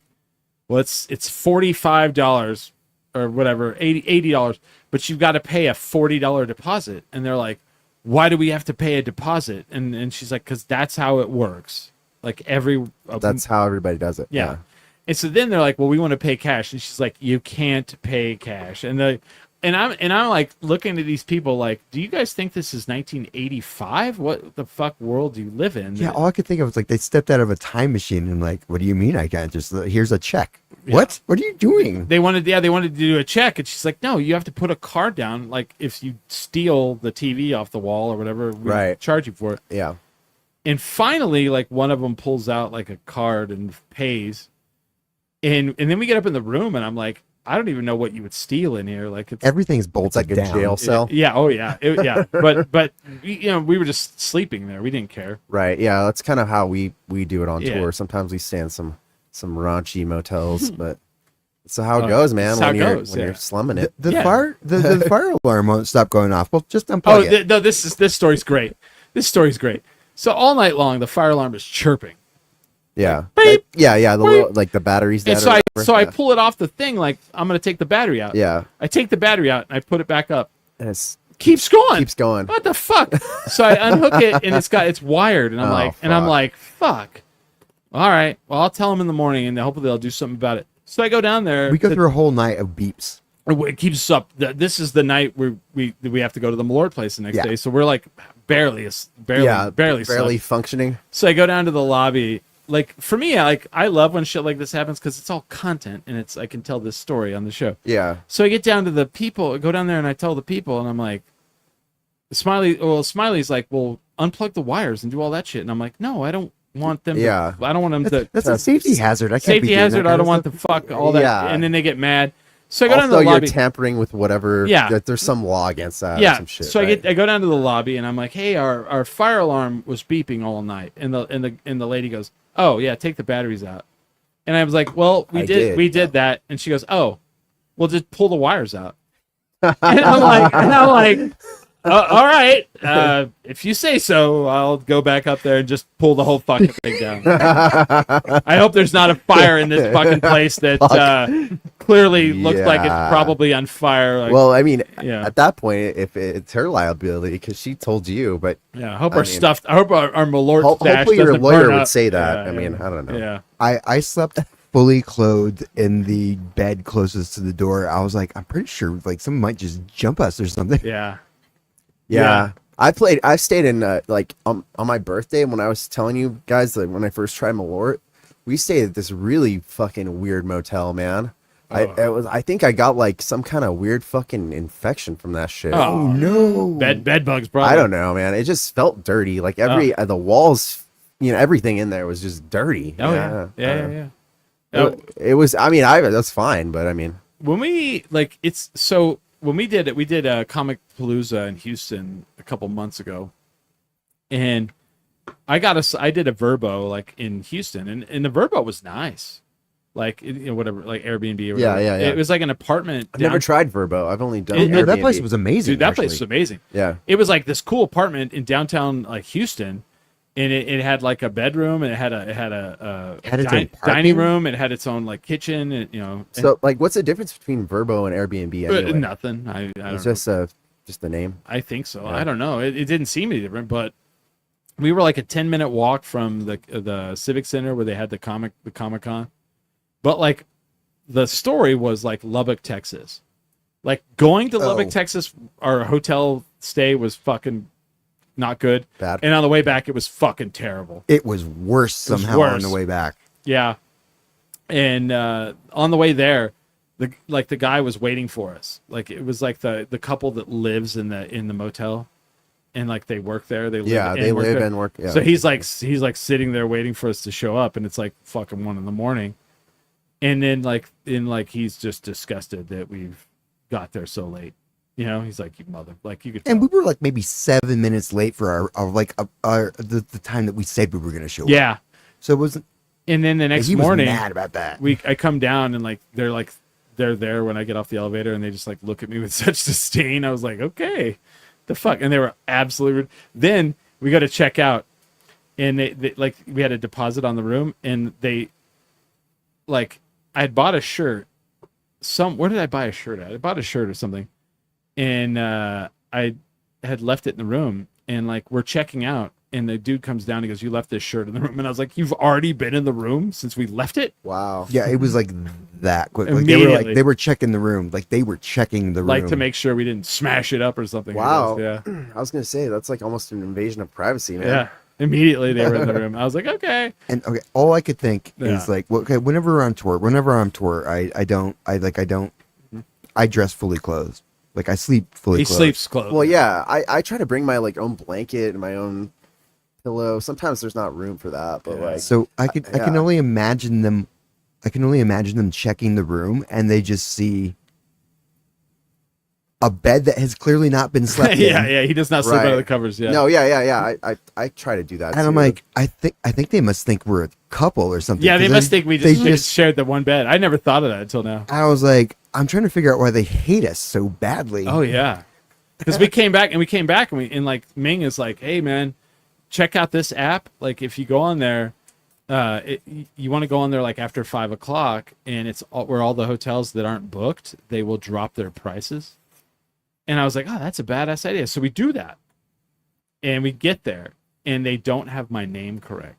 S1: "Well, it's $45 or whatever, $80, but you've got to pay a $40 deposit," and they're like, "Why do we have to pay a deposit?" And she's like, "Because that's how it works. Like
S3: That's how everybody does it.
S1: yeah." And so then they're like, "Well, we want to pay cash," and she's like, "You can't pay cash." And I'm like looking at these people like, "Do you guys think this is 1985? What the fuck world do you live in?"
S2: Yeah, all I could think of was like they stepped out of a time machine and like, "What do you mean I can't just? Here's a check."
S1: Yeah.
S2: What? What are you doing?
S1: They wanted to do a check, and she's like, "No, you have to put a card down. Like if you steal the TV off the wall or whatever, we
S3: Right.
S1: charge you for it."
S3: Yeah.
S1: And finally, like one of them pulls out like a card and pays, and then we get up in the room, and I'm like, I don't even know what you would steal in here. Like it's
S2: Everything's bolted
S3: It's like a
S2: down.
S3: jail cell.
S1: Yeah. Oh yeah. Yeah. But we were just sleeping there. We didn't care.
S3: Right. Yeah. That's kind of how we do it on
S1: Yeah.
S3: tour. Sometimes we stay in some raunchy motels, but it's how it
S1: Oh,
S3: goes, man.
S1: it's how
S3: When
S1: it
S3: you're
S1: goes,
S3: when
S1: yeah.
S3: you're slumming it.
S2: The
S1: Yeah.
S2: the fire alarm won't stop going off. Well, just unplug
S1: Oh
S2: it.
S1: no, this story's great. This story's great. So all night long, the fire alarm is chirping.
S3: Yeah.
S1: Beep.
S3: Yeah. The
S1: Beep.
S3: little, like the batteries.
S1: And
S3: dead
S1: so
S3: or
S1: I
S3: whatever.
S1: pull it off the thing like I'm gonna take the battery out.
S3: Yeah.
S1: I take the battery out and I put it back up.
S3: And it
S1: Keeps going.
S3: keeps going.
S1: What the fuck? So I unhook it and it's wired and I'm
S3: Oh,
S1: like,
S3: fuck.
S1: fuck. All right. Well, I'll tell them in the morning and hopefully they'll do something about it. So I go down there.
S2: We go through a whole night of beeps.
S1: It keeps us up. This is the night where we have to go to the Malort place the next
S2: Yeah.
S1: day. So we're like barely slept.
S3: functioning.
S1: So I go down to the lobby. Like for me, I love when shit like this happens because it's all content and I can tell this story on the show.
S3: Yeah.
S1: So I get down to the people, go down there and I tell the people and I'm like, Smiley's like, well, unplug the wires and do all that shit. And I'm like, no, I don't want them.
S3: Yeah.
S1: I don't want them to.
S2: That's a safety hazard. I can't be
S1: Safety
S2: doing
S1: hazard.
S2: that
S1: I
S2: kind
S1: don't
S2: of
S1: want
S2: stuff.
S1: the fuck all that.
S3: Yeah.
S1: And then they get mad. So I go down to
S3: Also,
S1: the
S3: you're
S1: lobby.
S3: tampering with whatever.
S1: Yeah.
S3: There's some law against that. Or
S1: Yeah.
S3: some shit,
S1: So
S3: right?
S1: I go down to the lobby and I'm like, hey, our fire alarm was beeping all night. And the lady goes, oh yeah, take the batteries out. And I was like, well, we did that. And she goes, oh, well, just pull the wires out. and I'm like, all right. If you say so, I'll go back up there and just pull the whole fucking thing down. I hope there's not a fire in this fucking place that clearly looks like it's
S3: Yeah.
S1: probably on fire. Like,
S3: Well, I mean,
S1: Yeah.
S3: at that point, if it's her liability because she told you, but
S1: yeah, I hope
S3: I
S1: our
S3: mean,
S1: stuff. I hope our Malort stash
S3: hopefully your
S1: doesn't
S3: lawyer
S1: burn
S3: would
S1: up.
S3: say that.
S1: Yeah,
S3: I mean,
S1: yeah.
S3: I don't know.
S1: Yeah.
S2: I slept fully clothed in the bed closest to the door. I was like, I'm pretty sure like someone might just jump us or something.
S1: Yeah.
S3: Yeah. I stayed in like on my birthday when I was telling you guys like when I first tried Malort, we stayed at this really fucking weird motel, man. I think I got like some kind of weird fucking infection from that shit.
S1: Oh
S2: No.
S1: bed bugs, bro.
S3: I don't know, man. It just felt dirty. Like the walls, everything in there was just dirty.
S1: Oh yeah. Yeah.
S3: It was. I mean, that's fine, but I mean,
S1: When we when we did it, we did a Comic Palooza in Houston a couple months ago, and I did a Verbo like in Houston, and the Verbo was nice, like whatever, like Airbnb or whatever.
S3: Yeah.
S1: It was like an apartment.
S3: I've never tried Verbo. I've only done.
S2: No, that
S3: Airbnb.
S2: place was amazing.
S1: Dude, that
S2: actually.
S1: place was amazing.
S3: Yeah.
S1: It was like this cool apartment in downtown like Houston, and it had like a bedroom and it had a
S2: Had its own
S1: dining
S2: parking?
S1: room. It had its own like kitchen, and
S3: So, like, what's the difference between Verbo and Airbnb? Anyway?
S1: nothing. I don't
S3: It's
S1: know.
S3: just the name.
S1: I think so.
S3: Yeah.
S1: I don't know. It didn't seem any different, but we were like a 10-minute walk from the Civic Center where they had the Comic-Con. But like the story was like Lubbock, Texas. Like going to Lubbock, Texas, our hotel stay was fucking not good.
S3: Bad.
S1: And on the way back it was fucking terrible.
S2: It was worse somehow
S1: worse.
S2: on the way back.
S1: Yeah. And on the way there, the guy was waiting for us. Like it was like the couple that lives in the motel. and like they work there. They live
S3: Yeah,
S1: and
S3: they
S1: work
S3: live
S1: there.
S3: and work. Yeah.
S1: So he's like sitting there waiting for us to show up, and it's like fucking 1 a.m. And then he's just disgusted that we've got there so late. You know, he's like, you mother, like you could.
S2: And we were like maybe 7 minutes late for the time that we said we were going to show up.
S1: Yeah.
S2: So it wasn't.
S1: And then the next
S2: He was
S1: morning,
S2: mad about that.
S1: I come down and they're there when I get off the elevator, and they just like look at me with such disdain. I was like, okay, the fuck, and they were absolutely rude. Then we go to check out, and they like we had a deposit on the room, and they like I had bought a shirt. Where did I buy a shirt at? I bought a shirt or something, and I had left it in the room, and like we're checking out. And the dude comes down and goes, you left this shirt in the room. And I was like, you've already been in the room since we left it?
S3: Wow.
S2: Yeah, it was like that quick. Like
S1: Immediately.
S2: they were checking the room. Like they were checking the room.
S1: Like to make sure we didn't smash it up or something.
S3: Wow.
S1: Yeah.
S3: I was going to say, that's like almost an invasion of privacy, man.
S1: Yeah. Immediately they were in the room. I was like, okay.
S2: And okay, all I could think
S1: Yeah.
S2: is like, well, okay, whenever we're on tour, I dress fully clothed. Like I sleep fully
S1: He
S2: clothed.
S1: sleeps clothed.
S3: Well, yeah, I try to bring my like own blanket and my own pillow. Sometimes there's not room for that, but like,
S2: So I can
S3: yeah.
S2: only imagine them. I can only imagine them checking the room, and they just see a bed that has clearly not been slept
S1: yeah,
S2: in.
S1: yeah. He does not sleep
S3: Right.
S1: under the covers. Yeah.
S3: no, yeah. I try to do that.
S2: And I'm
S3: too.
S2: like, I think they must think we're a couple or something.
S1: Yeah, they
S2: 'cause
S1: must think we
S2: they
S1: just shared the one bed. I never thought of that until now.
S2: I was like, I'm trying to figure out why they hate us so badly.
S1: Oh yeah. Because we came back and like Ming is like, hey man, check out this app. Like if you go on there, you want to go on there like after 5 o'clock, and it's where all the hotels that aren't booked, they will drop their prices. And I was like, oh, that's a badass idea. So we do that, and we get there, and they don't have my name correct,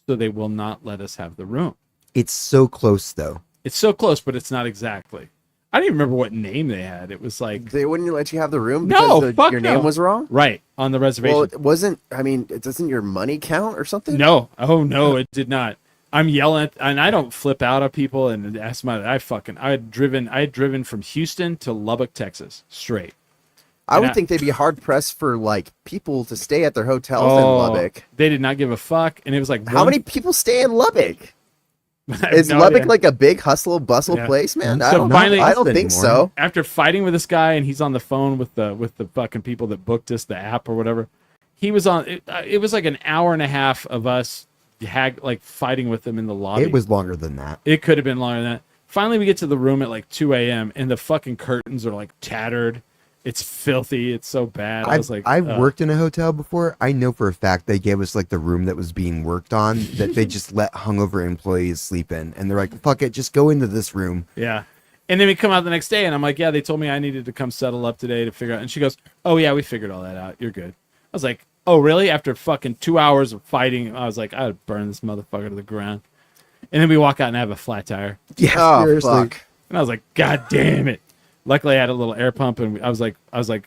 S1: so they will not let us have the room.
S2: It's so close though.
S1: It's so close, but it's not exactly. I don't even remember what name they had. It was like
S3: they wouldn't let you have the room
S1: No,
S3: because
S1: fuck
S3: your
S1: no.
S3: name was wrong.
S1: right on the reservation.
S3: Well, it wasn't. I mean, it doesn't your money count or something?
S1: No. Oh no, it did not. I'm yelling and I don't flip out at people and that's I had driven from Houston to Lubbock, Texas, straight.
S3: I would
S1: I-
S3: think they'd be hard pressed for like people to stay at their hotels in Lubbock.
S1: They did not give a fuck, and it was like
S3: How many people stay in Lubbock? Is
S1: no
S3: Lubbock
S1: idea.
S3: like a big hustle bustle
S1: Yeah.
S3: place, man?
S1: So finally-
S3: I don't think
S2: anymore.
S3: so.
S1: After fighting with this guy and he's on the phone with the fucking people that booked us the app or whatever, he was on. It was like an hour and a half of us like fighting with them in the lobby.
S2: It was longer than that.
S1: It could have been longer than that. Finally, we get to the room at like 2 a.m. and the fucking curtains are like tattered. It's filthy. It's so bad. I was like,
S2: I've worked in a hotel before. I know for a fact they gave us like the room that was being worked on that they just let hungover employees sleep in, and they're like, "Fuck it, just go into this room."
S1: Yeah. And then we come out the next day and I'm like, yeah, they told me I needed to come settle up today to figure out. And she goes, oh yeah, we figured all that out. You're good. I was like, oh really? After fucking 2 hours of fighting, I was like, I would burn this motherfucker to the ground. And then we walk out and I have a flat tire.
S2: Yeah,
S3: Oh,
S2: seriously.
S3: fuck.
S1: And I was like, God damn it. Luckily I had a little air pump and I was like,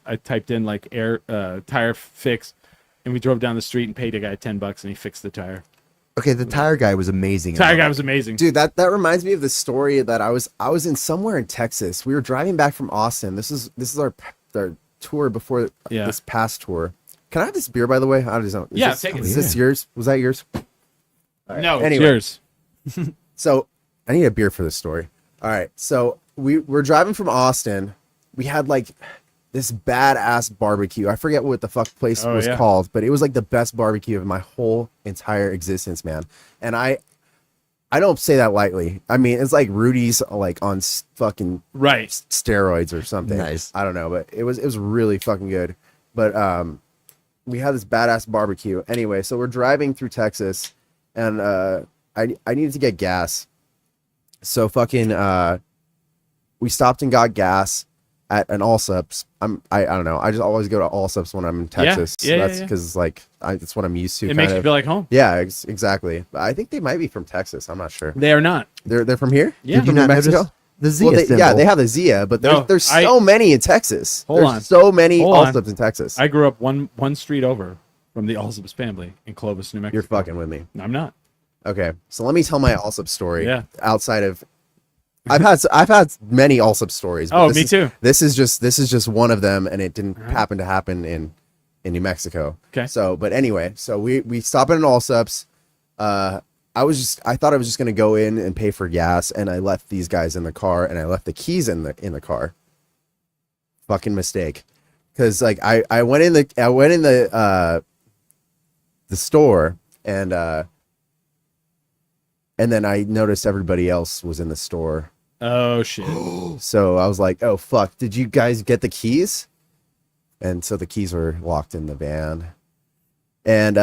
S1: I typed in like tire fix, and we drove down the street and paid a guy $10 and he fixed the tire.
S2: Okay, the tire guy was amazing.
S1: Tire guy was amazing.
S3: Dude, that reminds me of the story that I was in somewhere in Texas. We were driving back from Austin. This is our tour before this past tour. Can I have this beer, by the way? I just don't.
S1: Yeah, take it.
S3: Is this yours? Was that yours?
S1: No,
S3: Anyway.
S1: it's yours.
S3: So I need a beer for this story. All right. So we're driving from Austin. We had like this badass barbecue. I forget what the fuck place was called, but it was like the best barbecue of my whole entire existence, man. And I don't say that lightly. I mean, it's like Rudy's like on fucking
S1: Right.
S3: steroids or something.
S2: Nice.
S3: I don't know, but it was really fucking good. But we had this badass barbecue. Anyway, so we're driving through Texas, and I needed to get gas. So fucking we stopped and got gas at an Allsups. I don't know. I just always go to Allsups when I'm in Texas.
S1: Yeah,
S3: That's
S1: yeah.
S3: because like that's what I'm used to.
S1: It makes you feel like home.
S3: Yeah, exactly. But I think they might be from Texas. I'm not sure.
S1: They are not.
S3: They're from here.
S1: Yeah.
S2: Did you
S3: From
S2: not
S3: New Mexico?
S2: notice the Zia
S3: Well,
S2: symbol?
S3: yeah, they have the Zia, but
S1: No,
S3: there's so many in Texas.
S1: Hold
S3: There's
S1: on.
S3: so many
S1: Hold on.
S3: Allsups in Texas.
S1: I grew up one street over from the Allsups family in Clovis, New Mexico.
S3: You're fucking with me.
S1: I'm not.
S3: Okay, so let me tell my Allsup story.
S1: Yeah.
S3: Outside of, I've had many Allsup stories. but
S1: Oh,
S3: this
S1: me
S3: is-
S1: too.
S3: This is just one of them, and it didn't happen in in New Mexico.
S1: Okay.
S3: So, but anyway, so we stop at an Allsups. I thought I was just gonna go in and pay for gas, and I left these guys in the car, and I left the keys in the car. Fucking mistake, because like I went in the store, and then I noticed everybody else was in the store.
S1: Oh shit.
S3: So I was like, oh fuck, did you guys get the keys? And so the keys were locked in the van. And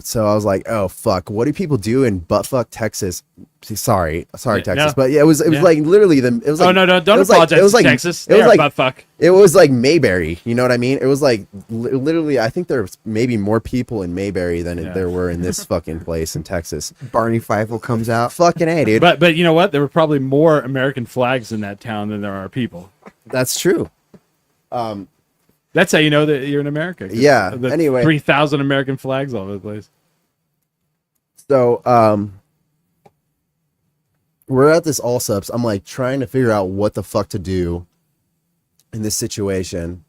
S3: so I was like, oh fuck, what do people do in buttfuck Texas? Sorry, Texas,
S1: no.
S3: but yeah, it was like literally it was like,
S1: oh no, don't
S3: it was
S1: apologize.
S3: Like, it was like
S1: Texas.
S3: It was like
S1: buttfuck.
S3: It was like Mayberry, you know what I mean? It was like literally, I think there was maybe more people in Mayberry than there were in this fucking place in Texas.
S2: Barney Feifel comes out.
S3: Fucking A, dude.
S1: But you know what? There were probably more American flags in that town than there are people.
S3: That's true.
S1: That's how you know that you're in America.
S3: Yeah. Anyway,
S1: 3,000 American flags all over the place.
S3: So, we're at this Allsups. I'm like trying to figure out what the fuck to do in this situation.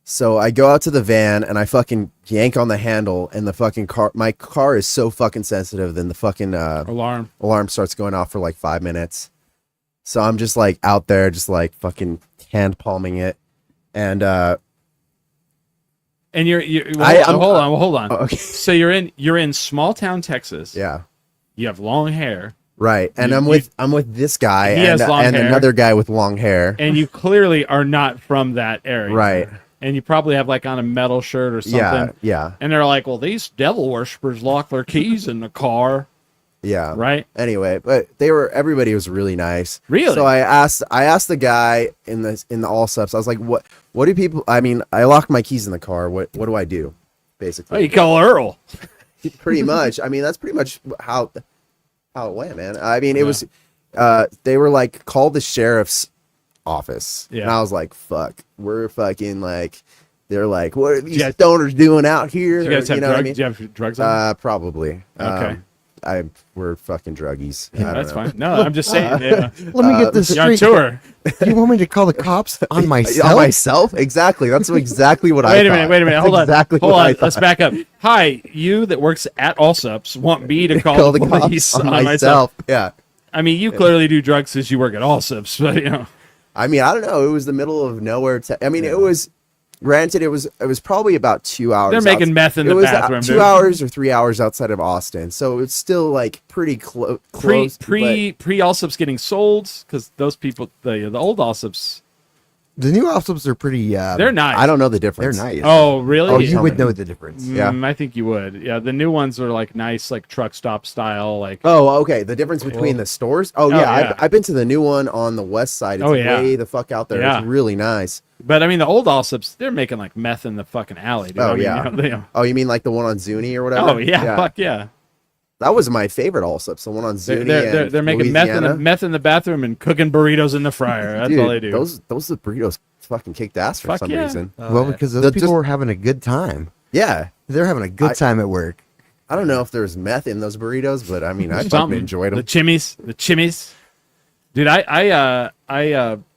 S3: So I go out to the van and I fucking yank on the handle, and the fucking my car is so fucking sensitive. Then the fucking alarm starts going off for like 5 minutes. So I'm just like out there, just like fucking hand palming it, and
S1: hold on.
S3: Oh, okay.
S1: So you're in small town Texas.
S3: Yeah.
S1: You have long hair.
S3: Right. And I'm with this guy and
S1: hair.
S3: another guy with long hair.
S1: And you clearly are not from that area.
S3: Right.
S1: And you probably have like on a metal shirt or something.
S3: Yeah. Yeah.
S1: And they're like, well, these devil worshippers lock their keys in the car.
S3: Yeah.
S1: Right.
S3: Anyway, but everybody was really nice.
S1: Really?
S3: So I asked the guy in the Allsups, I was like, what do people, I mean, I locked my keys in the car. What do I do? Basically.
S1: Oh, you call Earl.
S3: Pretty much. I mean, that's pretty much how it went, man. I mean, it was, they were like, call the sheriff's office. Yeah. And I was like, fuck, we're fucking like, they're like, what are these stoners doing out here?
S1: Do you guys have
S3: know
S1: drugs?
S3: what I mean?
S1: Do you have drugs on?
S3: Probably.
S1: Okay.
S3: We're fucking druggies.
S1: Yeah, that's fine. No, I'm just saying.
S2: Let me get this
S1: you're on
S2: straight.
S1: tour.
S2: You want me to call the cops on myself?
S3: On myself? Exactly. That's exactly what I thought.
S1: Wait a minute. Hold
S3: exactly
S1: on. Let's back up. Hi, you that works at Allsups want me to call the police on myself.
S3: Yeah.
S1: I mean, you clearly do drugs since you work at Allsups, but you know.
S3: I mean, I don't know. It was the middle of nowhere. I mean, it was. Granted, it was probably about 2 hours.
S1: They're making meth in the bathroom.
S3: 2 hours or 3 hours outside of Austin, so it's still like pretty close.
S1: Pre Allsups getting sold, because those people, the old Allsups,
S2: the new Allsups are pretty.
S1: They're nice.
S3: I don't know the difference.
S2: They're nice.
S1: Oh, really?
S2: Oh, you would know the difference.
S3: Yeah,
S1: I think you would. Yeah, the new ones are like nice, like truck stop style. Like
S3: okay. The difference between the stores. Oh yeah, I've been to the new one on the west side. It's way the fuck out there. Yeah. It's really nice.
S1: But I mean, the old Allsups, they're making like meth in the fucking alley. Dude.
S3: Oh yeah. Oh, you mean like the one on Zuni or whatever?
S1: Oh yeah, fuck yeah.
S3: That was my favorite Allsups. The one on Zuni.
S1: They're making meth in the bathroom and cooking burritos in the fryer. That's all they do.
S3: Those burritos fucking kicked ass for some reason.
S2: Well, because those people were having a good time.
S3: Yeah,
S2: they're having a good time at work.
S3: I don't know if there's meth in those burritos, but I mean, I fucking enjoyed them.
S1: The chimneys. Dude, I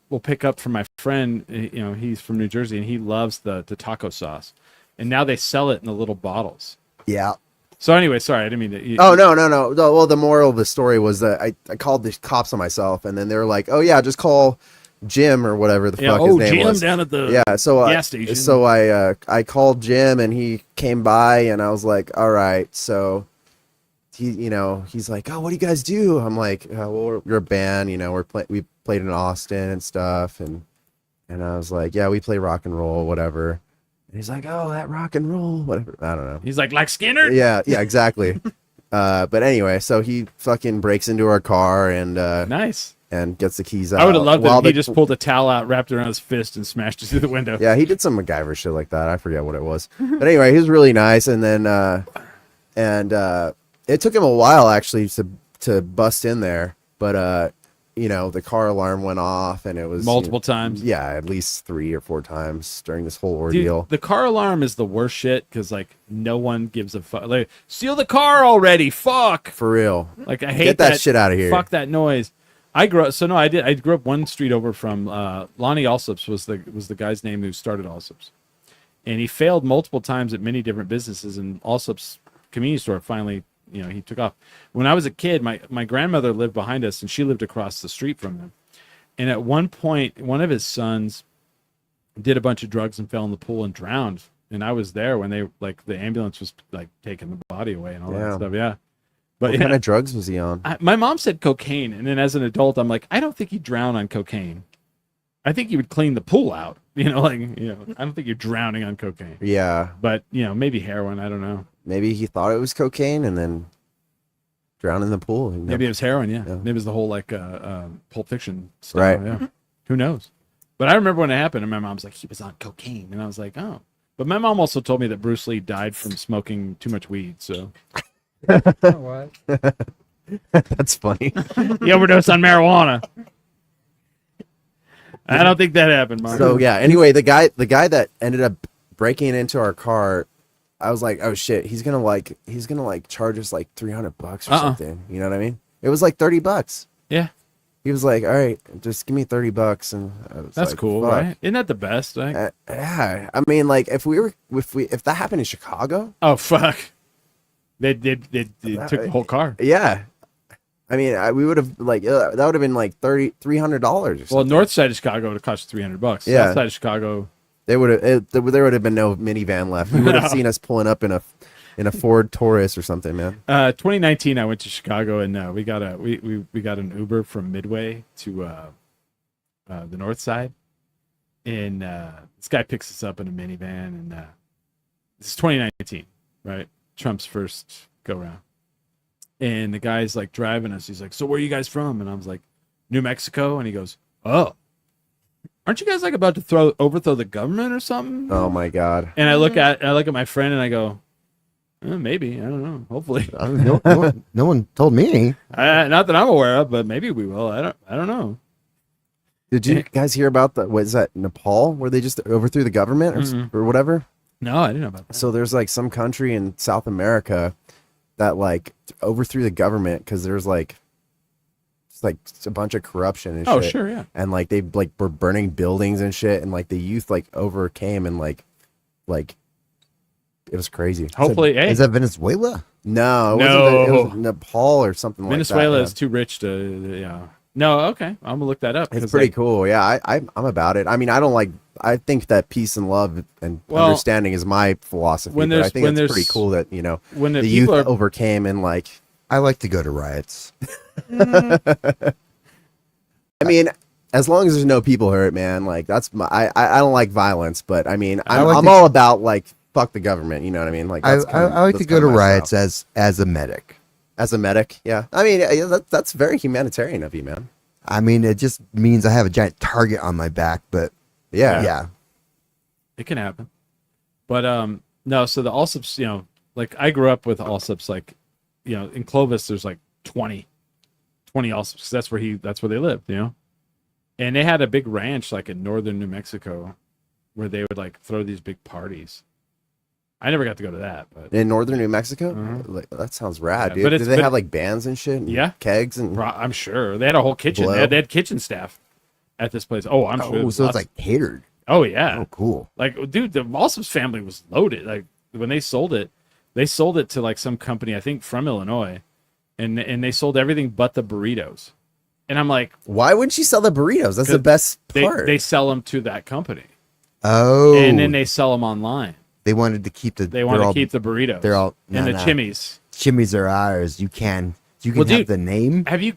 S1: will pick up from my friend. You know, he's from New Jersey and he loves the taco sauce, and now they sell it in the little bottles.
S2: Yeah.
S1: So anyway, sorry, I didn't mean to.
S3: No. Well, the moral of the story was that I called the cops on myself, and then they were like, "Oh yeah, just call Jim or whatever the fuck his name
S1: Jim
S3: was."
S1: Down at the
S3: gas
S1: station.
S3: So I called Jim, and he came by, and I was like, "All right." So he's like, "Oh, what do you guys do?" I'm like, "Well, we're a band. You know, we played in Austin and stuff," and I was like, "Yeah, we play rock and roll, whatever." And he's like, "Oh, that rock and roll, whatever." I don't know.
S1: He's like Skinner?
S3: Yeah, exactly. But anyway, so he fucking breaks into our car and
S1: nice.
S3: And gets the keys out.
S1: I would have loved it if he just pulled a towel out, wrapped it around his fist, and smashed it through the window.
S3: Yeah, he did some MacGyver shit like that. I forget what it was. But anyway, he was really nice. And then it took him a while actually to bust in there, but the car alarm went off, and it was
S1: multiple times.
S3: Yeah, at least 3 or 4 times during this whole ordeal.
S1: Dude, the car alarm is the worst shit because like no one gives a fuck. Like, steal the car already, fuck.
S3: For real.
S1: Like I hate
S3: Get that shit out of here.
S1: Fuck that noise. I grew up one street over from Lonnie Allsups was the guy's name who started Allsups, and he failed multiple times at many different businesses, and Allsup's convenience store finally, he took off. When I was a kid, my grandmother lived behind us, and she lived across the street from him. And at one point, one of his sons did a bunch of drugs and fell in the pool and drowned. And I was there when the ambulance was like taking the body away and all that stuff. Yeah. But
S3: what kind of drugs was he on?
S1: My mom said cocaine. And then as an adult, I'm like, I don't think he'd drown on cocaine. I think you would clean the pool out. I don't think you're drowning on cocaine.
S3: Yeah.
S1: But, maybe heroin. I don't know.
S3: Maybe he thought it was cocaine and then drowned in the pool.
S1: Maybe it was heroin, yeah. Maybe it was the whole Pulp Fiction stuff.
S3: Right.
S1: Yeah. Who knows? But I remember when it happened, and my mom's like, he was on cocaine. And I was like, oh. But my mom also told me that Bruce Lee died from smoking too much weed, so.
S4: What?
S3: That's funny.
S1: He overdosed on marijuana. I don't think that happened, Mark.
S3: So yeah, anyway, the guy that ended up breaking into our car, I was like, oh shit, he's gonna charge us like $300 or something. You know what I mean? It was like $30.
S1: Yeah.
S3: He was like, all right, just give me $30, and I was
S1: that's
S3: like,
S1: cool,
S3: fuck.
S1: right? Isn't that the best?
S3: Yeah, I mean, like if that happened in Chicago,
S1: oh fuck, they took the whole car.
S3: Yeah, I mean, we would have that would have been like $300 or something.
S1: Well, north side of Chicago would have cost $300.
S3: Yeah.
S1: South side of Chicago,
S3: there would have been no minivan left. You would have seen us pulling up in a Ford Taurus or something, man.
S1: 2019, I went to Chicago, and we got an Uber from Midway to the north side, and this guy picks us up in a minivan, and this is 2019, right? Trump's first go round, and the guy's like driving us. He's like, "So where are you guys from?" And I was like, "New Mexico," and he goes, "Oh, aren't you guys like about to overthrow the government or something?"
S3: Oh my god!
S1: And I look at my friend, and I go, maybe, I don't know. Hopefully,
S2: no one told me.
S1: not that I'm aware of, but maybe we will. I don't know.
S3: Did you guys hear about what is that, Nepal, where they just overthrew the government or whatever?
S1: No, I didn't know about that.
S3: So there's like some country in South America that like overthrew the government because there's like a bunch of corruption and shit.
S1: Oh, sure, yeah.
S3: And like they like were burning buildings and shit, and like the youth like overcame and like it was crazy.
S1: Hopefully,
S2: is that Venezuela?
S3: No, it was Nepal or something
S1: Venezuela
S3: like that.
S1: is too rich to, yeah. No, okay. I'm going to look that up.
S3: It's pretty cool. Yeah, I'm about it. I mean, I think that peace and love and understanding is my philosophy. But I think it's pretty cool that,
S1: when
S3: the youth overcame and like.
S2: I like to go to riots.
S3: I mean, as long as there's no people hurt, man, like that's I don't like violence, but I mean, I'm all about like, fuck the government, you know what I mean? Like
S2: I like to go to riots as a medic.
S3: As a medic, yeah. I mean, that's very humanitarian of you, man.
S2: I mean, it just means I have a giant target on my back, but yeah.
S1: It can happen. But no, so the Allsups, like I grew up with Allsups, like, in Clovis there's like 20 Allsups. That's where they lived, And they had a big ranch like in northern New Mexico where they would like throw these big parties. I never got to go to that, but
S3: in northern New Mexico, like, that sounds rad, dude. Did they have like bands and shit? And kegs and
S1: I'm sure they had a whole kitchen. They had kitchen staff at this place. Oh, I'm sure.
S2: So it's like catered.
S1: Oh yeah.
S2: Oh, cool.
S1: Like, dude, the Allsup's family was loaded. Like when they sold it to like some company, I think from Illinois, and they sold everything but the burritos. And I'm like,
S3: why wouldn't you sell the burritos? That's the best part.
S1: They sell them to that company.
S2: Oh,
S1: and then they sell them online.
S2: They wanted to keep the.
S1: They want to keep the burritos.
S2: They're all
S1: and the chimneys.
S2: Chimneys are ours. You can have the name.
S1: Have you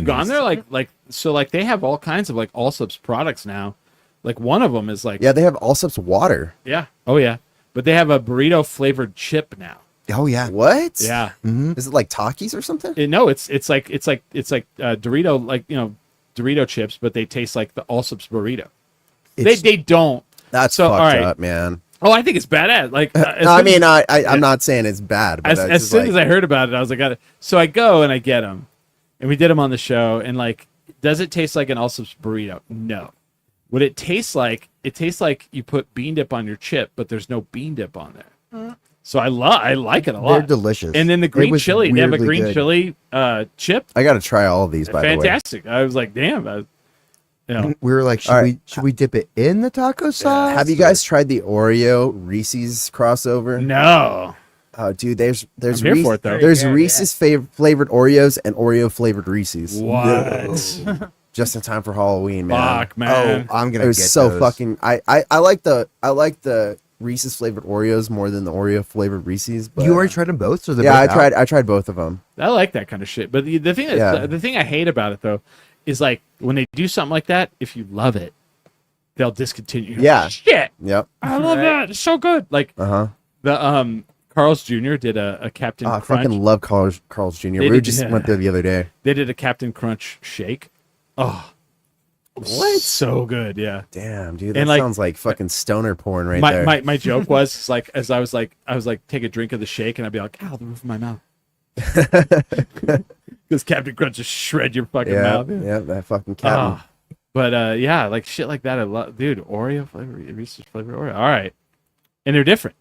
S1: gone there? Like they have all kinds of like Allsup's products now. Like one of them is like
S3: they have Allsup's water.
S1: Yeah. Oh yeah. But they have a burrito flavored chip now.
S2: Oh yeah.
S3: What?
S1: Yeah.
S2: Mm-hmm.
S3: Is it like Takis or something?
S1: No, it's like Dorito, like Dorito chips, but they taste like the Allsup's burrito. They don't.
S3: That's so, fucked up, man.
S1: Oh, I think it's badass. Like,
S3: I'm not saying it's bad. But
S1: as soon as I heard about it, I was like, so I go and I get them, and we did them on the show. And like, does it taste like an Allsup's burrito? No. What it tastes like? It tastes like you put bean dip on your chip, but there's no bean dip on there. So I like it a lot.
S2: They're delicious.
S1: And then the green chili. They have a green chili chip.
S3: I got to try all of these. By
S1: fantastic.
S3: the way,
S1: I was like, damn. Yeah.
S2: We were like, should we dip it in the taco sauce?
S3: Have you guys tried the Oreo Reese's crossover?
S1: No.
S3: Oh, dude, there's
S1: I'm here for it, though.
S3: There's
S4: Yeah,
S3: Reese's flavored Oreos and Oreo flavored Reese's.
S1: What?
S3: Just in time for Halloween, man.
S1: Fuck, man.
S2: Oh, I'm gonna.
S3: It was
S2: get
S3: so
S2: those.
S3: fucking. I like the Reese's flavored Oreos more than the Oreo flavored Reese's. But
S2: You already tried them both, so
S3: yeah, I tried both of them.
S1: I like that kind of shit. But the thing the thing I hate about it though is like when they do something like that, if you love it, they'll discontinue.
S3: Yeah.
S1: Shit.
S3: Yep.
S1: I love that. It's so good. Like the Carl's Jr. did a Captain
S3: I
S1: Crunch.
S3: fucking love Carl's Jr.
S1: They
S3: We
S1: did-
S3: just went there the other day.
S1: They did a Captain Crunch shake. Oh. What? So good, yeah.
S3: Damn, dude, that
S1: And, like,
S3: sounds like fucking stoner porn right there.
S1: My joke was like as I was like take a drink of the shake and I'd be like, ow, the roof of my mouth. Because Captain Crunch just shred your fucking
S3: yeah,
S1: mouth.
S3: yeah, that fucking Captain.
S1: Ah. But yeah, like shit like that. I love, dude. Oreo flavor, Reese's flavor Oreo. All right, and they're different.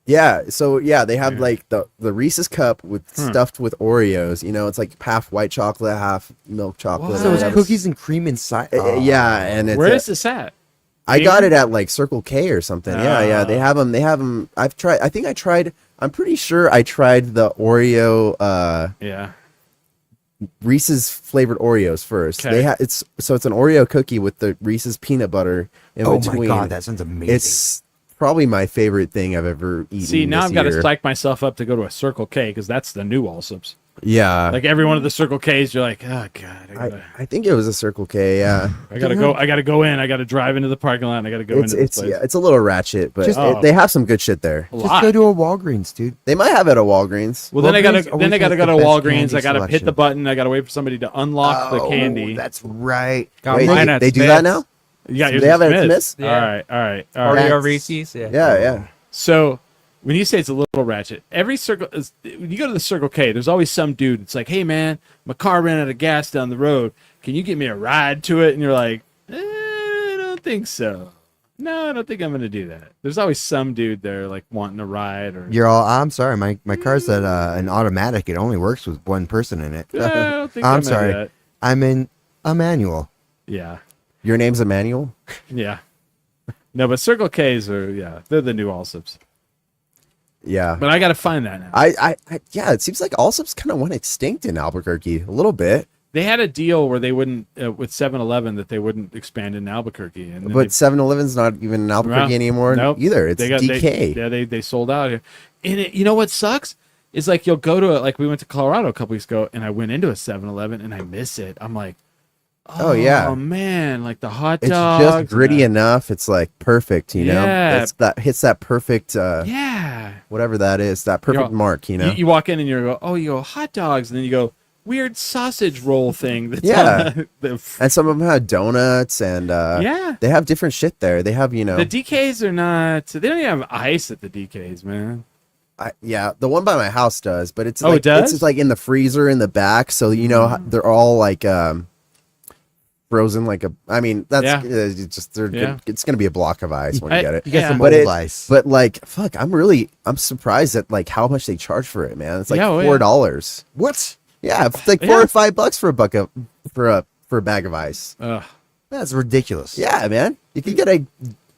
S3: Yeah, so yeah, they have like the Reese's cup with stuffed with Oreos. You know, it's like half white chocolate, half milk chocolate.
S1: What?
S2: So it's
S1: Yes.
S2: cookies and cream inside.
S3: Yeah, and it's
S1: Where is this at?
S3: I got it at like Circle K or something. Yeah, they have them. They have them. I've tried. I think I tried. I'm pretty sure I tried the Oreo
S1: Yeah.
S3: Reese's flavored Oreos first.
S1: Okay.
S3: They it's an Oreo cookie with the Reese's peanut butter in
S2: Oh
S3: between.
S2: my god, that sounds amazing.
S3: It's probably my favorite thing I've ever eaten.
S1: See, now
S3: this
S1: I've got to
S3: year.
S1: psych myself up to go to a Circle K because that's the new Allsup's.
S3: Yeah,
S1: Like every one of the Circle Ks, you're like, oh god,
S3: I think it was a Circle K. Yeah,
S1: I gotta go. I gotta go in. I gotta drive into the parking lot. And I gotta go into this place.
S3: yeah, it's a little ratchet, but
S2: Just-
S3: they have some good shit there.
S1: A
S2: Just
S1: lot.
S2: go to a Walgreens, dude.
S3: They might have it at Walgreens.
S1: Well, then I
S2: Walgreens
S1: gotta
S2: always
S1: go
S2: has
S1: to
S2: the best
S1: Walgreens.
S2: candy
S1: I gotta hit
S2: selection.
S1: the button. I gotta wait for somebody to unlock the candy.
S2: That's right.
S4: Got
S3: Wait,
S4: mine
S3: they,
S4: at
S3: they do that now?
S1: You got yours
S3: They have
S1: at
S3: it at
S1: Smith's.
S3: Smith's?
S1: All right, all right, all right.
S4: Oreo Reese's. Yeah.
S3: Yeah.
S1: So when you say it's a little ratchet, every circle when you go to the Circle K, there's always some dude. It's like, hey man, my car ran out of gas down the road. Can you give me a ride to it? And you're like, I don't think so. No, I don't think I'm gonna do that. There's always some dude there like wanting a ride or.
S2: You're all. I'm sorry. My car's at an automatic. It only works with one person in it.
S1: I don't think
S2: I'm
S1: I'm gonna do
S2: sorry.
S1: that.
S2: I'm in a manual.
S1: Yeah,
S3: Your name's Emmanuel?
S1: yeah. No, but Circle K's are they're the new Allsup's.
S3: Yeah.
S1: But I gotta find that now.
S3: Yeah, it seems like Allsup's kind of went extinct in Albuquerque a little bit.
S1: They had a deal where they wouldn't with 7-Eleven that they wouldn't expand in Albuquerque, and then
S3: But 7-Eleven's not even in Albuquerque
S1: Well,
S3: anymore
S1: nope.
S3: either. It's DK.
S1: They sold out here. And you know what sucks? Is like you'll go to it. Like we went to Colorado a couple weeks ago, and I went into a 7-Eleven and I miss it. I'm like,
S3: Oh, yeah.
S1: oh man, like the hot
S3: It's
S1: dogs.
S3: just gritty enough. It's like perfect, you know?
S1: Yeah.
S3: That hits that perfect,
S1: Yeah.
S3: whatever that is, that perfect
S1: You're-
S3: mark, you know?
S1: You walk in and you go hot dogs, and then you go weird sausage roll thing. That's
S3: Yeah.
S1: on the
S3: And some of them have donuts and
S1: yeah.
S3: they have different shit there. They have, you know,
S1: The DKs are not. They don't even have ice at the DKs, man.
S3: yeah, the one by my house does, but it's
S1: Oh,
S3: like
S1: it does?
S3: it's just like in the freezer in the back, so you know they're all like frozen like a. I mean, that's
S1: Yeah.
S3: it's just they're
S1: Yeah.
S3: good. It's gonna be a block of ice when you get it.
S2: You get
S1: Yeah.
S2: some
S3: But
S2: old
S3: it-
S2: ice.
S3: But like, fuck, I'm surprised at like how much they charge for it, man. It's like
S1: Yeah, oh, yeah.
S3: $4.
S2: What?
S3: Yeah, it's like $4
S1: Yeah.
S3: or $5 for a bucket for a bag of ice.
S1: Ugh.
S2: That's ridiculous.
S3: Yeah, man, you can get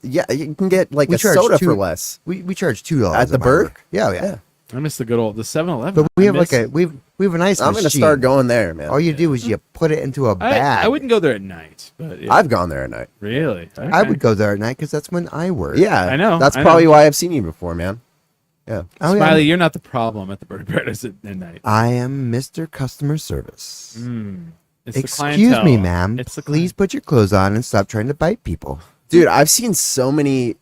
S3: you can get like
S2: We
S3: a
S2: charge
S3: soda
S2: two-
S3: for less.
S2: We charge $2
S3: At the
S2: my
S3: Burg?
S2: work. Yeah.
S3: Yeah.
S1: I miss the good old the 7-Eleven.
S2: But we
S1: I
S2: have
S1: miss-
S2: like we have an ice
S3: I'm gonna
S2: machine.
S3: start going there, man.
S2: All you do is you put it into a bag.
S1: I wouldn't go there at night, but yeah.
S3: I've gone there at night.
S1: really.
S2: I
S1: Okay.
S2: would go there at night because that's when I work.
S3: Yeah,
S1: I know,
S3: That's
S1: I
S3: probably
S1: know.
S3: why I've seen you before, man. Yeah.
S2: Oh, yeah.
S1: Smiley, you're not the problem at the Burger Paradise at night.
S2: I am Mr. Customer Service.
S1: It's the
S2: Excuse
S1: clientele.
S2: me, ma'am.
S1: It's the
S2: Please put your clothes on and stop trying to bite people.
S3: Dude, I've seen so many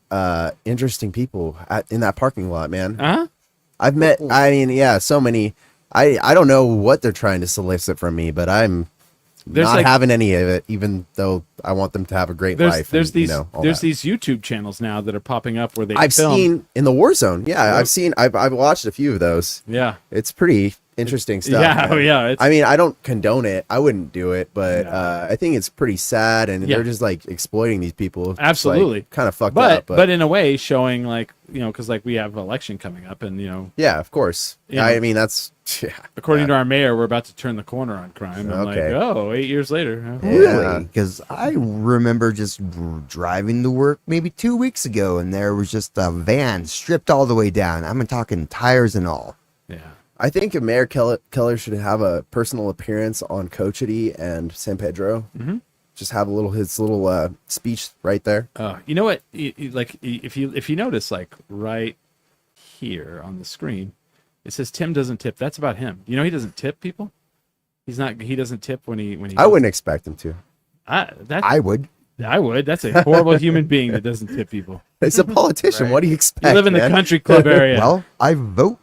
S3: interesting people in that parking lot, man.
S1: Huh?
S3: I've met, I mean, yeah, so many. I don't know what they're trying to solicit from me, but I'm
S1: There's
S3: not
S1: like-
S3: having any of it, even though I want them to have a great life.
S1: There's
S3: and,
S1: these
S3: you know, all
S1: there's
S3: that.
S1: these YouTube channels now that are popping up where they
S3: I've
S1: film.
S3: seen in the war zone. Yeah,
S1: Yep.
S3: I've watched a few of those.
S1: Yeah.
S3: It's pretty interesting stuff.
S1: Yeah, oh, yeah.
S3: I mean, I don't condone it. I wouldn't do it, but I think it's pretty sad, and they're just like exploiting these people.
S1: Absolutely,
S3: like, kind of fucked up.
S1: But in a way, showing like because like we have election coming up, and
S3: yeah, of course. I mean, that's
S1: according to our mayor, we're about to turn the corner on crime. I'm like, 8 years later, huh?
S2: Really? Because I remember just driving to work maybe 2 weeks ago, and there was just a van stripped all the way down. I'm talking tires and all.
S1: Yeah.
S3: I think Mayor Keller should have a personal appearance on Cochiti and San Pedro. Mm-hmm. Just have his little speech right there.
S1: You know what? Like if you notice, like right here on the screen, it says Tim doesn't tip. That's about him. He doesn't tip people. He doesn't tip when he.
S3: I wouldn't expect him to.
S2: I would.
S1: I would. That's a horrible human being that doesn't tip people.
S3: It's a politician. Right. What do you expect?
S1: You live in the country club area.
S2: Well, I vote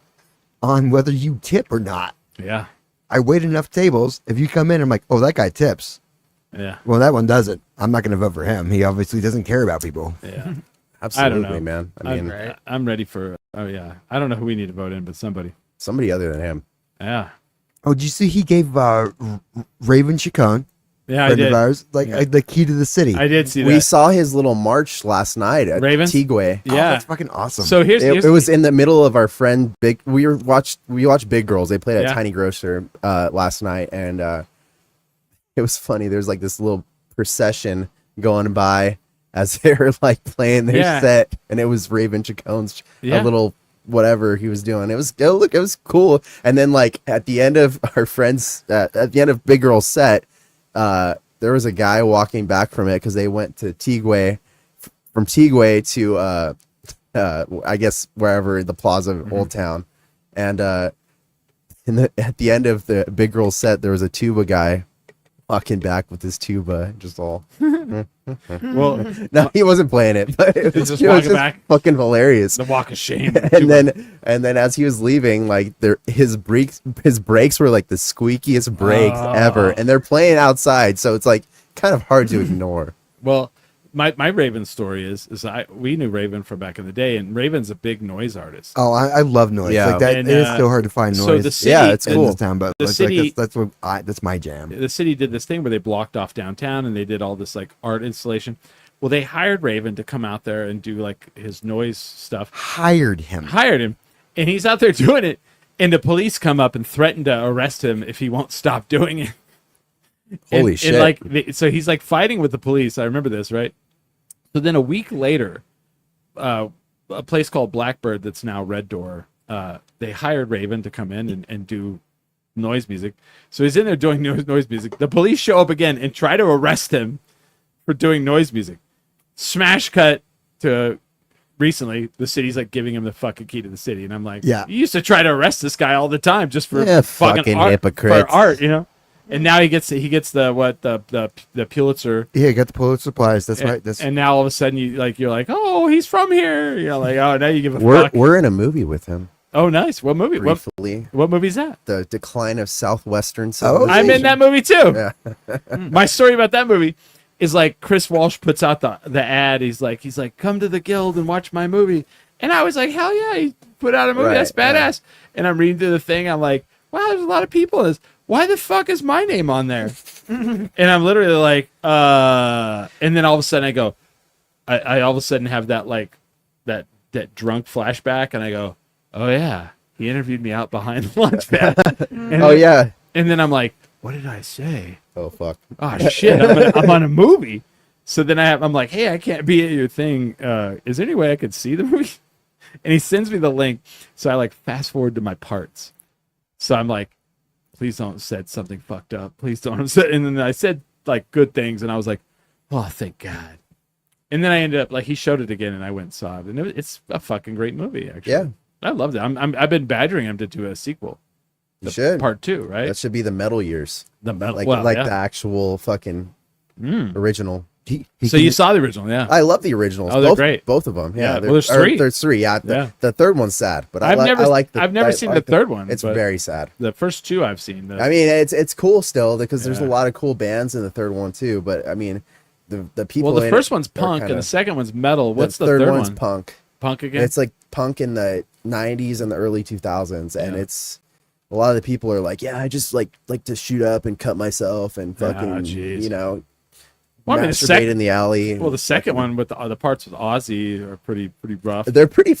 S2: on whether you tip or not.
S1: Yeah.
S2: I wait enough tables. If you come in, I'm like, oh, that guy tips.
S1: Yeah.
S2: Well, that one doesn't. I'm not going to vote for him. He obviously doesn't care about people.
S1: Yeah.
S3: Absolutely,
S1: I don't know.
S3: Man.
S1: I'm ready for. Oh yeah. I don't know who we need to vote in, but somebody
S3: other than him.
S1: Yeah.
S2: Oh, did you see he gave Raven Chacon?
S1: Yeah, I did.
S2: Of ours, the key to the city.
S1: I did see that.
S3: We saw his little march last night at
S1: Raven?
S3: Tigwe.
S1: Yeah,
S2: that's fucking awesome.
S1: So
S3: it was in the middle of our friend Big. We watched Big Girls. They played at Tiny Grocer last night, and it was funny. There's like this little procession going by as they were like playing their set, and it was Raven Chacon's a little whatever he was doing. It was cool. And then like at the end of our friends at the end of Big Girl's set. There was a guy walking back from it because they went to Tigwe, from Tigwe to I guess wherever the Plaza of Old Town, and at the end of the Big Girl set, there was a tuba guy walking back with his tuba, just all.
S1: Well,
S3: no, he wasn't playing it, but it was just
S1: back.
S3: Fucking hilarious.
S1: The walk of shame.
S3: and then as he was leaving, like his brakes were like the squeakiest brakes ever, and they're playing outside, so it's like kind of hard to ignore.
S1: Well, my Raven story is we knew Raven from back in the day, and Raven's a big noise artist.
S2: Oh, I love noise.
S3: Yeah.
S2: Like that,
S1: And,
S2: it is so hard to find noise.
S1: So the city,
S3: it's cool.
S2: In this town, but
S1: the city,
S2: that's my jam.
S1: The city did this thing where they blocked off downtown, and they did all this like art installation. Well, they hired Raven to come out there and do like his noise stuff.
S2: Hired him,
S1: and he's out there doing it, and the police come up and threaten to arrest him if he won't stop doing it.
S3: Holy shit!
S1: And so he's like fighting with the police. I remember this, right? So then a week later, a place called Blackbird that's now Red Door, they hired Raven to come in and do noise music. So he's in there doing noise music. The police show up again and try to arrest him for doing noise music. Smash cut to recently, the city's like giving him the fucking key to the city. And I'm like, you used to try to arrest this guy all the time just for fucking art,
S3: hypocrites.
S1: For art, And now he gets the Pulitzer.
S2: Yeah, he got the Pulitzer Prize. That's right.
S1: And now all of a sudden you're like, oh, he's from here. You're like, oh, now you give a fuck.
S3: We're in a movie with him.
S1: Oh, nice. What movie?
S3: Briefly.
S1: What movie's that?
S3: The Decline of Southwestern Civilization.
S1: I'm in that movie too. Yeah. My story about that movie is like Chris Walsh puts out the ad. He's like, come to the guild and watch my movie. And I was like, hell yeah, he put out a movie. That's badass. Yeah. And I'm reading through the thing. I'm like, wow, there's a lot of people in this. Why the fuck is my name on there? And I'm literally like, and then all of a sudden I go, I all of a sudden have that like that drunk flashback, and I go, oh yeah, he interviewed me out behind the lunch pad.
S3: Yeah.
S1: And then I'm like, what did I say?
S3: Oh fuck.
S1: Oh shit, I'm on a movie. So then I'm like, hey, I can't be at your thing. Is there any way I could see the movie? And he sends me the link. So I like fast forward to my parts. So I'm like, please don't have said something fucked up. Please don't have said. And then I said like good things, and I was like, oh, thank God. And then I ended up like he showed it again, and I went and saw it, and it's a fucking great movie. Actually,
S3: yeah,
S1: I loved it. I've been badgering him to do a sequel.
S3: You should.
S1: Part 2, right?
S3: That should be the Metal Years.
S1: The Metal,
S3: the actual fucking original.
S1: So you saw the original, yeah?
S3: I love the originals.
S1: Oh, they're great.
S3: Both of them. Yeah.
S1: Well, there's 3.
S3: There's 3. Yeah. The third one's sad, but I've
S1: never seen the third one.
S3: It's very sad.
S1: The first 2 I've seen.
S3: I mean, it's cool still because there's a lot of cool bands in the third one too. But I mean, the people.
S1: Well, the first one's punk and the second one's metal. What's the third
S3: one's
S1: one?
S3: Punk.
S1: Punk again.
S3: It's like punk in the 90s and the early 2000s, and it's a lot of the people are like, yeah, I just like to shoot up and cut myself and fucking, you know,
S1: well, I mean,
S3: masturbate in the alley.
S1: Well, the second one with the parts with Ozzy are pretty rough.
S3: They're pretty.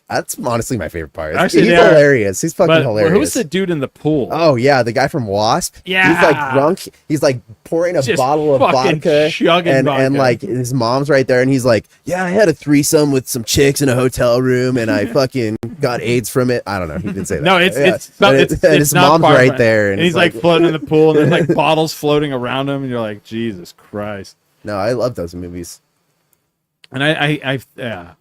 S3: That's honestly my favorite part. Actually, he's hilarious. He's fucking hilarious.
S1: Who's the dude in the pool?
S3: Oh yeah, the guy from Wasp.
S1: Yeah,
S3: he's like drunk. He's like pouring a bottle of vodka, and like his mom's right there, and he's like, "Yeah, I had a threesome with some chicks in a hotel room, and I fucking got AIDS from it." I don't know. He didn't say that.
S1: No, it's
S3: his mom's right there,
S1: and he's like floating in the pool, and there's like bottles floating around him, and you're like, Jesus Christ.
S3: No, I love those movies.
S1: And I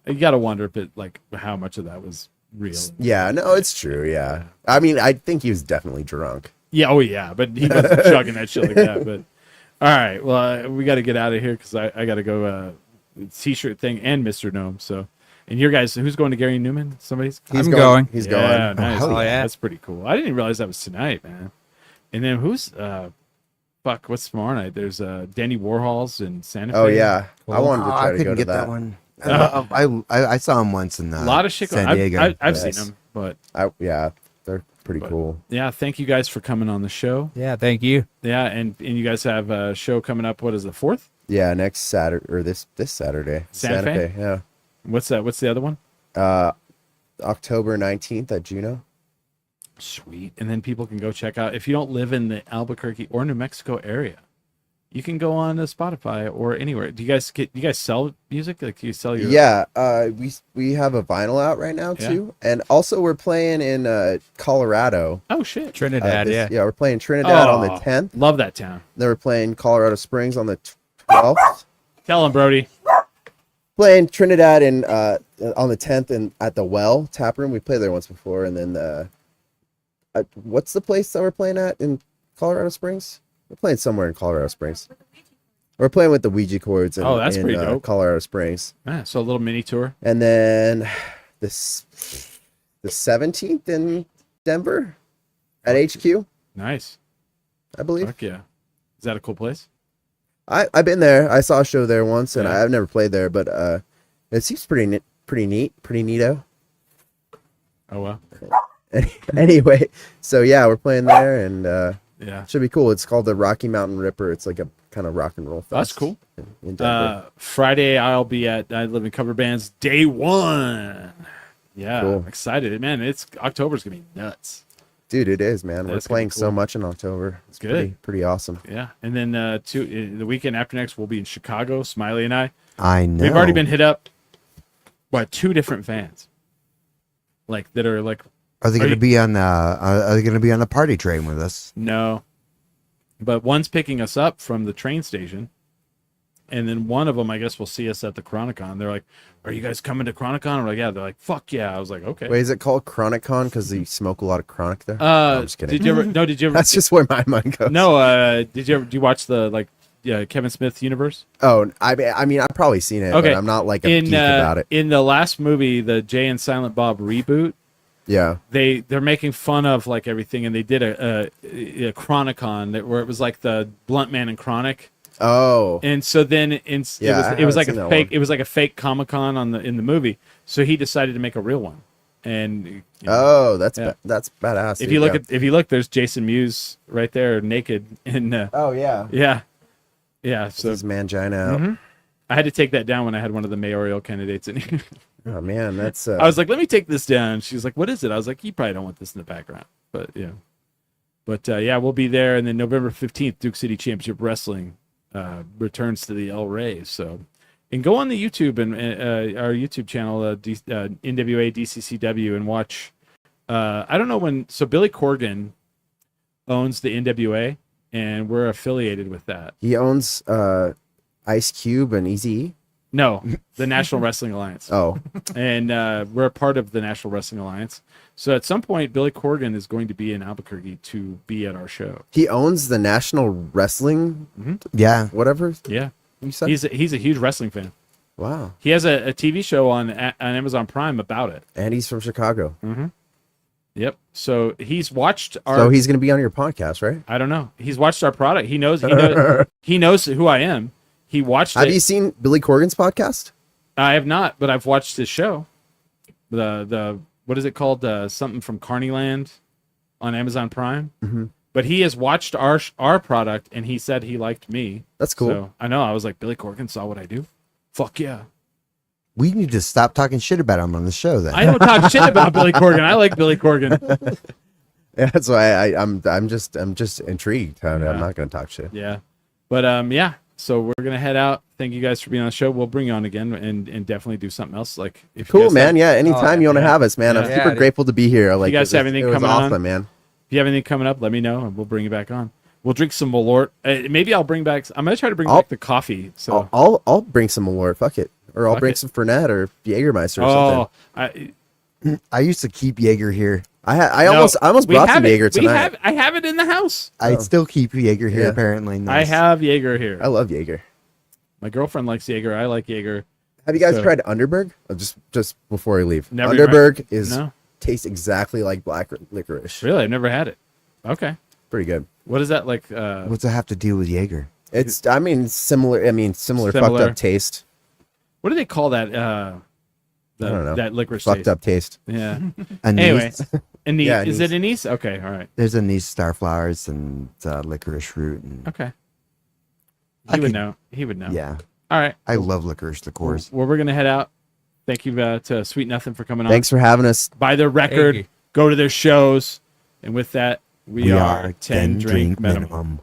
S1: you gotta wonder if it like how much of that was real.
S3: Yeah, no, it's true. Yeah, I mean, I think he was definitely drunk.
S1: Yeah, oh yeah, but he wasn't chugging that shit like that. But all right, well, we got to get out of here because I got to go t-shirt thing and Mr. Gnome. So, and your guys, who's going to Gary Newman?
S4: He's going.
S3: He's going.
S1: Nice.
S2: Oh,
S4: yeah,
S1: that's pretty cool. I didn't even realize that was tonight, man. And then who's what's tomorrow night? There's Danny Warhol's in Santa Fe.
S3: Oh yeah,
S4: cool.
S3: I wanted to try
S2: I
S3: to
S2: couldn't
S3: go to
S2: get that
S3: one.
S2: I saw him once in
S1: A lot of shit.
S2: San Diego.
S1: I've seen them, but
S3: yeah, they're pretty cool.
S1: Yeah, thank you guys for coming on the show.
S4: Yeah, thank you.
S1: Yeah, and you guys have a show coming up. What is the 4th?
S3: Yeah, next Saturday or this Saturday.
S1: Santa Fe?
S3: Yeah.
S1: What's that? What's the other one?
S3: October 19th at Juneau.
S1: Sweet. And then people can go check out. If you don't live in the Albuquerque or New Mexico area, you can go on to Spotify or anywhere. Do you guys sell music? Like, do you sell your?
S3: Yeah, we have a vinyl out right now too, and also we're playing in Colorado.
S1: Oh shit,
S4: Trinidad. Yeah,
S3: we're playing Trinidad on the 10th.
S1: Love that town.
S3: Then we're playing Colorado Springs on the 12th.
S1: Tell them, Brody.
S3: Playing Trinidad on the 10th and at the Well Tap Room. We played there once before, and then what's the place that we're playing at in Colorado Springs? We're playing somewhere in Colorado Springs. We're playing with the Ouija chords in,
S1: that's pretty dope.
S3: Colorado Springs.
S1: Yeah, so a little mini tour.
S3: And then the 17th in Denver at HQ,
S1: Nice.
S3: I believe.
S1: Fuck yeah. Is that a cool place?
S3: I've been there. I saw a show there once, and
S1: Yeah.
S3: I've never played there, but it seems pretty neat, pretty neato.
S1: Oh well.
S3: Anyway, so yeah, we're playing there, and
S1: Yeah.
S3: should be cool. It's called the Rocky Mountain Ripper. It's like a kind of rock and roll fest.
S1: That's cool.
S3: In Denver.
S1: Friday, I'll be at I Live in Cover Bands Day 1. Yeah,
S3: Cool.
S1: I'm excited, man. October's gonna be nuts.
S3: Dude, it is, man. We're
S1: That's gonna be
S3: playing so
S1: cool.
S3: much in October. It's
S1: good.
S3: Pretty awesome.
S1: Yeah, and then the weekend after next, we'll be in Chicago. Smiley and I.
S2: I know.
S1: We've already been hit up by 2 different fans, like that are like.
S2: Are they going to be on the? Are they going to be on the party train with us?
S1: No, but one's picking us up from the train station, and then one of them, I guess, will see us at the Chronicon. They're like, "Are you guys coming to Chronicon?" We're like, "Yeah." They're like, "Fuck yeah!" I was like, "Okay."
S3: Wait, is it called Chronicon because you smoke a lot of chronic there? No, I'm just kidding.
S1: Did you ever? No, did you ever?
S3: That's just where my mind goes.
S1: No, did you ever? Do you watch the Kevin Smith universe?
S3: Oh, I mean, I've probably seen it,
S1: Okay.
S3: but I'm not like a geek about it.
S1: In the last movie, the Jay and Silent Bob reboot,
S3: Yeah.
S1: they're making fun of like everything, and they did a Chronicon where it was like the Blunt Man and Chronic.
S3: Oh.
S1: And so then it was like
S3: seen
S1: a
S3: that
S1: fake
S3: one.
S1: it was like a fake Comic-Con in the movie. So he decided to make a real one. And you know,
S3: Oh, that's
S1: Yeah.
S3: that's badass.
S1: if
S3: dude.
S1: you look
S3: Yeah.
S1: if you look, there's Jason Mewes right there naked and
S3: Oh yeah.
S1: yeah. So
S3: His mangina out.
S1: Mhm. I had to take that down when I had one of the mayoral candidates in here.
S3: Oh man, that's
S1: I was like, let me take this down. She's like, what is it? I was like, you probably don't want this in the background. But yeah. But yeah, we'll be there. And then November 15th, Duke City Championship Wrestling returns to the El Rey. So, and go on the YouTube and our YouTube channel, NWA DCCW, and watch. I don't know when. So Billy Corgan owns the NWA, and we're affiliated with that.
S3: he owns Ice Cube and Eazy-E.
S1: No, the National Wrestling Alliance.
S3: Oh,
S1: And we're a part of the National Wrestling Alliance. So at some point, Billy Corgan is going to be in Albuquerque to be at our show.
S3: he owns the National Wrestling,
S2: Yeah.
S3: whatever
S1: Yeah,
S3: you said.
S1: he's a huge wrestling fan.
S3: Wow,
S1: He has a TV show on Amazon Prime about it.
S3: and he's from Chicago,
S1: Yep. So he's watched our.
S3: so he's gonna be on your podcast, right?
S1: I don't know. He's watched our product. He knows he knows who I am. He watched
S3: Have
S1: it.
S3: you seen Billy Corgan's podcast?
S1: I have not, but I've watched his show. The what is it called? Something from Carneyland. on Amazon Prime.
S3: Mm-hmm.
S1: But he has watched our product, and he said he liked me.
S3: That's cool.
S1: So, I know. I was like, Billy Corgan saw what I do. Fuck yeah.
S2: We need to stop talking shit about him on the show then.
S1: I don't talk shit about Billy Corgan. I like Billy Corgan.
S3: Yeah, that's why I'm just intrigued. I'm not gonna talk shit.
S1: Yeah. But yeah. So we're gonna head out. Thank you guys for being on the show. We'll bring you on again and definitely do something else. Like if you
S3: Cool,
S1: guys
S3: man.
S1: have,
S3: Yeah, anytime you want to have us, man. I'm super grateful to be here. Like,
S1: you guys have anything coming
S3: awesome,
S1: on?
S3: man.
S1: If you have anything coming up, let me know and we'll bring you back on. We'll drink some Malort. Maybe I'll bring back. I'm gonna try to bring back the coffee. So
S3: I'll bring some Malort. Fuck it, or I'll bring some Fernet or Jägermeister or something.
S2: I used to keep Jaeger here.
S3: I almost brought some Jaeger tonight.
S1: I have it in the house.
S2: I still keep Jaeger here. Apparently,
S1: nice. I have Jaeger here.
S3: I love Jaeger.
S1: My girlfriend likes Jaeger. I like Jaeger.
S3: Have you guys tried Underberg? Just before we leave,
S1: never
S3: Underberg tastes exactly like black licorice.
S1: Really, I've never had it. Okay.
S3: Pretty good.
S1: What is that like?
S2: What's it have to do with Jaeger?
S3: It's similar. Fucked up taste.
S1: What do they call that?
S3: I don't know.
S1: That licorice
S3: fucked up taste.
S1: Yeah.
S2: Anise.
S1: Anyway,
S3: Yeah,
S1: is it anise? Okay, all right.
S2: There's anise, starflowers, and licorice root. And
S1: okay. He would know. He would know.
S2: Yeah.
S1: All right.
S2: I love licorice liqueurs.
S1: Well, we're gonna head out. Thank you to Sweet Nothin for coming on.
S3: Thanks for having us.
S1: Buy their record. Go to their shows. And with that, we are 10 drink minimum.